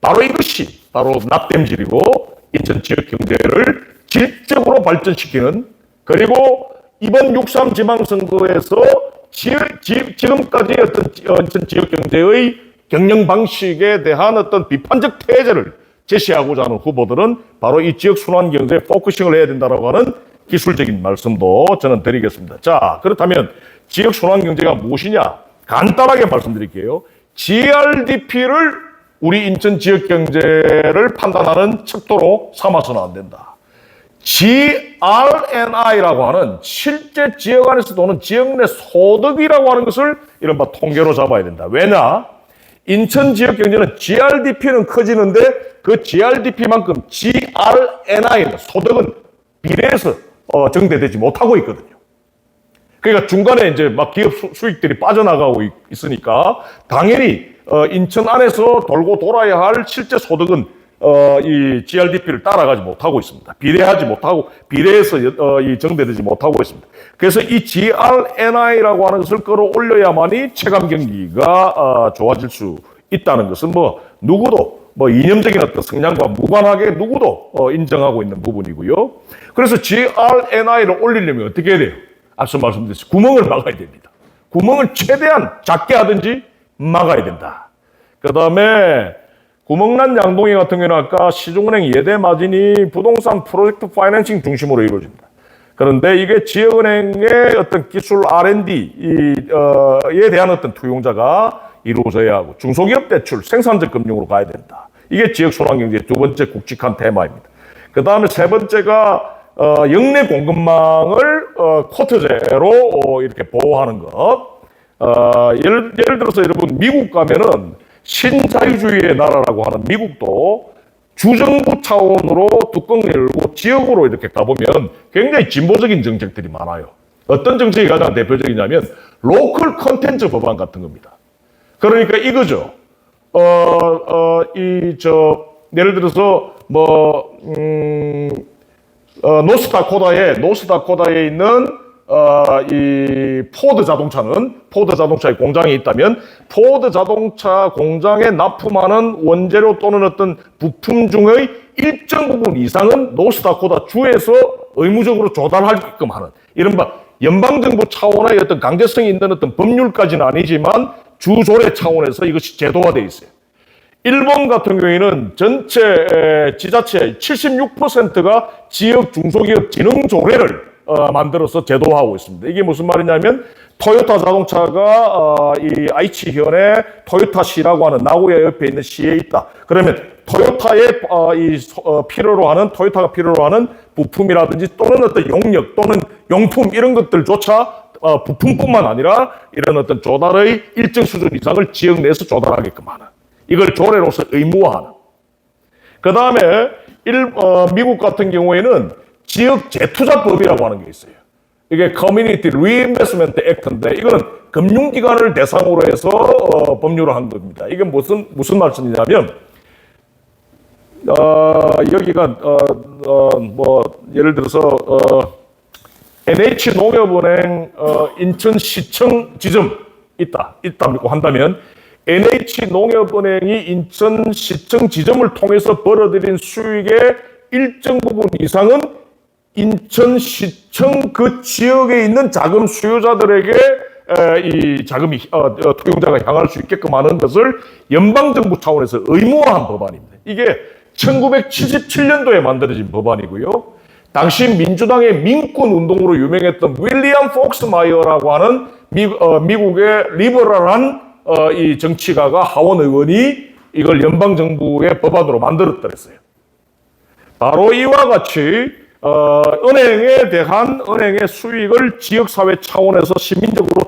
바로 이것이 바로 납땜질이고 인천 지역 경제를 질적으로 발전시키는, 그리고 이번 6.3 지방선거에서 지금까지 어떤 지역 경제의 경영 방식에 대한 어떤 비판적 태제를 제시하고자 하는 후보들은 바로 이 지역 순환 경제에 포커싱을 해야 된다고 하는 기술적인 말씀도 저는 드리겠습니다. 자, 그렇다면 지역 순환경제가 무엇이냐? 간단하게 말씀드릴게요. GRDP를 우리 인천 지역 경제를 판단하는 척도로 삼아서는 안 된다. GRNI라고 하는 실제 지역 안에서 도는 지역 내 소득이라고 하는 것을 이른바 통계로 잡아야 된다. 왜냐? 인천 지역 경제는 GRDP는 커지는데 그 GRDP만큼 GRNI는 소득은 비례해서 정대되지 못하고 있거든요. 그러니까 중간에 이제 막 기업 수익들이 빠져나가고 있으니까 당연히 인천 안에서 돌고 돌아야 할 실제 소득은 이 GRDP를 따라가지 못하고 있습니다. 비례하지 못하고 비례해서 이 정대되지 못하고 있습니다. 그래서 이 GRNI라고 하는 것을 끌어올려야만이 체감 경기가 좋아질 수 있다는 것은 뭐 누구도 이념적인 어떤 성향과 무관하게 누구도 인정하고 있는 부분이고요. 그래서 GRNI를 올리려면 어떻게 해야 돼요? 앞서 말씀드렸듯이 구멍을 막아야 됩니다. 구멍을 최대한 작게 하든지 막아야 된다. 그 다음에 구멍난 양동이 같은 경우는 아까 시중은행 예대 마진이 부동산 프로젝트 파이낸싱 중심으로 이루어집니다. 그런데 이게 지역은행의 어떤 기술 R&D에 대한 어떤 투용자가 이루어져야 하고 중소기업 대출, 생산적 금융으로 가야 된다. 이게 지역 순환경제의 두 번째 굵직한 테마입니다. 그 다음에 세 번째가 역내 공급망을 쿼터제로 이렇게 보호하는 것. 예를 들어서 여러분 미국 가면은 신자유주의의 나라라고 하는 미국도 주정부 차원으로 뚜껑 열고 지역으로 이렇게 가보면 굉장히 진보적인 정책들이 많아요. 어떤 정책이 가장 대표적이냐면 로컬 컨텐츠 법안 같은 겁니다. 그러니까 이거죠. 예를 들어서 노스다코다에 있는 이 포드 자동차의 공장이 있다면 포드 자동차 공장에 납품하는 원재료 또는 어떤 부품 중의 일정 부분 이상은 노스다코다 주에서 의무적으로 조달하게끔 하는 이른바 연방정부 차원의 어떤 강제성이 있는 어떤 법률까지는 아니지만 주조례 차원에서 이것이 제도화되어 있어요. 일본 같은 경우에는 전체 지자체 76%가 지역 중소기업 진흥 조례를 만들어서 제도화하고 있습니다. 이게 무슨 말이냐면 토요타 자동차가 이 아이치현의 토요타시라고 하는 나고야 옆에 있는 시에 있다. 그러면 토요타의 필요로 하는 토요타가 필요로 하는 부품이라든지 또는 어떤 용역 또는 용품 이런 것들조차 부품뿐만 아니라 이런 어떤 조달의 일정 수준 이상을 지역 내에서 조달하게끔 하는 이걸 조례로서 의무화하는. 그 다음에 미국 같은 경우에는 지역 재투자법이라고 하는 게 있어요. 이게 Community Reinvestment Act인데 이거는 금융기관을 대상으로 해서 법률을 한 겁니다. 이게 무슨 말씀이냐면 여기가 예를 들어서 NH농협은행 인천시청 지점 있다고 한다면 NH농협은행이 인천시청 지점을 통해서 벌어들인 수익의 일정 부분 이상은 인천시청 그 지역에 있는 자금 수요자들에게 이 자금이 투용자가 향할 수 있게끔 하는 것을 연방정부 차원에서 의무화한 법안입니다. 이게 1977년도에 만들어진 법안이고요. 당시 민주당의 민권 운동으로 유명했던 윌리엄 폭스마이어라고 하는 미국의 리버럴한 이 정치가가 하원 의원이 이걸 연방정부의 법안으로 만들었더랬어요. 바로 이와 같이 은행에 대한 은행의 수익을 지역사회 차원에서 시민적으로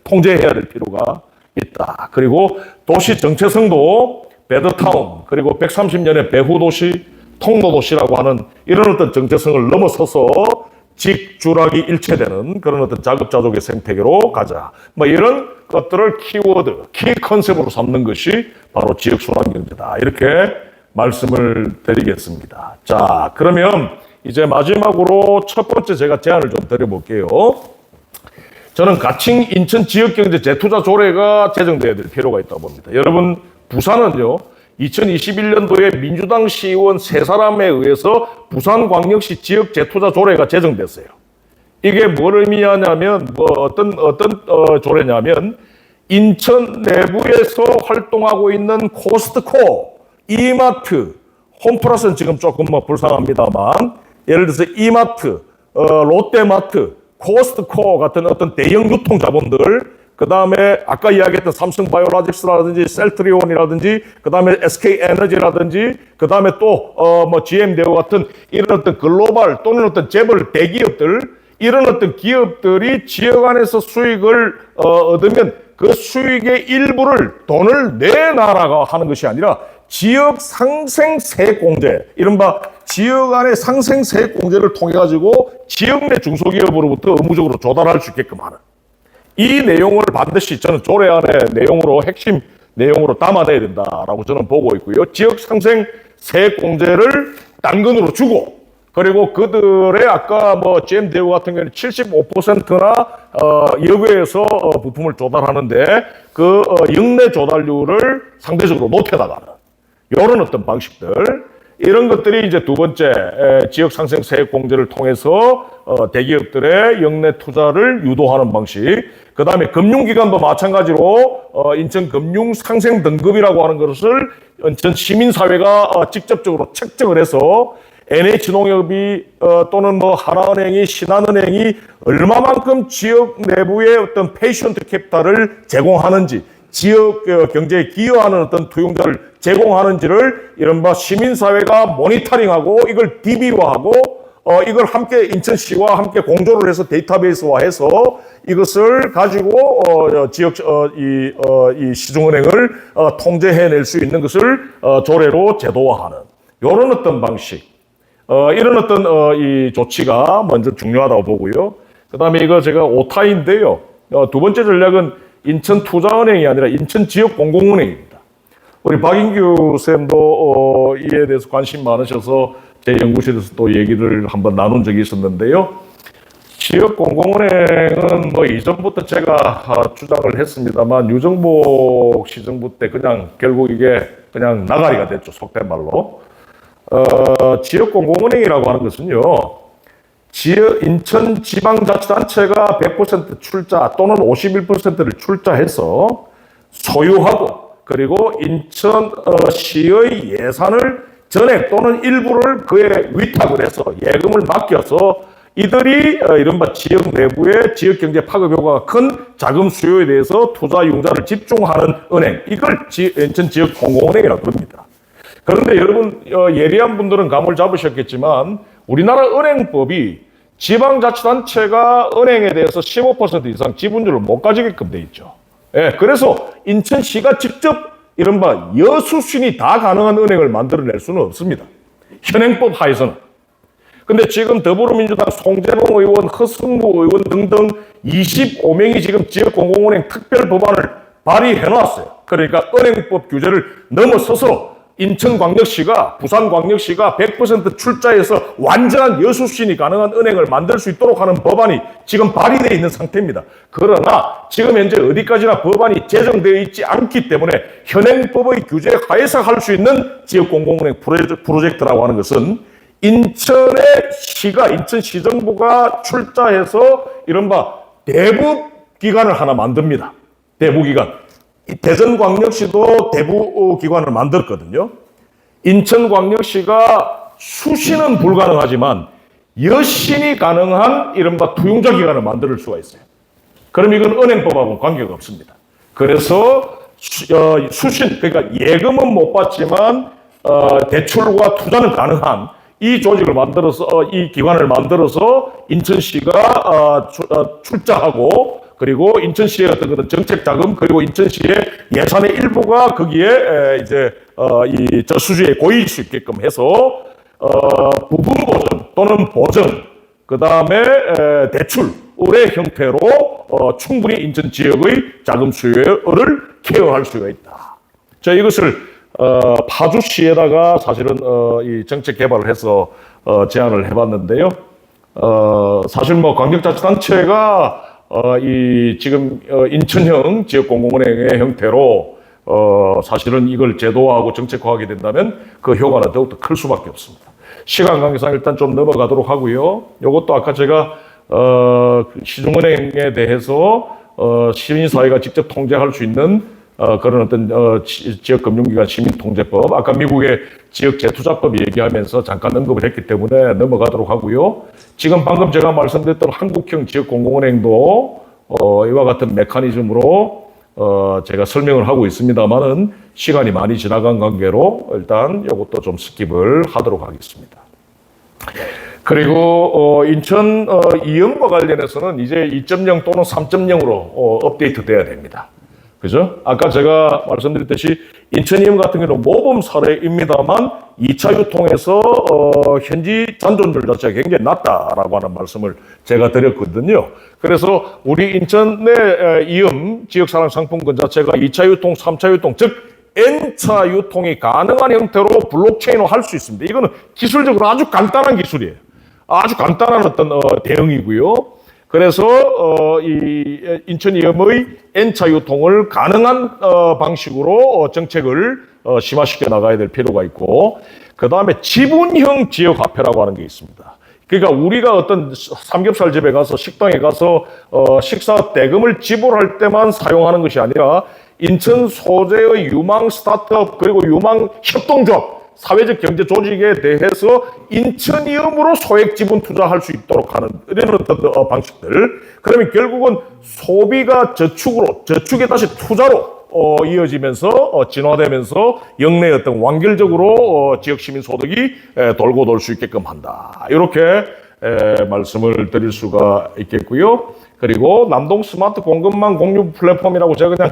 통제해야 될 필요가 있다. 그리고 도시 정체성도 베드타운, 그리고 130년의 배후도시, 통로도시라고 하는 이런 어떤 정체성을 넘어서서 직주락이 일체되는 그런 어떤 자급자족의 생태계로 가자. 이런 것들을 키워드, 키 컨셉으로 삼는 것이 바로 지역순환경제다. 이렇게 말씀을 드리겠습니다. 자, 그러면 이제 마지막으로 첫 번째 제가 제안을 좀 드려볼게요. 저는 가칭 인천 지역경제 재투자 조례가 제정돼야 될 필요가 있다고 봅니다. 여러분, 부산은요, 2021년도에 민주당 시의원 3사람에 의해서 부산광역시 지역 재투자 조례가 제정됐어요. 이게 뭘 의미하냐면, 어떤 조례냐면, 인천 내부에서 활동하고 있는 코스트코, 이마트, 홈플러스는 지금 조금 불쌍합니다만 예를 들어서 이마트, 롯데마트, 코스트코 같은 어떤 대형 유통 자본들, 그 다음에 아까 이야기했던 삼성바이오로직스라든지 셀트리온이라든지, 그 다음에 SK에너지라든지, 그 다음에 또 뭐 GM대우 같은 이런 어떤 글로벌 또는 어떤 재벌 대기업들, 이런 어떤 기업들이 지역 안에서 수익을 얻으면 그 수익의 일부를 돈을 내놔라가 하는 것이 아니라 지역 상생세액공제, 이른바 지역 안의 상생세액공제를 통해 가지고 지역 내 중소기업으로부터 의무적으로 조달할 수 있게끔 하는, 이 내용을 반드시 저는 조례안의 내용으로 핵심 내용으로 담아내야 된다라고 저는 보고 있고요. 지역 상생세액공제를 당근으로 주고, 그리고 그들의 아까 뭐 GM대우 같은 경우는 75%나 여기에서 부품을 조달하는데 그 역내 조달률을 상대적으로 높여나가는 이런 어떤 방식들, 이런 것들이 이제 두 번째 지역 상생 세액 공제를 통해서 대기업들의 역내 투자를 유도하는 방식. 그 다음에 금융기관도 마찬가지로 인천 금융 상생 등급이라고 하는 것을 인천 시민사회가 직접적으로 책정을 해서 NH농협이 또는 뭐 하나은행이, 신한은행이 얼마만큼 지역 내부의 어떤 페이션트 캐피탈을 제공하는지, 지역 경제에 기여하는 어떤 투용자를 제공하는지를 이른바 시민사회가 모니터링하고 이걸 DB화하고 이걸 함께 인천시와 함께 공조를 해서 데이터베이스화해서 이것을 가지고 지역 이 시중은행을 통제해낼 수 있는 것을 조례로 제도화하는 이런 어떤 방식. 이런 어떤 이 조치가 먼저 중요하다고 보고요. 그 다음에 이거 제가 오타인데요. 두 번째 전략은 인천투자은행이 아니라 인천지역공공은행입니다. 우리 박인규 쌤도 이에 대해서 관심 많으셔서 제 연구실에서 또 얘기를 한번 나눈 적이 있었는데요. 지역공공은행은 뭐 이전부터 제가 주장을 했습니다만 유정복 시정부 때 그냥 결국 이게 그냥 나가리가 됐죠. 속된 말로. 지역공공은행이라고 하는 것은요, 인천 지방자치단체가 100% 출자 또는 51%를 출자해서 소유하고, 그리고 인천시의 예산을 전액 또는 일부를 그에 위탁을 해서 예금을 맡겨서 이들이 이른바 지역 내부의 지역 경제 파급 효과가 큰 자금 수요에 대해서 투자 융자를 집중하는 은행, 이걸 인천 지역공공은행이라고 부릅니다. 그런데 여러분 예리한 분들은 감을 잡으셨겠지만 우리나라 은행법이 지방자치단체가 은행에 대해서 15% 이상 지분율을 못 가지게끔 돼 있죠. 예, 그래서 인천시가 직접 이른바 여수신이 다 가능한 은행을 만들어낼 수는 없습니다. 현행법 하에서는. 근데 지금 더불어민주당 송재봉 의원, 허승무 의원 등등 25명이 지금 지역공공은행 특별법안을 발의해놨어요. 그러니까 은행법 규제를 넘어서서 인천광역시가, 부산광역시가 100% 출자해서 완전한 여수신이 가능한 은행을 만들 수 있도록 하는 법안이 지금 발의되어 있는 상태입니다. 그러나 지금 현재 어디까지나 법안이 제정되어 있지 않기 때문에 현행법의 규제 하에서 할 수 있는 지역공공은행 프로젝트라고 하는 것은 인천의 시가, 인천시정부가 출자해서 이른바 대부기관을 하나 만듭니다. 대부기관. 대전광역시도 대부기관을 만들었거든요. 인천광역시가 수신은 불가능하지만 여신이 가능한 이른바 투용자 기관을 만들 수가 있어요. 그럼 이건 은행법하고는 관계가 없습니다. 그래서 수신, 그러니까 예금은 못 받지만 대출과 투자는 가능한 이 조직을 만들어서, 이 기관을 만들어서 인천시가 출자하고, 그리고 인천시의 어떤 그런 정책 자금, 그리고 인천시의 예산의 일부가 거기에 이제 이 저수지에 고일 수 있게끔 해서 부분 보전 또는 보전, 그 다음에 대출의 형태로 충분히 인천 지역의 자금 수요를 케어할 수가 있다. 자, 이것을 파주시에다가 사실은 이 정책 개발을 해서 제안을 해봤는데요. 사실 뭐 광역자치단체가 이 지금 인천형 지역공공은행의 형태로 사실은 이걸 제도화하고 정책화하게 된다면 그 효과는 더욱더 클 수밖에 없습니다. 시간 관계상 일단 좀 넘어가도록 하고요. 이것도 아까 제가 시중은행에 대해서 시민사회가 직접 통제할 수 있는 그런 어떤 지역 금융기관 시민통제법, 아까 미국의 지역 재투자법 얘기하면서 잠깐 언급을 했기 때문에 넘어가도록 하고요. 지금 방금 제가 말씀드렸던 한국형 지역공공은행도 이와 같은 메커니즘으로 제가 설명을 하고 있습니다만은 시간이 많이 지나간 관계로 일단 이것도 좀 스킵을 하도록 하겠습니다. 그리고 인천 이음과 관련해서는 이제 2.0 또는 3.0으로 업데이트 돼야 됩니다. 그죠? 아까 제가 말씀드렸듯이 인천 이음 같은 경우는 모범 사례입니다만 2차 유통에서 현지 잔존율 자체가 굉장히 낮다라고 하는 말씀을 제가 드렸거든요. 그래서 우리 인천의 이음 지역사랑 상품권 자체가 2차 유통, 3차 유통, 즉 N차 유통이 가능한 형태로 블록체인으로 할 수 있습니다. 이거는 기술적으로 아주 간단한 기술이에요. 아주 간단한 어떤 대응이고요. 그래서 이 인천 이음의 N차 유통을 가능한 방식으로 정책을 심화시켜 나가야 될 필요가 있고, 그 다음에 지분형 지역화폐라고 하는 게 있습니다. 그러니까 우리가 어떤 삼겹살 집에 가서 식당에 가서 식사 대금을 지불할 때만 사용하는 것이 아니라 인천 소재의 유망 스타트업 그리고 유망 협동조합 사회적 경제 조직에 대해서 인천 이음으로 소액 지분 투자할 수 있도록 하는 이런 어떤 방식들. 그러면 결국은 소비가 저축이 다시 투자로 이어지면서 진화되면서 영내의 어떤 완결적으로 지역 시민 소득이 돌고 돌 수 있게끔 한다. 이렇게 말씀을 드릴 수가 있겠고요. 그리고 남동 스마트 공급망 공유 플랫폼이라고 제가 그냥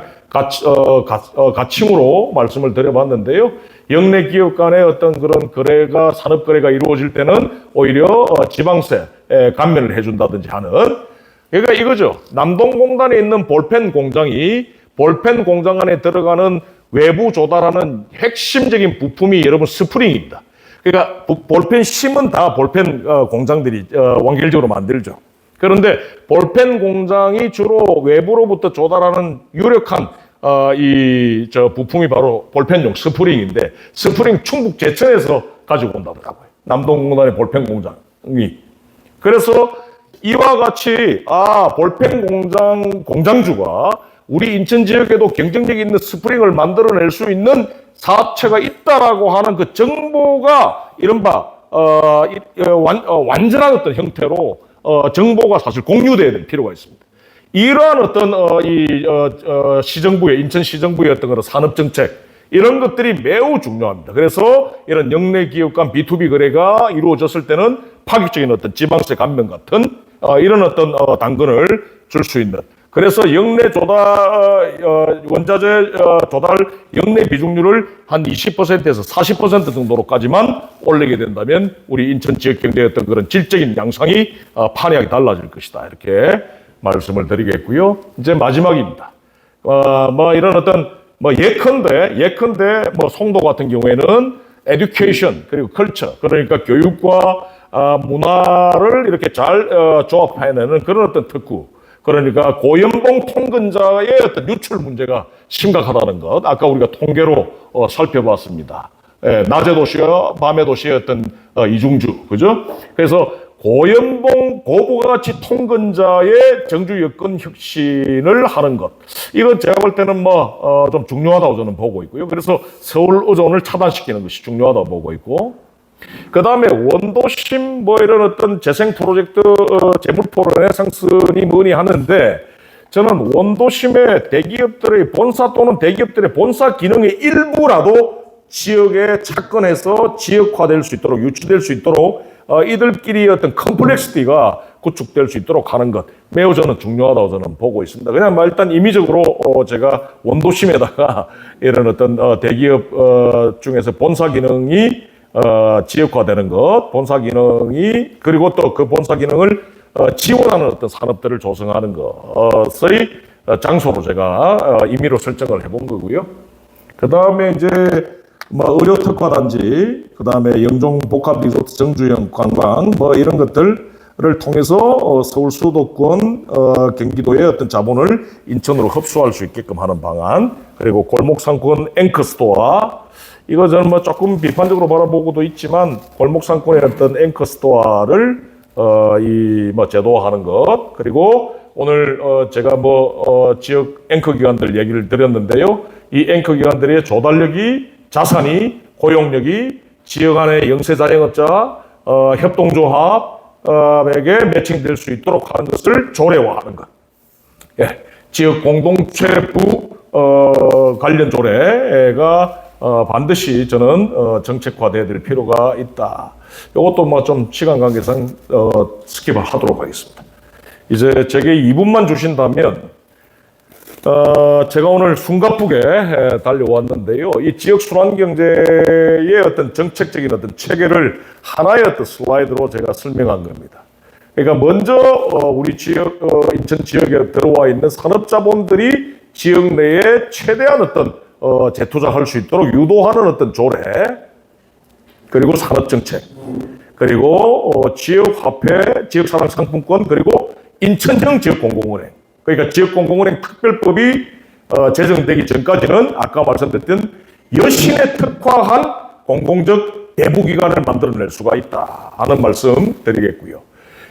가칭으로 말씀을 드려봤는데요. 영내 기업 간의 어떤 그런 거래가, 산업 거래가 이루어질 때는 오히려 지방세 감면을 해준다든지 하는. 그러니까 이거죠. 남동공단에 있는 볼펜 공장이 볼펜 공장 안에 들어가는 외부 조달하는 핵심적인 부품이 여러분 스프링입니다. 그러니까 볼펜 심은 다 볼펜 공장들이 완결적으로 만들죠. 그런데 볼펜 공장이 주로 외부로부터 조달하는 유력한 부품이 바로 볼펜용 스프링인데, 스프링 충북 제천에서 가지고 온다더라고요. 남동공단의 볼펜 공장이. 그래서 이와 같이 볼펜 공장주가 우리 인천 지역에도 경쟁력 있는 스프링을 만들어낼 수 있는 사업체가 있다라고 하는 그 정보가 이른바 완전한 어떤 형태로 정보가 사실 공유돼야 될 필요가 있습니다. 이러한 어떤 시정부의 인천시정부의 어떤 그런 산업정책 이런 것들이 매우 중요합니다. 그래서 이런 영내 기업 간 B2B 거래가 이루어졌을 때는 파격적인 어떤 지방세 감면 같은 이런 어떤 당근을 줄 수 있는. 그래서 영내 원자재 조달 영내 비중률을 한 20%에서 40% 정도로까지만 올리게 된다면 우리 인천 지역 경제의 어떤 그런 질적인 양상이 판이하게 달라질 것이다. 이렇게 말씀을 드리겠고요. 이제 마지막입니다. 이런 어떤 예컨대 송도 같은 경우에는 에듀케이션 그리고 컬처, 그러니까 교육과 문화를 이렇게 잘 조합해내는 그런 어떤 특구. 그러니까 고연봉 통근자의 어떤 유출 문제가 심각하다는 것. 아까 우리가 통계로 살펴봤습니다. 낮에 도시와 밤의 도시의 어떤 이중주, 그죠? 그래서 고연봉 고부가가치 통근자의 정주 여건 혁신을 하는 것. 이건 제가 볼 때는 좀 중요하다고 저는 보고 있고요. 그래서 서울 의존을 차단시키는 것이 중요하다고 보고 있고. 그 다음에 원도심 이런 어떤 재생 프로젝트 재물 포론의 상승이 뭐니 하는데, 저는 원도심의 대기업들의 본사 또는 대기업들의 본사 기능의 일부라도 지역에 착근해서 지역화될 수 있도록 유치될 수 있도록 이들끼리 어떤 컴플렉시티가 구축될 수 있도록 하는 것 매우 저는 중요하다고 저는 보고 있습니다. 그냥 일단 임의적으로 제가 원도심에다가 이런 어떤 대기업 중에서 본사 기능이 지역화되는 것, 본사 기능이, 그리고 또 그 본사 기능을 지원하는 어떤 산업들을 조성하는 것의 장소로 제가 임의로 설정을 해본 거고요. 그 다음에 이제 의료특화단지, 그 다음에 영종 복합리조트 정주형 관광, 이런 것들을 통해서 서울 수도권, 경기도의 어떤 자본을 인천으로 흡수할 수 있게끔 하는 방안, 그리고 골목상권 앵커스토어, 이거 저는 조금 비판적으로 바라보고도 있지만 골목상권의 어떤 앵커스토어를 제도화하는 것, 그리고 오늘 제가 지역 앵커 기관들 얘기를 드렸는데요. 이 앵커 기관들의 조달력이, 자산이, 고용력이 지역 안의 영세자영업자, 협동조합에게 매칭될 수 있도록 하는 것을 조례화하는 것. 예, 지역 공동체부 관련 조례가 반드시 저는 정책화돼야 될 필요가 있다. 이것도 뭐 좀 시간 관계상 스킵을 하도록 하겠습니다. 이제 제게 2분만 주신다면 제가 오늘 숨가쁘게 달려왔는데요. 이 지역 순환 경제의 어떤 정책적인 어떤 체계를 하나의 어떤 슬라이드로 제가 설명한 겁니다. 그러니까 먼저 우리 지역 인천 지역에 들어와 있는 산업자본들이 지역 내에 최대한 어떤 재투자할 수 있도록 유도하는 어떤 조례, 그리고 산업정책, 그리고 지역화폐, 지역사랑상품권, 그리고 인천형 지역공공은행. 그러니까 지역공공은행 특별법이 제정되기 전까지는 아까 말씀드렸던 여신에 특화한 공공적 대부기관을 만들어낼 수가 있다 하는 말씀 드리겠고요.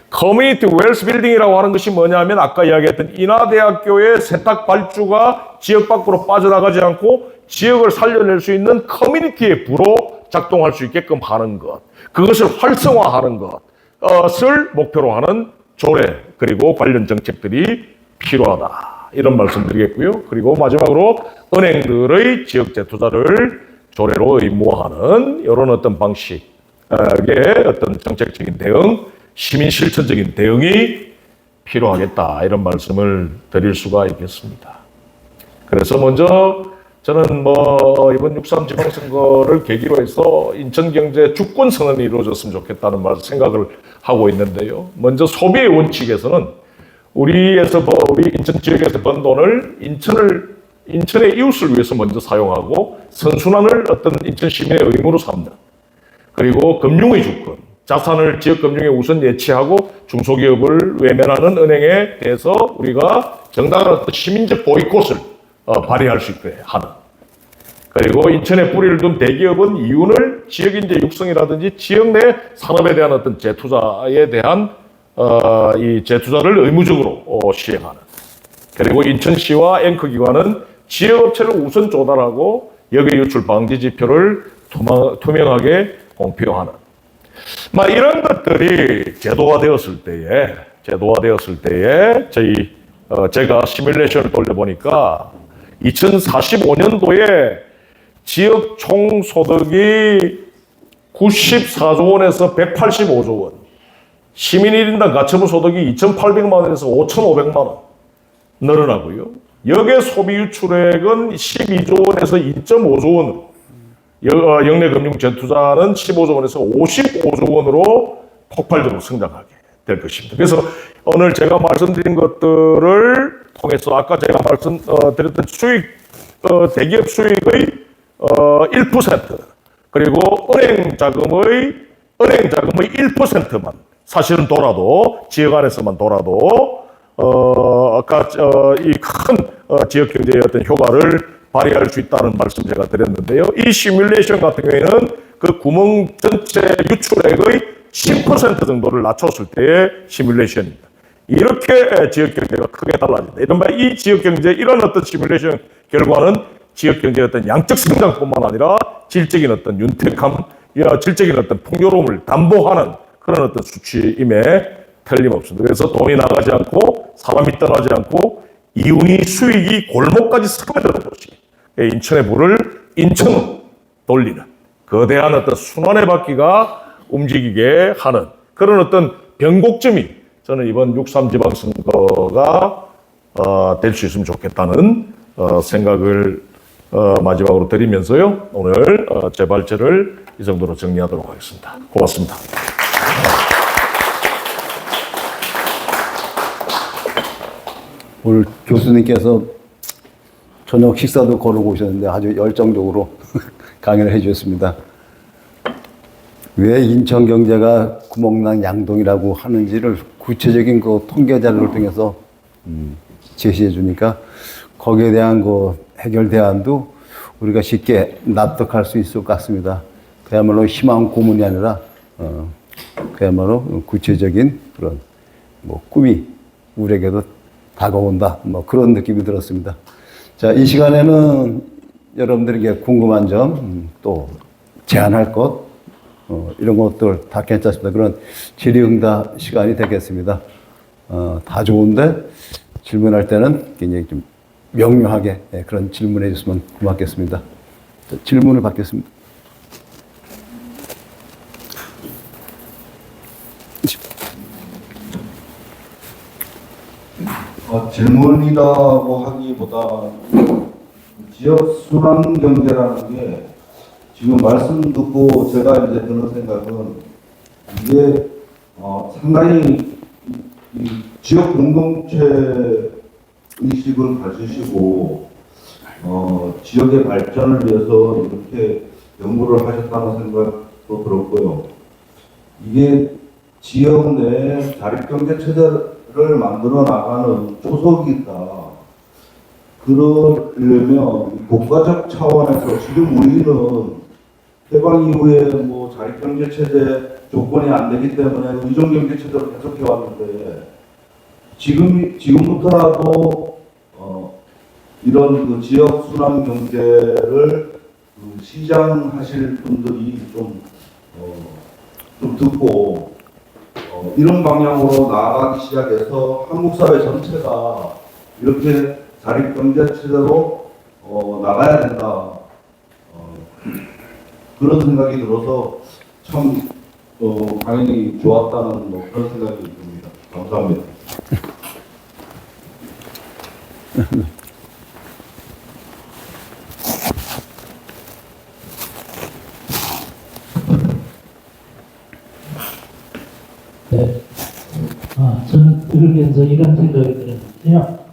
커뮤니티 웰스 빌딩이라고 하는 것이 뭐냐면 아까 이야기했던 인하대학교의 세탁 발주가 지역 밖으로 빠져나가지 않고 지역을 살려낼 수 있는 커뮤니티의 부로 작동할 수 있게끔 하는 것, 그것을 활성화하는 것을 목표로 하는 조례, 그리고 관련 정책들이 필요하다 이런 말씀 드리겠고요. 그리고 마지막으로 은행들의 지역 재투자를 조례로 의무화하는 이런 어떤 방식의 어떤 정책적인 대응, 시민 실천적인 대응이 필요하겠다 이런 말씀을 드릴 수가 있겠습니다. 그래서 먼저 저는 이번 6.3 지방선거를 계기로 해서 인천경제 주권 선언이 이루어졌으면 좋겠다는 생각을 하고 있는데요. 먼저 소비의 원칙에서는 우리 인천 지역에서 번 돈을 인천의 이웃을 위해서 먼저 사용하고 선순환을 어떤 인천 시민의 의무로 삼는, 그리고 금융의 주권, 자산을 지역금융에 우선 예치하고 중소기업을 외면하는 은행에 대해서 우리가 정당한 어떤 시민적 보이콧을 발휘할 수 있게 하는, 그리고 인천에 뿌리를 둔 대기업은 이윤을 지역인재 육성이라든지 지역 내 산업에 대한 어떤 재투자에 대한 이 재투자를 의무적으로 시행하는, 그리고 인천시와 앵커기관은 지역업체를 우선 조달하고 역외 유출 방지 지표를 투명하게 공표하는, 이런 것들이 제도화되었을 때에 제가 시뮬레이션을 돌려보니까 2045년도에 지역 총소득이 94조 원에서 185조 원, 시민 1인당 가처분 소득이 2,800만 원에서 5,500만 원 늘어나고요. 역외 소비 유출액은 12조 원에서 2.5조 원으로, 역내 금융 재투자는 15조 원에서 55조 원으로 폭발적으로 성장하게 될 것입니다. 그래서 오늘 제가 말씀드린 것들을 통해서 아까 제가 말씀드렸던 수익, 대기업 수익의 1%, 그리고 은행 자금의 1%만 사실은 돌아도, 지역 안에서만 돌아도 아까 이 큰 지역 경제의 어떤 효과를 발휘할 수 있다는 말씀 제가 드렸는데요. 이 시뮬레이션 같은 경우에는 그 구멍 전체 유출액의 10% 정도를 낮췄을 때의 시뮬레이션입니다. 이렇게 지역 경제가 크게 달라진다. 이른바 이 지역 경제, 이런 어떤 시뮬레이션 결과는 지역 경제의 어떤 양적 성장뿐만 아니라 질적인 어떤 윤택함, 질적인 어떤 풍요로움을 담보하는 그런 어떤 수치임에 틀림없습니다. 그래서 돈이 나가지 않고 사람이 떠나지 않고 이윤이, 수익이 골목까지 스며드는 것이 인천의 부를 인천으로 돌리는 거대한 어떤 순환의 바퀴가 움직이게 하는 그런 어떤 변곡점이 저는 이번 6.3 지방선거가 될 수 있으면 좋겠다는 생각을 마지막으로 드리면서요. 오늘 제 발제를 이 정도로 정리하도록 하겠습니다. 고맙습니다. 오늘 교수님께서 저녁 식사도 거르고 오셨는데 아주 열정적으로 강연을 해주셨습니다. 왜 인천 경제가 구멍난 양동이라고 하는지를 구체적인 그 통계 자료를 통해서 제시해 주니까 거기에 대한 그 해결 대안도 우리가 쉽게 납득할 수 있을 것 같습니다. 그야말로 희망 고문이 아니라 그야말로 구체적인 그런 꿈이 우리에게도 다가온다. 그런 느낌이 들었습니다. 자, 이 시간에는 여러분들에게 궁금한 점, 또 제안할 것, 이런 것들 다 괜찮습니다. 그런 질의응답 시간이 되겠습니다. 다 좋은데 질문할 때는 굉장히 좀 명료하게 그런 질문해 주시면 고맙겠습니다. 질문을 받겠습니다. 질문이라고 하기보다 지역 순환 경제라는 게 지금 말씀 듣고 제가 이제 드는 생각은 이게 상당히 이 지역 공동체 의식을 가지시고 지역의 발전을 위해서 이렇게 연구를 하셨다는 생각도 들었고요. 이게 지역 내 자립경제 체제를 만들어 나가는 초석이다. 그러려면 국가적 차원에서 지금 우리는 해방 이후에 뭐 자립경제 체제 조건이 안 되기 때문에 의존경제 체제로 계속해 왔는데 지금부터라도 이런 그 지역 순환 경제를 시장하실 분들이 좀 듣고 이런 방향으로 나아가기 시작해서 한국 사회 전체가 이렇게 자립경제 체제로 나가야 된다. 그런 생각이 들어서 참 강연이 좋았다는 뭐 그런 생각이 듭니다. 감사합니다. 네. 저는 들으면서 이런 생각이 들었는데요.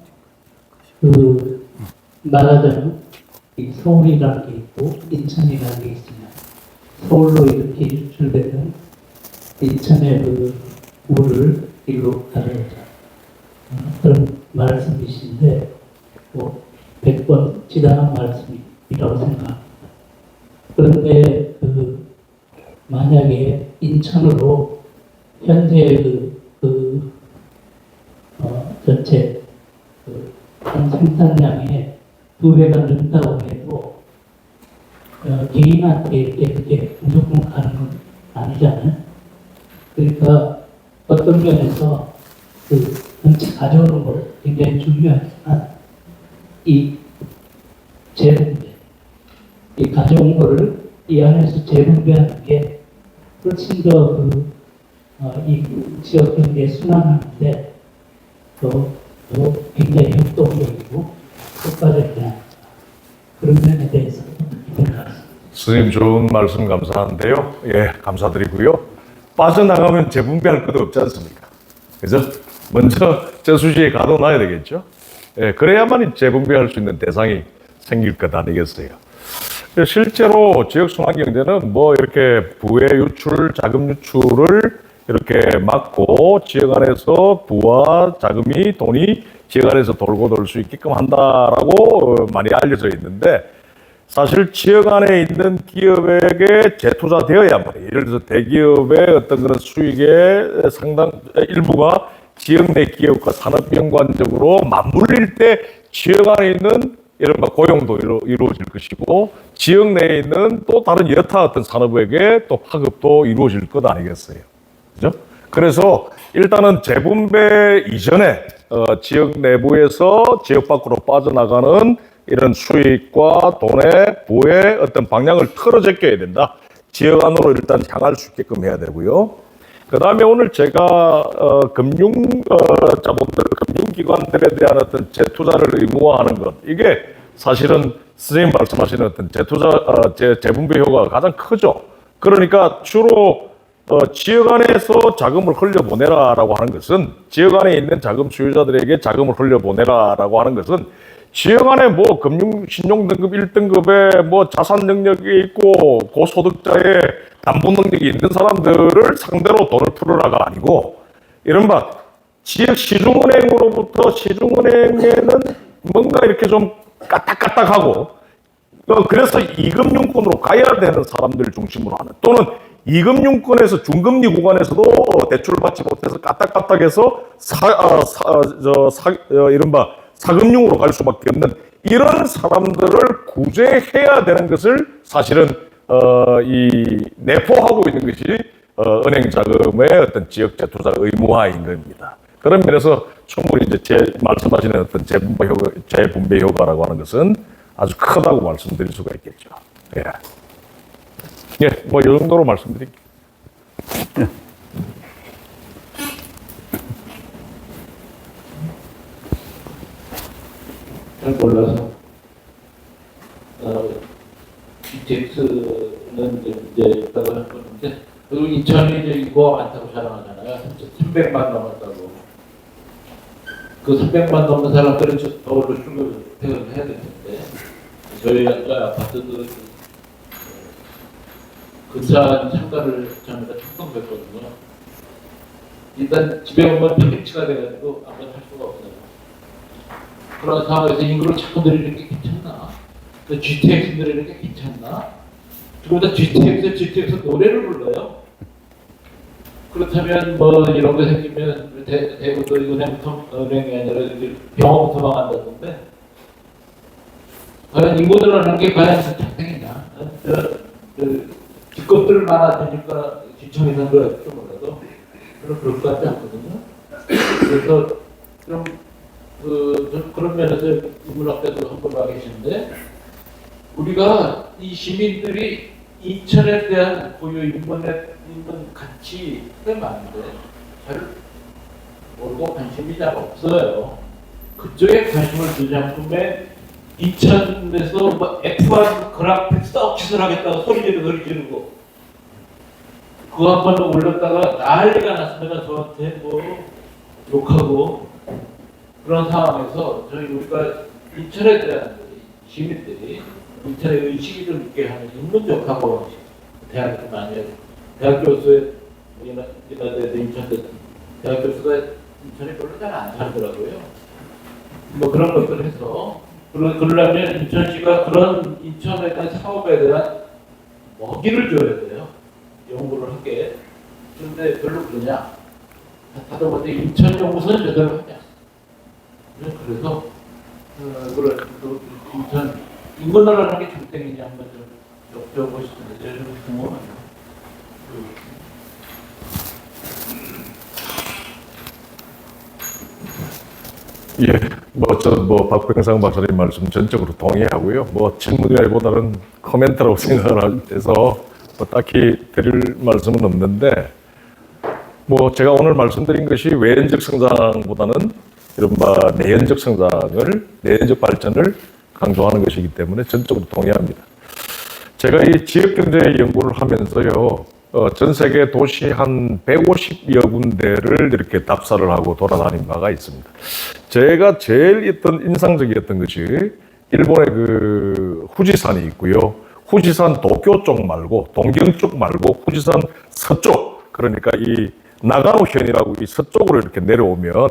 말하자면, 이 서울이라는 게 있고, 인천이라는 게 있으면, 서울로 이렇게 유출되는 인천의 물을 일로 가져오자. 그런 말씀이신데, 100번 지당한 말씀이라고 생각합니다. 그런데, 만약에 인천으로 현재 전체 생산량의 2배가 는다고 해도 개인한테 이렇게 그게 무조건 가는 건 아니잖아요. 그러니까 어떤 면에서 전체 가져오는 걸 굉장히 중요하지만 이 재분배, 이 가져온 거를 이 안에서 재분배하는 게 훨씬 더 이 지역 경제에 순환하는데 더 굉장히 협동적이고 효과적이다. 그런 면에 대해서 어떻게 생각하십니까? 선생님 좋은 말씀 감사한데요. 예, 감사드리고요. 빠져나가면 재분배할 것도 없지 않습니까? 그죠? 먼저 저수지에 가둬놔야 되겠죠? 예, 그래야만 재분배할 수 있는 대상이 생길 것 아니겠어요? 실제로 지역순환경제는 뭐 이렇게 부의 유출, 자금 유출을 이렇게 막고 지역 안에서 부와 자금이, 돈이 지역 안에서 돌고 돌 수 있게끔 한다라고 많이 알려져 있는데 사실 지역 안에 있는 기업에게 재투자되어야만, 예를 들어서 대기업의 어떤 그런 수익의 상당 일부가 지역 내 기업과 산업 연관적으로 맞물릴 때 지역 안에 있는 이른바 고용도 이루어질 것이고 지역 내에 있는 또 다른 여타 어떤 산업에게 또 파급도 이루어질 것 아니겠어요? 그죠? 그래서 일단은 재분배 이전에 지역 내부에서 지역 밖으로 빠져나가는 이런 수익과 돈의 부의 어떤 방향을 틀어제껴야 된다. 지역 안으로 일단 향할 수 있게끔 해야 되고요. 그 다음에 오늘 제가 금융 자본들, 금융기관들에 대한 어떤 재투자를 의무화하는 것, 이게 사실은 선생님 말씀하시는 어떤 재분배 효과가 가장 크죠. 그러니까 주로 지역 안에서 자금을 흘려보내라라고 하는 것은, 지역 안에 있는 자금 수요자들에게 자금을 흘려보내라라고 하는 것은 지역 안에 뭐 금융 신용 등급 1등급에 뭐 자산 능력이 있고 고소득자의 담보 능력이 있는 사람들을 상대로 돈을 풀어라가 아니고, 이른바 지역 시중은행으로부터 시중은행에는 뭔가 이렇게 좀 까딱까딱하고 그래서 이금융권으로 가야 되는 사람들 중심으로 하는, 또는 이금융권에서 중금리 구간에서도 대출을 받지 못해서 까딱까딱해서 이른바 사금융으로 갈 수밖에 없는 이런 사람들을 구제해야 되는 것을 사실은 이 내포하고 있는 것이 은행 자금의 어떤 지역 재투자 의무화인 겁니다. 그런 면에서 충분히 이제 제 말씀하시는 어떤 재분배 효과라고 하는 것은 아주 크다고 말씀드릴 수가 있겠죠. 예. 예, 뭐, 이 정도로 말씀드릴게요. 잘 몰라서 GTX는 이제 있다고 할 건데 그리고 인천이 이제 인구가 많다고 자랑하잖아요. 300만 넘었다고. 그 300만 넘는 사람들은 서울로 출퇴근을 해야 되는데 저희 아파트도 근사한 상가를 저희가 청동했거든요. 일단 집에 오면 폐기치가 돼가지고 아무것도 할 수가 없어요. 그런 상황에서 인구를 자꾸 늘리는 게 괜찮나? 또 GTX 늘리는 게 괜찮나? 그러다 GTX 노래를 불러요. 그렇다면 뭐 이런 거 생기면 대구도 은행이 아니라 병원부터 망한다던데 과연 인구 늘어나는 게 과연 장땡이냐? 기껏들 많아지니까 지청에서 그럴지 몰라도 그럴 것 같지 않거든요. 그래서 좀 그런 면에서 인문학자도 한번 와 계시는데 우리가 이 시민들이 인천에 대한 고유 인문 가치가 많은데 잘 모르고 관심이 잘 없어요. 그쪽에 관심을 두지 않으면 인천에서 뭐 F1 그라픽 서킷을 하겠다고 소리 지르고 그거 한 번 올렸다가 난리가 났습니다. 저한테 뭐 욕하고 그런 상황에서 우리가 인천에 대한 시민들이 인천의 의식이 좀 있게 하는 인문적하고 대학교 많이 해야 돼. 대학 교수의 인천대 대학 교수가 인천에 별로 잘 안 살더라고요. 뭐 그런 것들 해서 그러려면 인천시가 그런 인천에 대한 사업에 대한 먹이를 줘야 돼요. 연구를 하게. 그런데 별로 그러냐? 하다 보니 인천 연구소는 제대로 하냐? 그래서 그런 인천 인구 늘어나는 게 장땡이냐 한번 좀 여쭤보고 싶은데 제가 좀 궁금해요. 예, 박병상 박사님 말씀 전적으로 동의하고요. 질문이라기보다는 코멘트라고 생각을 해서 딱히 드릴 말씀은 없는데, 제가 오늘 말씀드린 것이 외연적 성장보다는 이른바 내연적 발전을 강조하는 것이기 때문에 전적으로 동의합니다. 제가 이 지역경제 연구를 하면서요, 전 세계 도시 한 150여 군데를 이렇게 답사를 하고 돌아다닌 바가 있습니다. 제가 제일 인상적이었던 것이 일본의 그 후지산이 있고요. 후지산 도쿄 쪽 말고, 동경 쪽 말고, 후지산 서쪽, 그러니까 이 나가노현이라고 이 서쪽으로 이렇게 내려오면,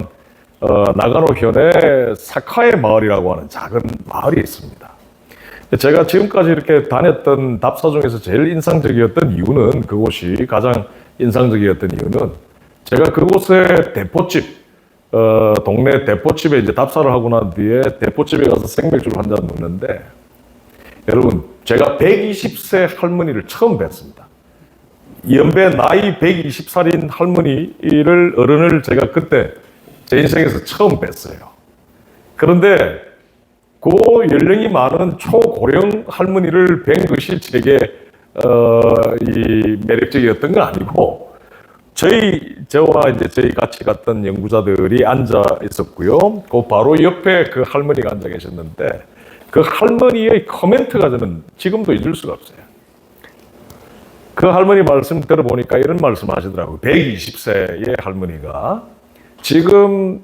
나가노현에 사카에 마을이라고 하는 작은 마을이 있습니다. 제가 지금까지 이렇게 다녔던 답사 중에서 제일 인상적이었던 이유는, 그곳이 가장 인상적이었던 이유는, 제가 그곳에 대포집, 동네 대포집에 이제 답사를 하고 난 뒤에 대포집에 가서 생맥주를 한 잔 먹는데, 여러분, 제가 120세 할머니를 처음 뵀습니다. 연배 나이 120살인 어른을 제가 그때 제 인생에서 처음 뵀어요. 그런데 그 연령이 많은 초고령 할머니를 뵌 것이 제게 매력적이었던 건 아니고, 저와 이제 저희 같이 갔던 연구자들이 앉아 있었고요. 그 바로 옆에 그 할머니가 앉아 계셨는데, 그 할머니의 코멘트가 저는 지금도 잊을 수가 없어요. 그 할머니 말씀 들어보니까 이런 말씀 하시더라고요. 120세의 할머니가 지금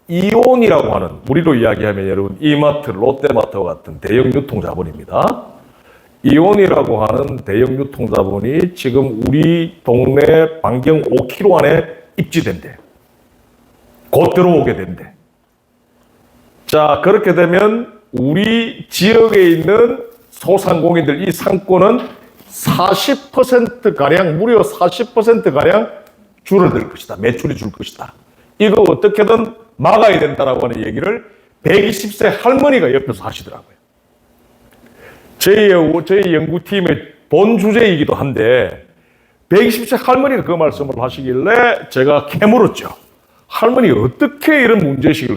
이온이라고 하는, 우리로 이야기하면 여러분 이마트, 롯데마트와 같은 대형 유통자본입니다. 이온이라고 하는 대형 유통자본이 지금 우리 동네 반경 5km 안에 입지된대. 곧 들어오게 된대. 자, 그렇게 되면 우리 지역에 있는 소상공인들, 이 상권은 40%가량, 무려 40%가량 줄어들 것이다. 매출이 줄 것이다. 이거 어떻게든 막아야 된다라고 하는 얘기를 120세 할머니가 옆에서 하시더라고요. 저희 연구팀의 본 주제이기도 한데 120세 할머니가 그 말씀을 하시길래 제가 캐물었죠. 할머니 어떻게 이런 문제의식을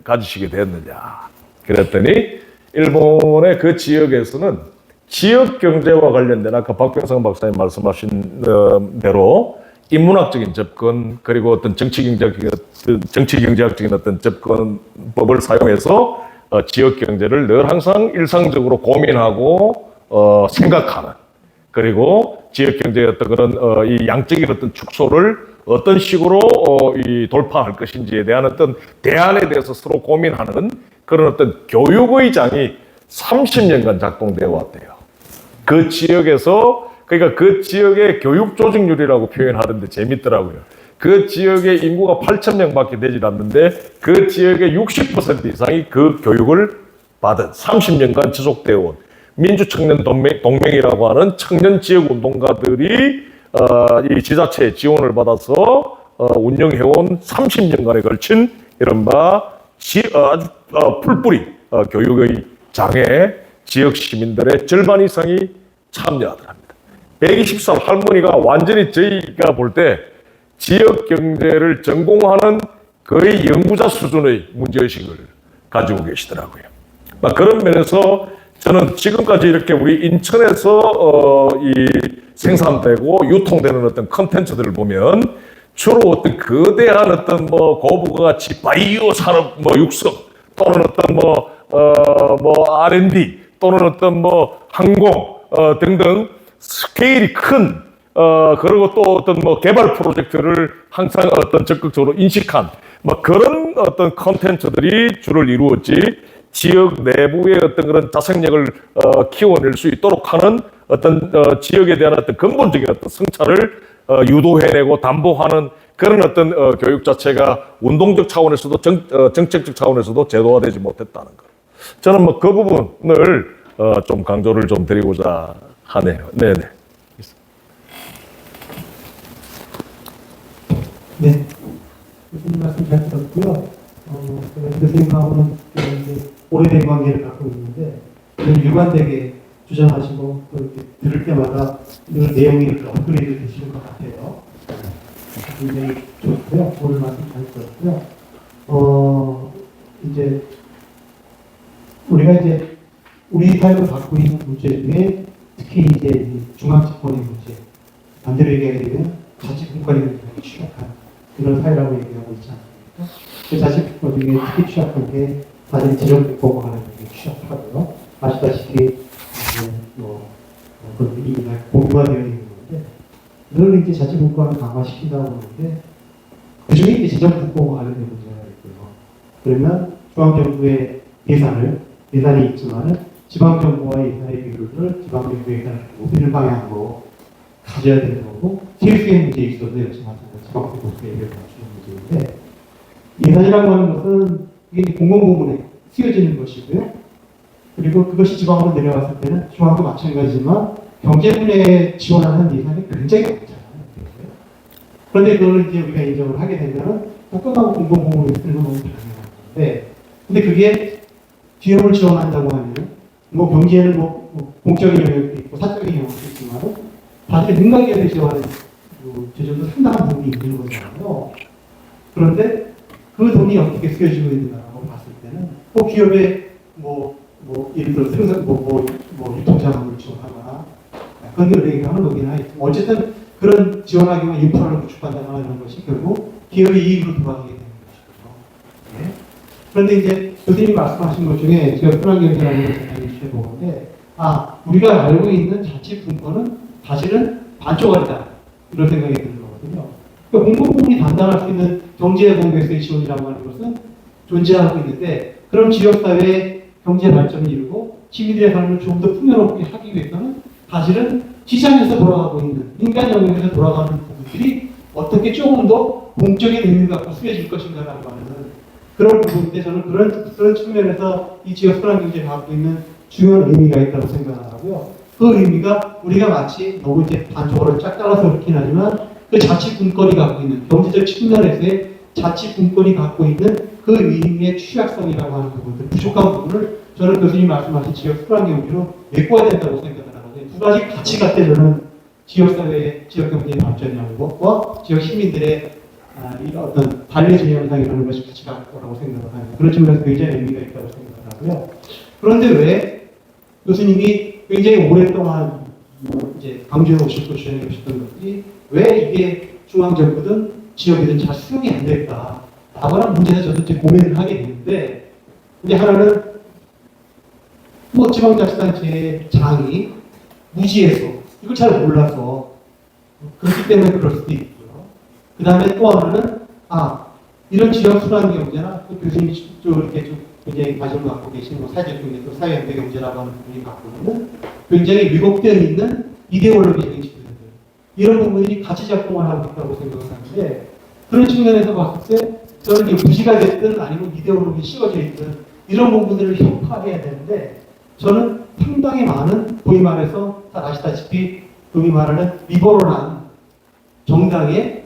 가지시게 됐느냐. 그랬더니 일본의 그 지역에서는 지역 경제와 관련된 아까 박병상 박사님 말씀하신 대로 인문학적인 접근 그리고 어떤 정치 경제학적인 어떤 접근법을 사용해서 지역 경제를 늘 항상 일상적으로 고민하고 생각하는 그리고 지역 경제의 어떤 그런 이 양적인 어떤 축소를 어떤 식으로 이 돌파할 것인지에 대한 어떤 대안에 대해서 서로 고민하는 그런 어떤 교육의 장이 30년간 작동되어 왔대요. 그 지역에서 그러니까 그 지역의 교육 조직률이라고 표현하는데 재밌더라고요. 그 지역의 인구가 8,000명밖에 되질 않는데 그 지역의 60% 이상이 그 교육을 받은 30년간 지속되어 온 민주청년 동맹이라고 하는 청년 지역 운동가들이 이 지자체의 지원을 받아서 운영해온 30년간에 걸친 이른바 아주 풀뿌리 교육의 장에 지역 시민들의 절반 이상이 참여하더랍니다. 120살 할머니가 완전히 저희가 볼 때 지역 경제를 전공하는 거의 연구자 수준의 문제의식을 가지고 계시더라고요. 그런 면에서 저는 지금까지 이렇게 우리 인천에서 이 생산되고 유통되는 어떤 컨텐츠들을 보면 주로 어떤 거대한 어떤 고부가가치 바이오 산업 육성 또는 어떤 R&D 또는 어떤 항공 등등 스케일이 큰 그리고 또 어떤 개발 프로젝트를 항상 어떤 적극적으로 인식한 그런 어떤 컨텐츠들이 주를 이루었지 지역 내부의 어떤 그런 자생력을 키워낼 수 있도록 하는 어떤 지역에 대한 어떤 근본적인 어떤 성찰을 유도해내고 담보하는 그런 어떤 교육 자체가 운동적 차원에서도 정책적 차원에서도 제도화되지 못했다는 것. 저는 그 부분을 좀 강조를 좀 드리고자 하네요. 네네. 네, 교수님 말씀 잘 들었고요. 교수님하고는 이제 오래된 관계를 갖고 있는데 일관되게 주장하시고 또 이렇게 들을 때마다 늘 내용이 이렇게 업그레이드 되시는 것 같아요. 굉장히 좋고요. 오늘 말씀 잘 들었고요. 이제 우리가 이제 우리 사회가 갖고 있는 문제 중에 특히 이제 중앙집권의 문제, 반대로 얘기하게 되면 자치분권의 문제가 취약한 이런 사회라고 얘기하고 있지 않습니까? 그 자치분권 중에 특히 취약한 게 사실 지정보고하는 게 취약하고요. 아시다시피 그런 의미가 공유화되어 있는 건데 늘 이제 자치분권을 강화시킨다고 하는데 그 중에 이제 지정국보와 관련된 문제가 있고요. 그러면 중앙정부의 예산이 있지만은 지방정부와의 예산의 비율을 지방정부의 예산을 높이는 방향으로 가져야 되는 거고 세수의 문제에 있어서 역시 마찬가지로 지방정부의 예산을 맞추는 문제인데 예산이라고 하는 것은 이게 공공부문에 쓰여지는 것이고요. 그리고 그것이 지방으로 내려갔을 때는 중앙도 마찬가지지만 경제분야에 지원하는 예산이 굉장히 많잖아요. 그런데 그걸 이제 우리가 인정을 하게 되면은 국가가 공공부문에 쓰는 건 너무 당연한 건데 근데 그게 비용을 지원한다고 하면 경제에는 공적인 영역도 있고 사적인 영역도 있지만 사실 민간기업에 지원하는 재정도 상당한 부분이 있는 거잖아요. 그런데 그 돈이 어떻게 쓰여지고 있는가라고 봤을 때는 기업의 예를 들어 생산 유통자금을 지원하거나 그런 걸 얘기하는 거긴 하지만 어쨌든 그런 지원하기 위한 인프라를 구축한다거나 이런 것이 결국 기업의 이익으로 돌아가게 되는 것이죠. 네. 그런데 이제 교수님이 말씀하신 것 중에 제가 순환경제라는 걸 생각해 보는데 우리가 알고 있는 자치분권은 사실은 반쪽알이다 이런 생각이 드는 거거든요. 그러니까 공공부문이 담당할 수 있는 경제공백의 지원이라고 하는 것은 존재하고 있는데 그런 지역사회의 경제 발전을 이루고 시민들의 삶을 좀 더 풍요롭게 하기 위해서는 사실은 시장에서 돌아가고 있는 민간 영역에서 돌아가는 부분들이 어떻게 조금 더 공적인 의미를 갖고 쓰여질 것인가라고 하는 그런 부분인데 저는 그런 측면에서 이 지역 순환경제가 갖고 있는 중요한 의미가 있다고 생각하고요. 그 의미가 우리가 마치 너무 이제 반쪽으로 쫙 잘라서 그렇긴 하지만 그 자치분권이 갖고 있는 경제적 측면에서의 자치분권이 갖고 있는 그 의미의 취약성이라고 하는 부분들, 부족한 부분을 저는 교수님 말씀하신 지역 수락경제로 메꿔야 된다고 생각을 하거든요. 두 가지 같이 갈 때 저는 지역사회의 지역경제의 발전이라는 것과 지역 시민들의 이런 어떤 반려진 현상이라는 것이 같이 갈 거라고 생각을 합니다. 그런 측면에서 굉장히 의미가 있다고 생각을 하고요. 그런데 왜 교수님이 굉장히 오랫동안 이제 강주에 오셨고 주연에 오셨던 것이 왜 이게 중앙정부든 지역이든 잘 수용이 안 될까? 라고는 문제에 저도 이제 고민을 하게 되는데, 근데 하나는 뭐 지방자치단체의 장이 무지해서 이걸 잘 몰라서 그렇기 때문에 그럴 수도 있고요. 그 다음에 또 하나는 이런 지역 순환 경제나 또 교수님 좀 이렇게 좀 굉장히 관심을 갖고 계신 뭐 사회적 경제 또 사회연대 경제라고 하는 부분이 갖고 있는 굉장히 왜곡되어 있는 이데올로기적인 지표들, 이런 부분이 같이 작동을 하고 있다고 생각을 하는데, 그런 측면에서 봤을 때 저는 이게 무시가 됐든 아니면 이데올로기 씌워져 있든 이런 부분들을 혁파해야 되는데, 저는 상당히 많은 소위 말해서 다 아시다시피 소위 말하는 리버럴한 정당의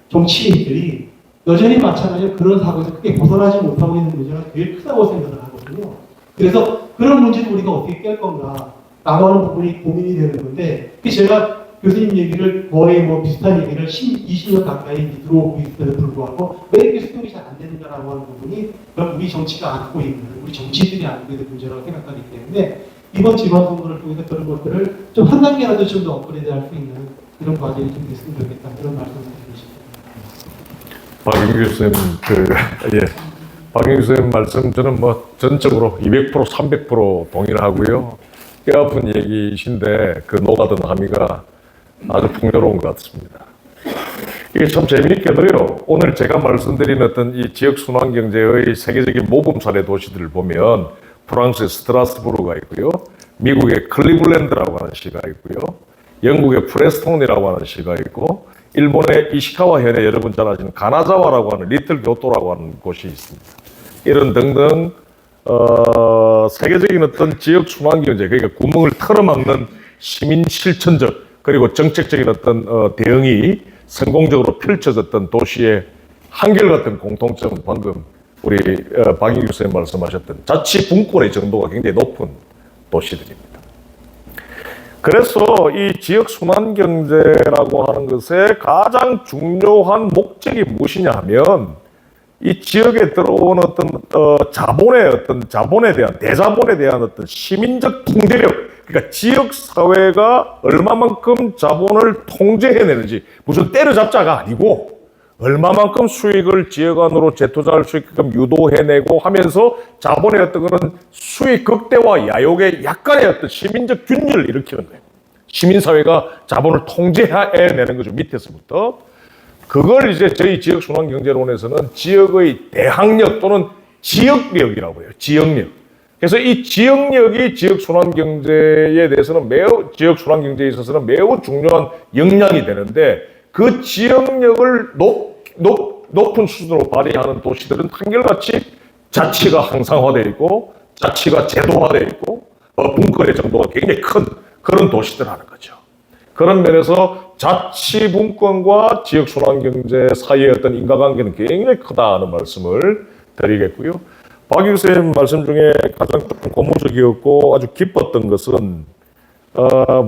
정치인들이 여전히 마찬가지로 그런 사고에서 크게 벗어나지 못하고 있는 문제가 되게 크다고 생각을 하거든요. 그래서 그런 문제를 우리가 어떻게 깰 건가 라고 하는 부분이 고민이 되는 건데, 제가 교수님 얘기를 거의 뭐 비슷한 얘기를 20년 가까이 들어오고 있음에도 불구하고 왜 이렇게 수용이 잘 안 되는가라고 하는 부분이 우리 정치가 안고 있는, 우리 정치인들이 안고 있는 문제라고 생각하기 때문에 이번 지방선거를 통해서 그런 것들을 좀 한 단계라도 좀 더 업그레이드 할 수 있는 그런 과정이 좀 됐으면 좋겠다, 그런 말씀을 드리고 싶습니다. 박인규 쌤, 박인규 쌤 말씀 저는 뭐 전적으로 200%, 300% 동의하고요. 뼈 아픈 얘기이신데 그 녹아든 함의가 아주 풍요로운 것 같습니다. 이게 참 재미있게도요, 오늘 제가 말씀드린 어떤 이 지역 순환 경제의 세계적인 모범 사례 도시들을 보면 프랑스의 스트라스부르가 있고요, 미국의 클리블랜드라고 하는 시가 있고요, 영국의 프레스톤이라고 하는 시가 있고, 일본의 이시카와 현에 여러분 잘 아시는 가나자와라고 하는 리틀 교토라고 하는 곳이 있습니다. 이런 등등 세계적인 어떤 지역 순환 경제, 그러니까 구멍을 털어막는 시민 실천적 그리고 정책적인 어떤 대응이 성공적으로 펼쳐졌던 도시의 한결같은 공통점은 방금 우리 박인규 선생님 말씀하셨던 자치분권의 정도가 굉장히 높은 도시들입니다. 그래서 이 지역 순환 경제라고 하는 것의 가장 중요한 목적이 무엇이냐 하면, 이 지역에 들어온 어떤 자본에 대한 대자본에 대한 어떤 시민적 통제력, 그러니까 지역 사회가 얼마만큼 자본을 통제해내는지, 무슨 때려잡자가 아니고 얼마만큼 수익을 지역 안으로 재투자할 수 있게끔 유도해내고 하면서 자본의 어떤 그런 수익 극대화 야욕의 약간의 어떤 시민적 균열을 일으키는 거예요. 시민사회가 자본을 통제해내는 거죠, 밑에서부터. 그걸 이제 저희 지역순환경제론에서는 지역의 대항력 또는 지역력이라고 해요. 지역력. 그래서 이 지역력이 지역순환경제에 대해서는 지역순환경제에 있어서는 매우 중요한 역량이 되는데, 그 지역력을 높은 수준으로 발휘하는 도시들은 한결같이 자치가 항상화되어 있고, 자치가 제도화되어 있고, 분권의 정도가 굉장히 큰 그런 도시들하는 거죠. 그런 면에서 자치분권과 지역순환경제 사이의 어떤 인과관계는 굉장히 크다는 말씀을 드리겠고요. 박인규 선생님 말씀 중에 가장 고무적이었고 아주 기뻤던 것은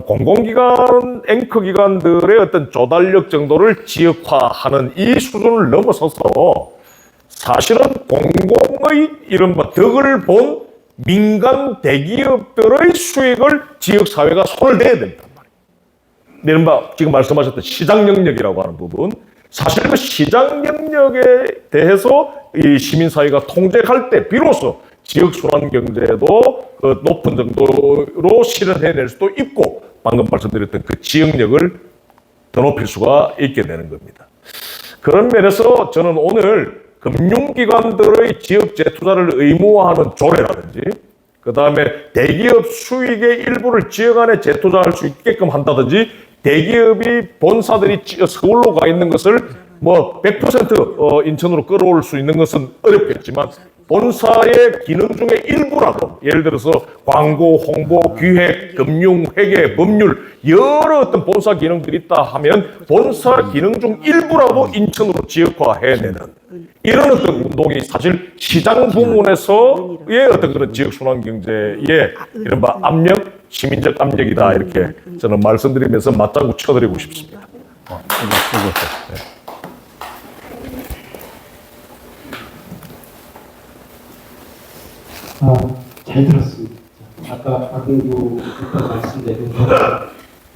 공공기관, 앵커기관들의 어떤 조달력 정도를 지역화하는 이 수준을 넘어서서 사실은 공공의 이른바 덕을 본 민간 대기업들의 수익을 지역사회가 손을 대야 된단 말이에요. 이른바 지금 말씀하셨던 시장 영역이라고 하는 부분, 사실 그 시장 영역에 대해서 이 시민사회가 통제할 때 비로소 지역순환경제도 그 높은 정도로 실현해낼 수도 있고, 방금 말씀드렸던 그 지역력을 더 높일 수가 있게 되는 겁니다. 그런 면에서 저는 오늘 금융기관들의 지역 재투자를 의무화하는 조례라든지, 그 다음에 대기업 수익의 일부를 지역 안에 재투자할 수 있게끔 한다든지, 대기업이 본사들이 서울로 가 있는 것을 뭐 100% 인천으로 끌어올 수 있는 것은 어렵겠지만 본사의 기능 중에 일부라도 예를 들어서 광고, 홍보, 기획, 금융, 회계, 법률 여러 어떤 본사 기능들이 있다 하면 본사 기능 중 일부라도 인천으로 지역화해내는 이런 어떤 운동이 사실 시장 부문에서의 어떤 그런 지역 순환 경제의 이른바 압력, 시민적 압력이다 이렇게 저는 말씀드리면서 맞장구 쳐드리고 싶습니다. 잘 들었습니다. 아까 박은규 대표 말씀대로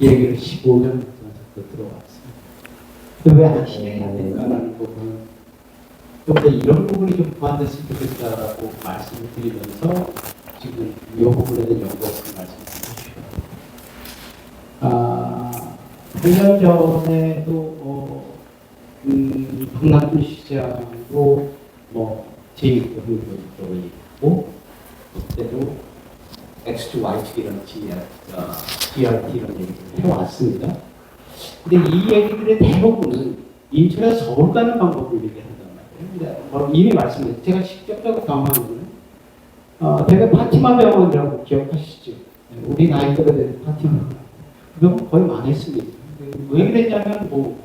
얘기를 15년 전부터 들어왔습니다. 왜 안 실행이 안 될까라는 부분은 좀 더 이런 부분이 좀 보완됐으면 좋겠다라고 말씀을 드리면서 지금 이 부분에 대한 연구를 말씀드리고 싶어요. 8년 전에도 동남권 시장으로 제2의 쪽이 있고 그때도 X2Y2 이런 DRT 이런 얘기를 해왔습니다. 근데 이 얘기들의 대부분은 인천에서 서울 가는 방법을 얘기한단 말이에요. 근데 이미 말씀드렸죠. 제가 직접적으로 경험하는 거는 대개 파티마 병원이라고 기억하시죠? 우리 나이대가 되는 파티마 병원. 그 병원 거의 망했습니다. 왜 그랬냐면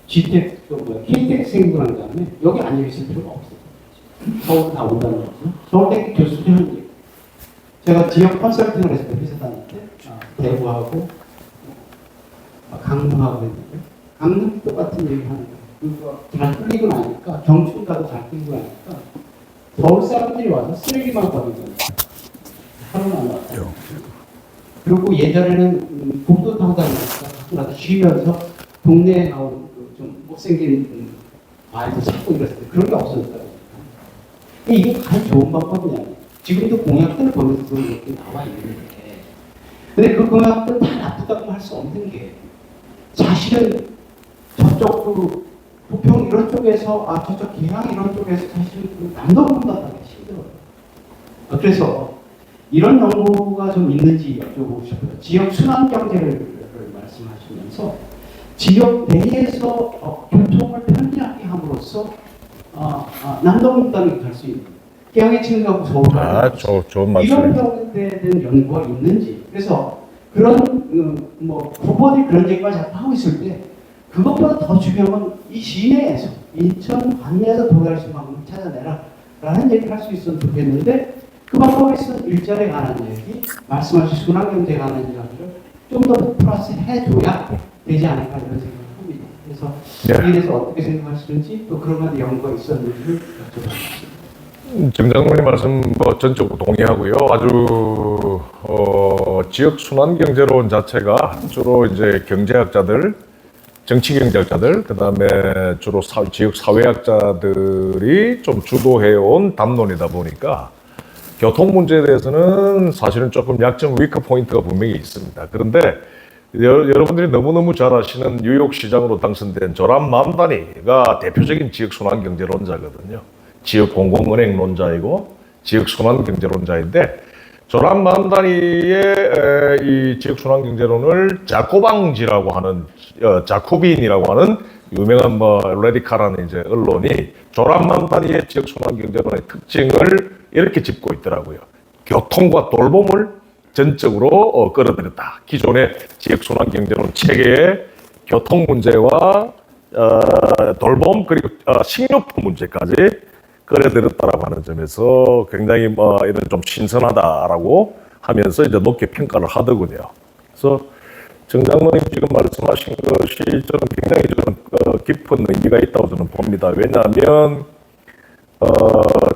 GTX, KTX 생각한 다음에 여기 앉아있을 필요가 없어요. 서울 다 온다는 거죠. 서울대 교수들이 하는 얘기. 제가 지역 컨설팅을 해서 회사 다닐 때 대구하고 강릉하고 했는데 강릉 똑같은 얘기 하는 거예요. 그거 잘 끌리고 나니까 경춘 가도 잘 끌리고 나니까 서울 사람들이 와서 쓰레기만 버리는 거예요. 하루는 안 왔어요. 그리고 예전에는 국도 타고 다니니까 나도 쉬면서 동네에 나오는 좀 못생긴 아이들 찾고 이랬을 때 그런 게 없었어요. 이게 가장 좋은 방법이냐. 지금도 공약들을 보면서 그런 것들이 나와 있는데, 근데 그 공약들은 다 나쁘다고 할 수 없는 게, 사실은 저쪽 부평 이런 쪽에서, 저쪽 계양 이런 쪽에서 사실은 남도보다 하기 힘들어요. 그래서 이런 연구가 좀 있는지 여쭤보고 싶어요. 지역 순환 경제를 말씀하시면서, 지역 내에서 교통을 편리하게 함으로써 남동분단이 갈 수 있는 계양에 친구하고 서울 좋은 이런 말씀입니다. 경우에 대한 연구가 있는지 그래서 그런 후보들이 그런 얘기를 자꾸 하고 있을 때 그것보다 더 중요한 건 이 시내에서 인천 관내에서 도달할 수 있는 방법을 찾아내라 라는 얘기를 할 수 있으면 좋겠는데 그 방법에 있어서 일자리에 관한 얘기 말씀하신 순환경제에 관한 이야기를 좀 더 플러스 해줘야 되지 않을까 이런 생각을 합니다. 그래서 여기에 대해서 어떻게 생각하시는지 또 그런 것에 연구가 있었는지를 여쭤봤습니다. 김 장관님 말씀 전적으로 동의하고요. 아주 지역 순환 경제론 자체가 주로 이제 경제학자들, 정치 경제학자들, 그다음에 주로 지역 사회학자들이 좀 주도해온 담론이다 보니까 교통 문제에 대해서는 사실은 조금 약점 위크 포인트가 분명히 있습니다. 그런데 여러분들이 너무너무 잘 아시는 뉴욕시장으로 당선된 조람 맘다니가 대표적인 지역 순환 경제론자거든요. 지역 공공은행론자이고 지역 순환 경제론자인데 조람 맘다니의 이 지역 순환 경제론을 자코방지라고 하는 자코빈이라고 하는 유명한 레디칼한 이제 언론이 조람 맘다니의 지역 순환 경제론의 특징을 이렇게 짚고 있더라고요. 교통과 돌봄을 전적으로 끌어들였다. 기존의 지역 순환 경제론 체계의 교통 문제와 돌봄 그리고 식료품 문제까지 끌어들였다라고 하는 점에서 굉장히 이런 좀 신선하다라고 하면서 이제 높게 평가를 하더군요. 그래서 정 장로님 지금 말씀하신 것이 저는 굉장히 저는 깊은 의미가 있다고 저는 봅니다. 왜냐하면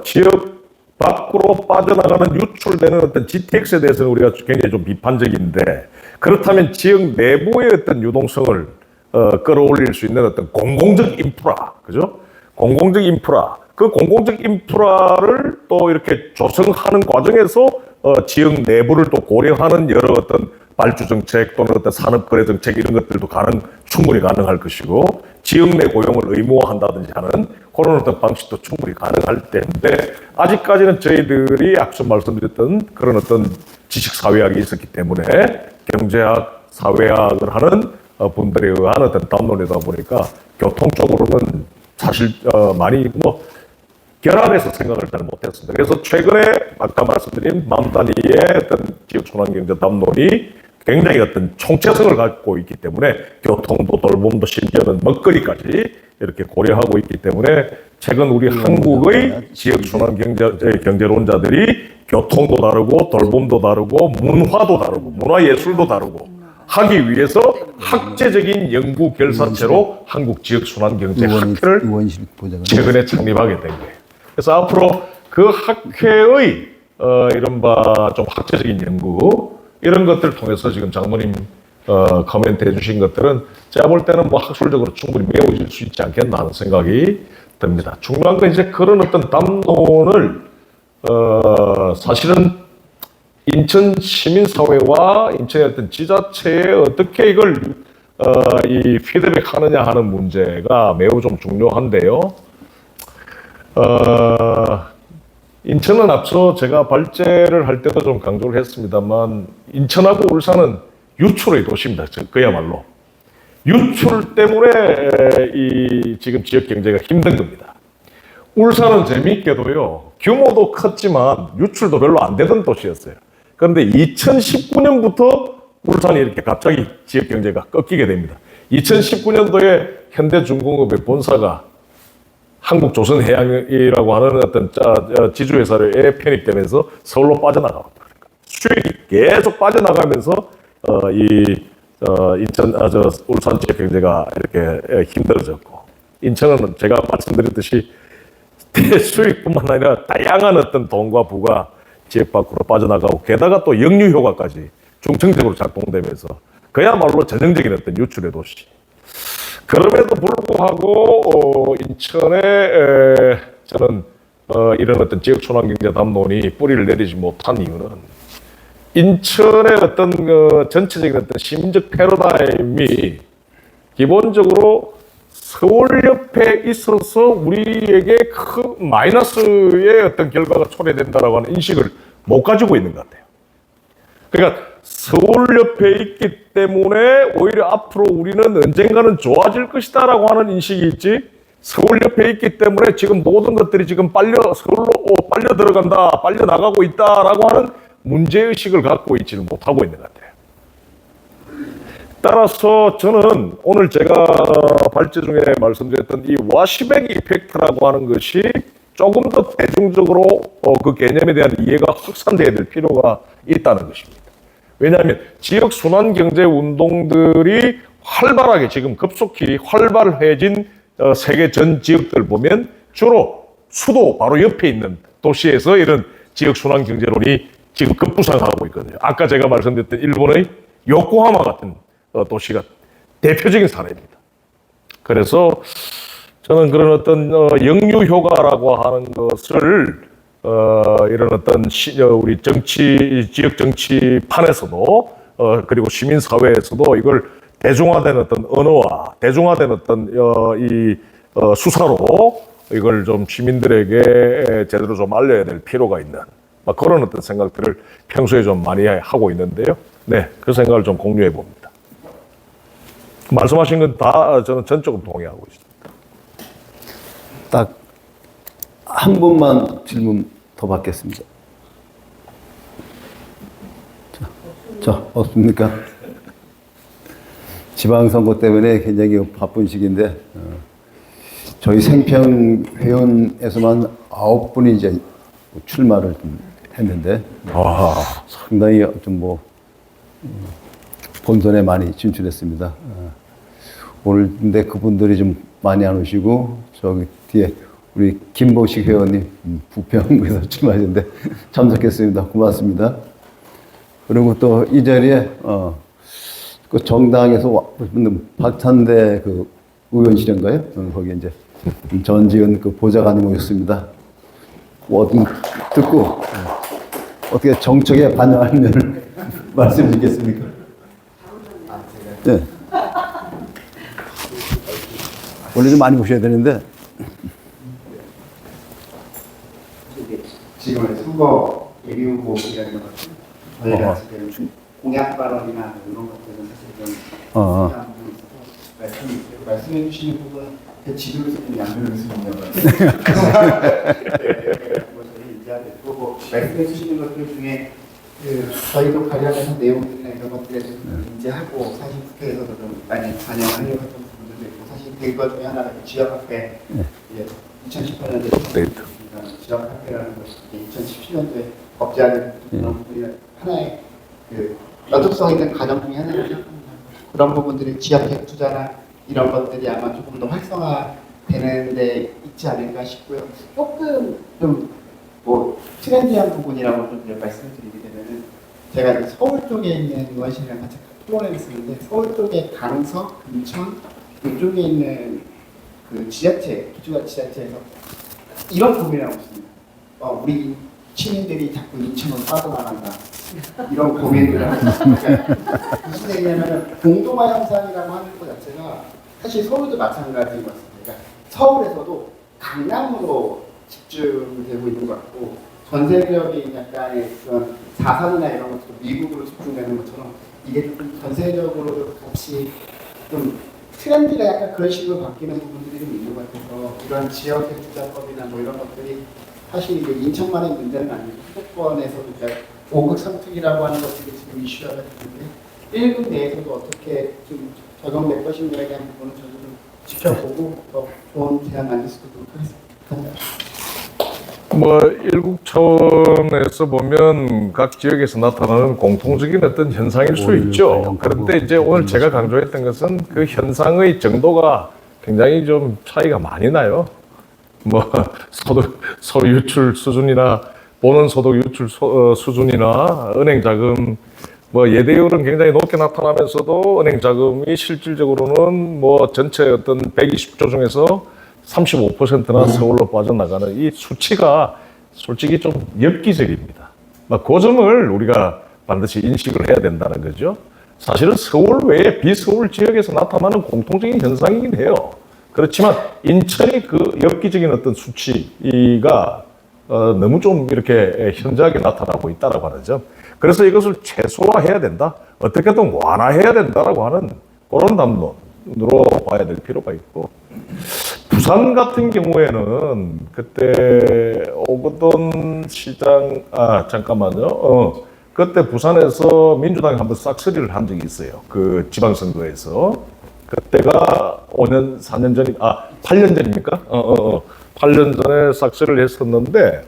지역 밖으로 빠져나가는 유출되는 어떤 GTX에 대해서는 우리가 굉장히 좀 비판적인데 그렇다면 지역 내부의 어떤 유동성을 끌어올릴 수 있는 어떤 공공적 인프라, 그죠? 공공적 인프라, 그 공공적 인프라를 또 이렇게 조성하는 과정에서 지역 내부를 또 고려하는 여러 어떤 발주 정책 또는 어떤 산업 거래 정책 이런 것들도 충분히 가능할 것이고 지역 내 고용을 의무화한다든지 하는 그런 어떤 방식도 충분히 가능할 때인데 아직까지는 저희들이 앞서 말씀드렸던 그런 어떤 지식 사회학이 있었기 때문에 경제학, 사회학을 하는 분들에 의한 어떤 담론이다 보니까 교통 쪽으로는 사실 많이 결합해서 생각을 잘 못했습니다. 그래서 최근에 아까 말씀드린 맘다니의 어떤 지역촌환경제 담론이 굉장히 어떤 총체성을 갖고 있기 때문에 교통도 돌봄도 심지어는 먹거리까지 이렇게 고려하고 있기 때문에 최근 우리 한국의 지역촌환경제론자들이 교통도 다르고 돌봄도 다르고 문화도 다르고 문화예술도 다르고 하기 위해서 학제적인 연구 결사체로 한국 지역순환경제학회를 의원실 보좌관. 최근에 창립하게 된 거예요. 그래서 앞으로 그 학회의 이른바 좀 학제적인 연구 이런 것들을 통해서 지금 장모님 코멘트 해주신 것들은 제가 볼 때는 뭐 학술적으로 충분히 메워질 수 있지 않겠나 하는 생각이 듭니다. 중요한 건 이제 그런 어떤 담론을 사실은 인천 시민사회와 인천의 어떤 지자체에 어떻게 이걸 이 피드백하느냐 하는 문제가 매우 좀 중요한데요. 인천은 앞서 제가 발제를 할 때도 좀 강조를 했습니다만 인천하고 울산은 유출의 도시입니다. 그야말로 유출 때문에 이 지금 지역 경제가 힘든 겁니다. 울산은 재미있게도요 규모도 컸지만 유출도 별로 안 되던 도시였어요. 그런데 2019년부터 울산이 이렇게 갑자기 지역 경제가 꺾이게 됩니다. 2019년도에 현대중공업의 본사가 한국조선해양이라고 하는 어떤 지주회사에 편입되면서 서울로 빠져나가고 수익이 계속 빠져나가면서 인천 울산 지역 경제가 이렇게 힘들어졌고 인천은 제가 말씀드렸듯이 대수익뿐만 아니라 다양한 어떤 돈과 부가 지역 밖으로 빠져나가고 게다가 또 역류 효과까지 중층적으로 작동되면서 그야말로 전형적인 어떤 유출의 도시. 그럼에도 불구하고 인천에 저는 이런 어떤 지역 촌환경제 담론이 뿌리를 내리지 못한 이유는 인천의 어떤 전체적인 어떤 시민적 패러다임이 기본적으로 서울 옆에 있어서 우리에게 큰 마이너스의 어떤 결과가 초래된다라고 하는 인식을 못 가지고 있는 것 같아요. 그러니까 서울 옆에 있기 때문에 오히려 앞으로 우리는 언젠가는 좋아질 것이다라고 하는 인식이 있지 서울 옆에 있기 때문에 지금 모든 것들이 지금 서울로 빨려 들어간다, 빨려 나가고 있다라고 하는 문제의식을 갖고 있지는 못하고 있는 것 같아요. 따라서 저는 오늘 제가 발제 중에 말씀드렸던 이 와시백 이펙트라고 하는 것이 조금 더 대중적으로 그 개념에 대한 이해가 확산돼야 될 필요가 있다는 것입니다. 왜냐하면 지역 순환 경제 운동들이 활발하게 지금 급속히 활발해진 세계 전 지역들 보면 주로 수도 바로 옆에 있는 도시에서 이런 지역 순환 경제론이 지금 급부상하고 있거든요. 아까 제가 말씀드렸던 일본의 요코하마 같은 도시가 대표적인 사례입니다. 그래서 저는 그런 어떤 역류 효과라고 하는 것을 이런 어떤 우리 지역 정치판에서도 그리고 시민 사회에서도 이걸 대중화된 어떤 언어와 대중화된 어떤 수사로 이걸 좀 시민들에게 제대로 좀 알려야 될 필요가 있는 그런 어떤 생각들을 평소에 좀 많이 하고 있는데요. 네, 그 생각을 좀 공유해 봅니다. 말씀하신 건 다 저는 전적으로 동의하고 있습니다. 딱 한 번만 질문 더 받겠습니다. 자, 없습니까? 지방선거 때문에 굉장히 바쁜 시기인데 저희 생평회원에서만 9분이 이제 출마를 했는데 상당히 좀 본선에 많이 진출했습니다. 오늘 근데 그분들이 좀 많이 안 오시고 저기 뒤에 우리 김보식 회원님 부평에서 출마하셨는데 참석했습니다. 고맙습니다. 그리고 또 이 자리에 그 정당에서 박찬대 그 의원실인가요? 거기 이제 전지현 그 보좌관이 모였습니다. 듣고 어떻게 정책에 반영하면 말씀 주시겠습니까? 네. 원래 좀 많이 보셔야 되는데. 지금의 선거 예비 후보이라는 것 저희가 지금 공약 발언이나 이런 것들은 사실 좀 필요한 부분이 있어서 말씀해 주시는 부분 그 지도를 쓰는 양도를 쓰는 뭐 말씀해 주시는 것들 중에 그 저희도 관련해서 내용들이나 이런 것들에 좀 인지하고 사실 국회에서도 좀 많이 반영하려고 했던 부분들도 있고 사실 그것 중에 하나가 지역화폐 이제 2018년도에 지역화폐라는 것이 2017년도에 법제화된 그런 부분이 하나의 그 연속성 있는 과정 중에 하나죠. 그런 부분들이 지역적 투자나 이런 것들이 아마 조금 더 활성화되는 데 있지 않을까 싶고요. 조금 좀 뭐 트렌디한 부분이라고 좀 말씀을 드리게 되면은 제가 서울 쪽에 있는 의원실이랑 같이 토론을 했었는데 서울 쪽에 강서, 금천 이쪽에 있는 그 지자체, 기초자치자체에서 이런 고민을 하고 있습니다. 우리 시민들이 자꾸 인천으로 빠져나간다. 이런 고민을 하고 있습니다. 무슨 얘기냐면 공동화 현상이라고 하는 것 자체가 사실 서울도 마찬가지인 것 같습니다. 그러니까 서울에서도 강남으로 집중되고 있는 것 같고 전 세계적인 약간의 그런 자산이나 이런 것도 미국으로 집중되는 것처럼 이게 좀 전세적으로 같이 좀 트렌드가 약간 그런 식으로 바뀌는 부분들이 좀 있는 것 같아서 이런 지역의 투자법이나 뭐 이런 것들이 사실 이게 인천만의 문제는 아니고 수도권에서도 이제 5급 선택이라고 하는 것들이 지금 이슈가 되는데 1급 내에서도 어떻게 좀 적용될 것인가에 대한 부분은 저도 좀 지켜보고 더 좋은 제안 만들 수 있도록 하겠습니다. 뭐 일국 차원에서 보면 각 지역에서 나타나는 공통적인 어떤 현상일 수 있죠. 그런데 이제 오늘 제가 강조했던 것은 그 현상의 정도가 굉장히 좀 차이가 많이 나요. 뭐 소득 유출 수준이나 보는 소득 유출 수준이나 은행 자금 뭐 예대율은 굉장히 높게 나타나면서도 은행 자금이 실질적으로는 뭐 전체 어떤 120조 중에서 35%나 서울로 빠져나가는 이 수치가 솔직히 좀 엽기적입니다. 그 점을 우리가 반드시 인식을 해야 된다는 거죠. 사실은 서울 외에 비서울 지역에서 나타나는 공통적인 현상이긴 해요. 그렇지만 인천이 그 엽기적인 어떤 수치가 너무 좀 이렇게 현저하게 나타나고 있다라고 하는 점. 그래서 이것을 최소화해야 된다. 어떻게든 완화해야 된다라고 하는 그런 담론으로 봐야 될 필요가 있고. 부산 같은 경우에는 그때 오거돈 시장, 잠깐만요. 그때 부산에서 민주당이 한번 싹쓸이를 한 적이 있어요. 그 지방선거에서. 그때가 5년, 4년 전이, 8년 전입니까? 8년 전에 싹쓸이를 했었는데,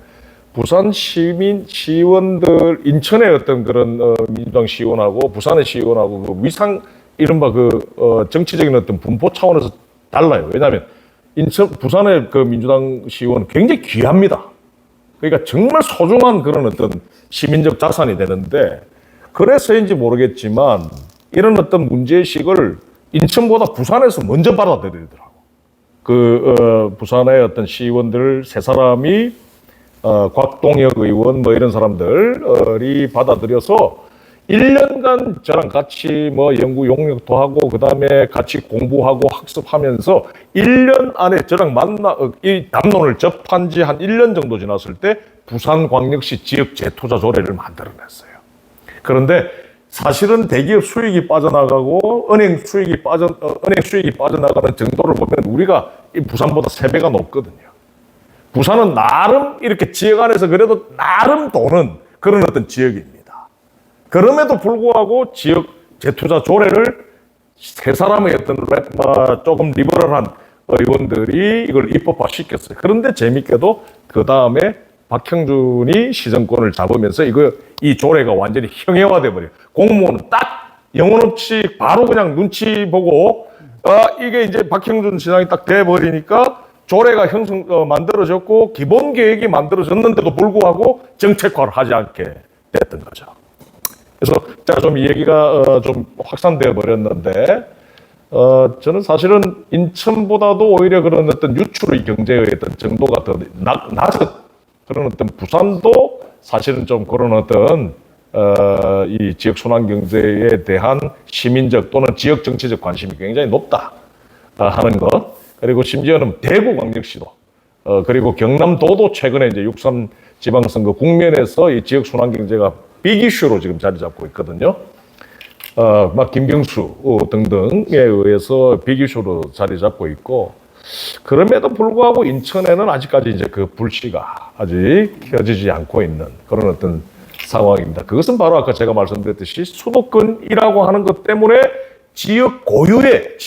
부산 시의원들, 인천의 어떤 그런 민주당 시의원하고 부산의 시의원하고 그 위상, 이른바 정치적인 어떤 분포 차원에서 달라요. 왜냐하면 부산의 그 민주당 시의원은 굉장히 귀합니다. 그러니까 정말 소중한 그런 어떤 시민적 자산이 되는데, 그래서인지 모르겠지만 이런 어떤 문제의식을 인천보다 부산에서 먼저 받아들이더라고. 부산의 어떤 시의원들 세 사람이 곽동혁 의원 뭐 이런 사람들이 받아들여서 1년간 저랑 같이 뭐 연구 용역도 하고 그다음에 같이 공부하고 학습하면서 1년 안에 저랑 이 담론을 접한 지 한 1년 정도 지났을 때 부산광역시 지역 재투자 조례를 만들어냈어요. 그런데 사실은 대기업 수익이 빠져나가고 은행 수익이 빠져나가는 정도를 보면 우리가 이 부산보다 3배가 높거든요. 부산은 나름 이렇게 지역 안에서 그래도 나름 도는 그런 어떤 지역입니다. 그럼에도 불구하고 지역 재투자 조례를 세 사람의 어떤 조금 리버럴한 의원들이 이걸 입법화 시켰어요. 그런데 재밌게도 그 다음에 박형준이 시정권을 잡으면서 이 조례가 완전히 형해화돼 버려요. 공무원은 딱 영혼 없이 바로 그냥 눈치 보고 이게 이제 박형준 시장이 딱 돼버리니까 조례가 만들어졌고 기본 계획이 만들어졌는데도 불구하고 정책화를 하지 않게 됐던 거죠. 그래서 제가 좀 이 얘기가 좀 확산되어 버렸는데 저는 사실은 인천보다도 오히려 그런 어떤 유출의 경제의 어떤 정도가 더 낮은 그런 어떤 부산도 사실은 좀 그런 어떤 이 지역 순환 경제에 대한 시민적 또는 지역 정치적 관심이 굉장히 높다 하는 것. 그리고 심지어는 대구광역시도 그리고 경남도도 최근에 이제 6.3 지방선거 국면에서 이 지역 순환 경제가 빅 이슈로 지금 자리 잡고 있거든요. 막 김경수 등등에 의해서 비기슈로 자리 잡고 있고, 그럼에도 불구하고 인천에는 아직까지 이제 그 불씨가 아직 켜지지 않고 있는 그런 어떤 상황입니다. 그것은 바로 아까 제가 말씀드렸듯이 수도권이라고 하는 것 때문에 지역 고유의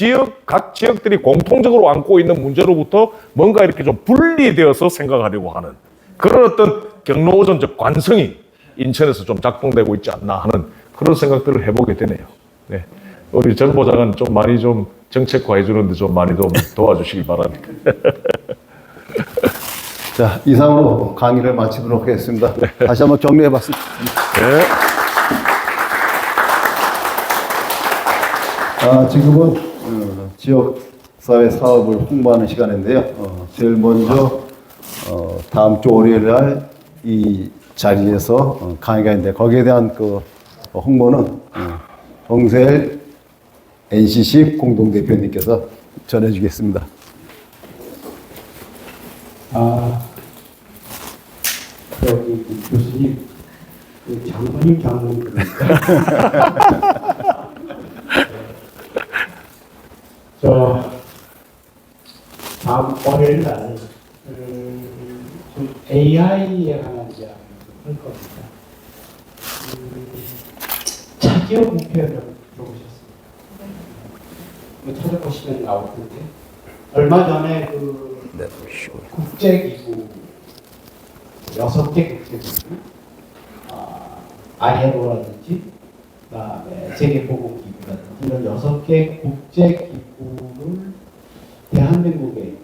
각 지역들이 공통적으로 안고 있는 문제로부터 뭔가 이렇게 좀 분리되어서 생각하려고 하는 그런 어떤 경로오전적 관성이 인천에서 좀 작동되고 있지 않나 하는 그런 생각들을 해보게 되네요. 네. 우리 정 보장은 좀 많이 좀 정책화해 주는데 좀 많이 좀 도와주시기 바랍니다. 자, 이상으로 강의를 마치도록 하겠습니다. 다시 한번 격려해 봤습니다. 네. 지금은 지역사회 사업을 홍보하는 시간인데요. 제일 먼저 다음 주 월요일 날 이 자리에서 강의가 있는데 거기에 대한 그 홍보는 정세일 NCC 공동대표님께서 전해주겠습니다. 저기 교수님, 장모님 저 다음 월요일 날 좀 AI에 관한 이야기를 할 겁니다. 차기호 목표를 들어보셨습니다. 찾아보시면 나올 텐데 얼마 전에 그 국제기구 6개 국제기구 ILO라든지 그다음에 세계보건기구라든지 이런 6개 국제기구를 대한민국에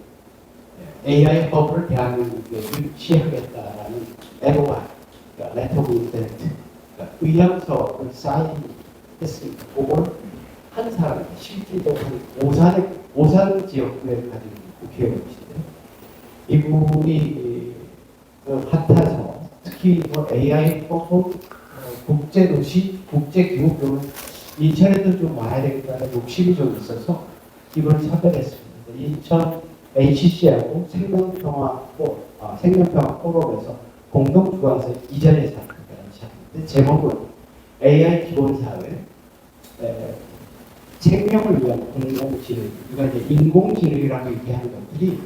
AI 허브를 대한민국에 유치하겠다라는 LOI, 그러니까 레터 오브 인텐트, 그러니까 의향서를 사인했습니다. 그걸 한 사람, 실질적으로 한 오산 지역구에 가진 국회의원이신데 이분이 핫해서 특히 AI 허브 국제도시, 국제기후병을 인천에도 좀 와야 되겠다는 욕심이 좀 있어서 이걸 섭외했습니다. 인천 HC하고 생명평화 포럼에서 공동 주관해서 이 자리에서 하는데 제목은 AI 기본사회 생명을 위한 공공지능, 그러니까 이제 인공지능이라고 얘기하는 것들이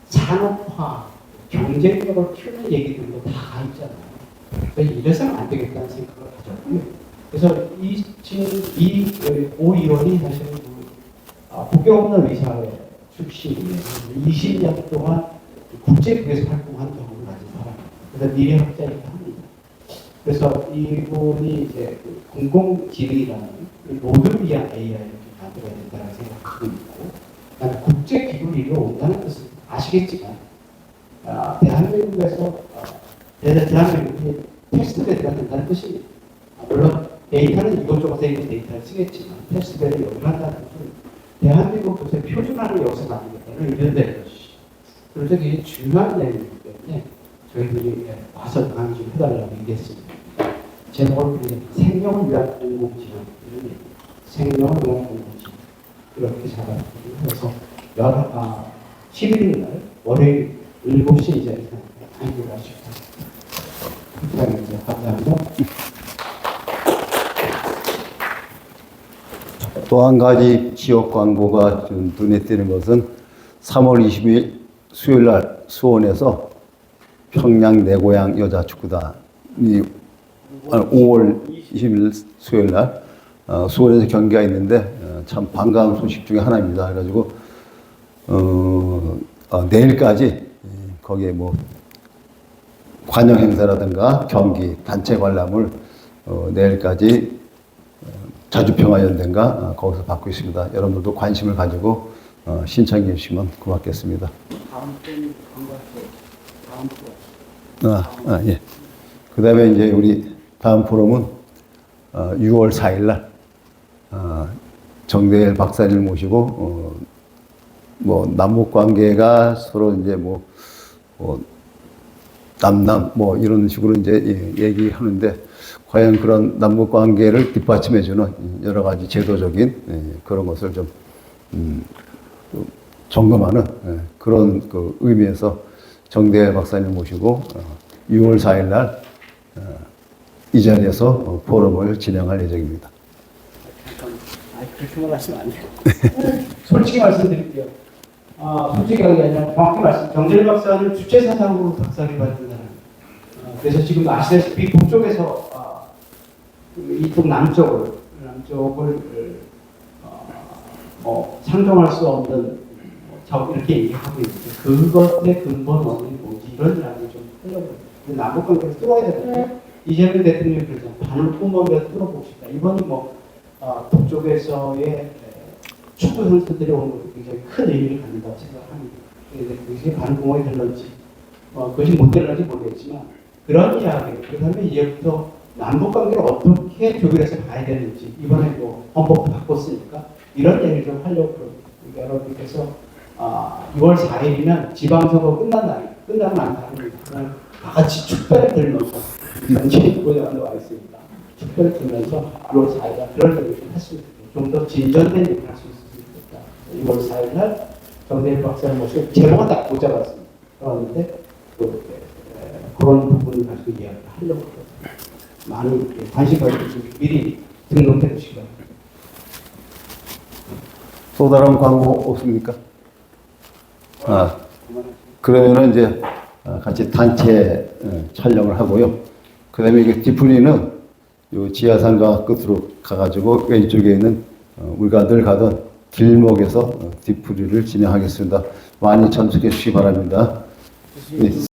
산업화, 경쟁력을 키우는 얘기들도 다 있잖아요. 그래서 이래서는 안 되겠다는 생각을 가졌고요. 그래서 오 의원이 사실은 국경없는 의사회 출신이에요. 20년 동안 국제국에서 활동한 경험을 가진 사람입니다. 그래서 미래학자이기도 합니다. 그래서 이분이 이제 공공지능이라는 모두를 위한 AI를 만들어야 된다는 생각을 있고, 그다음에 국제기구를 이루어온다는 것은 아시겠지만, 대한민국에서 대한민국이 테스트베드가 된다는 뜻입니다. 물론 데이터는 이것저것에 있는 데이터를 쓰겠지만 테스트베드를 연구한다는 것은 대한민국 것에 표준화를 여기서 만들겠다는 의견된 것이. 그래서 이게 중요한 내용이기 때문에 저희들이 와서 강의 좀 해달라고 얘기했습니다. 제목을 생명을 위한 공공지능, 생명을 위한 공공지능 이렇게 잡았거든요. 그래서 11일 날 월요일 7시 이제 강의를 하시고 감사합니다. 또 한 가지 지역 광고가 좀 눈에 띄는 것은 3월 20일 수요일 날 수원에서 평양 내 고향 여자 축구단이 5월 20일 수요일 날 수원에서 경기가 있는데 참 반가운 소식 중에 하나입니다. 그래가지고 내일까지 거기에 뭐 관영 행사라든가 경기 단체 관람을 내일까지 자주평화연대인가 거기서 받고 있습니다. 여러분들도 관심을 가지고 신청해 주시면 고맙겠습니다. 예. 그 다음에 이제 우리 다음 포럼은 6월 4일 날 정대일 박사님을 모시고 뭐 남북 관계가 서로 이제 뭐 남남 뭐 이런 식으로 이제 얘기하는데 과연 그런 남북 관계를 뒷받침해주는 여러 가지 제도적인 그런 것을 좀 점검하는 그런 그 의미에서 정대일 박사님 모시고 6월 4일 날 이 자리에서 포럼을 진행할 예정입니다. 그렇게만 말씀 안 돼요. 솔직히 말씀드릴게요. 솔직히 하는 게 아니라 정확히 말씀. 정재일 박사는 주체사상으로 박사를 받은 사람. 그래서 지금 아시다시피 북쪽에서 이쪽 남쪽을 상정할 수 없는 이렇게 얘기하고 있는데 그것의 근본 원인이 뭔지 이런 이야기 좀 하려고 해요. 남북 관계를 뚫어야 되는데 이재명 대통령이 그러죠. 바늘 구멍이라도 뚫어봅시다. 이번이 북쪽에서의 축구 선수들이 오는 것도 굉장히 큰 의미를 갖는다고 생각합니다. 그게 바늘 구멍이 될런지 그것이 못 될런지 모르겠지만 그런 이야기, 그 다음에 이제부터 남북 관계를 어떻게 조율해서 가야 되는지 이번에 헌법도 바꿨으니까 이런 얘기를 좀 하려고 그럽니다. 여러분께서 6월 4일이면 지방선거 끝난 날이 끝나면 안 다릅니다. 그냥 다 같이 축배를 들면서 전체적으로 나와 있습니다. 축배를 들면서 6월 4일날 그런 얘기를 좀 했으면 좋겠다. 좀 더 진전된 얘기를 할 수 있으면 좋겠다. 6월 4일날 정대일 박사를 모시고 제목은 딱 못 잡았습니다. 그런데 그런 부분을 가지고 이야기를 하려고 합니다. 많은 관심 가지고 미리 등록해 주시기 바랍니다. 또 다른 광고 없습니까? 그러면은 이제 같이 단체 촬영을 하고요. 그 다음에 이게 디프리는 요 지하상가 끝으로 가가지고 왼쪽에 있는 우리가 늘 가던 길목에서 디프리를 진행하겠습니다. 많이 참석해 주시기 바랍니다. 네.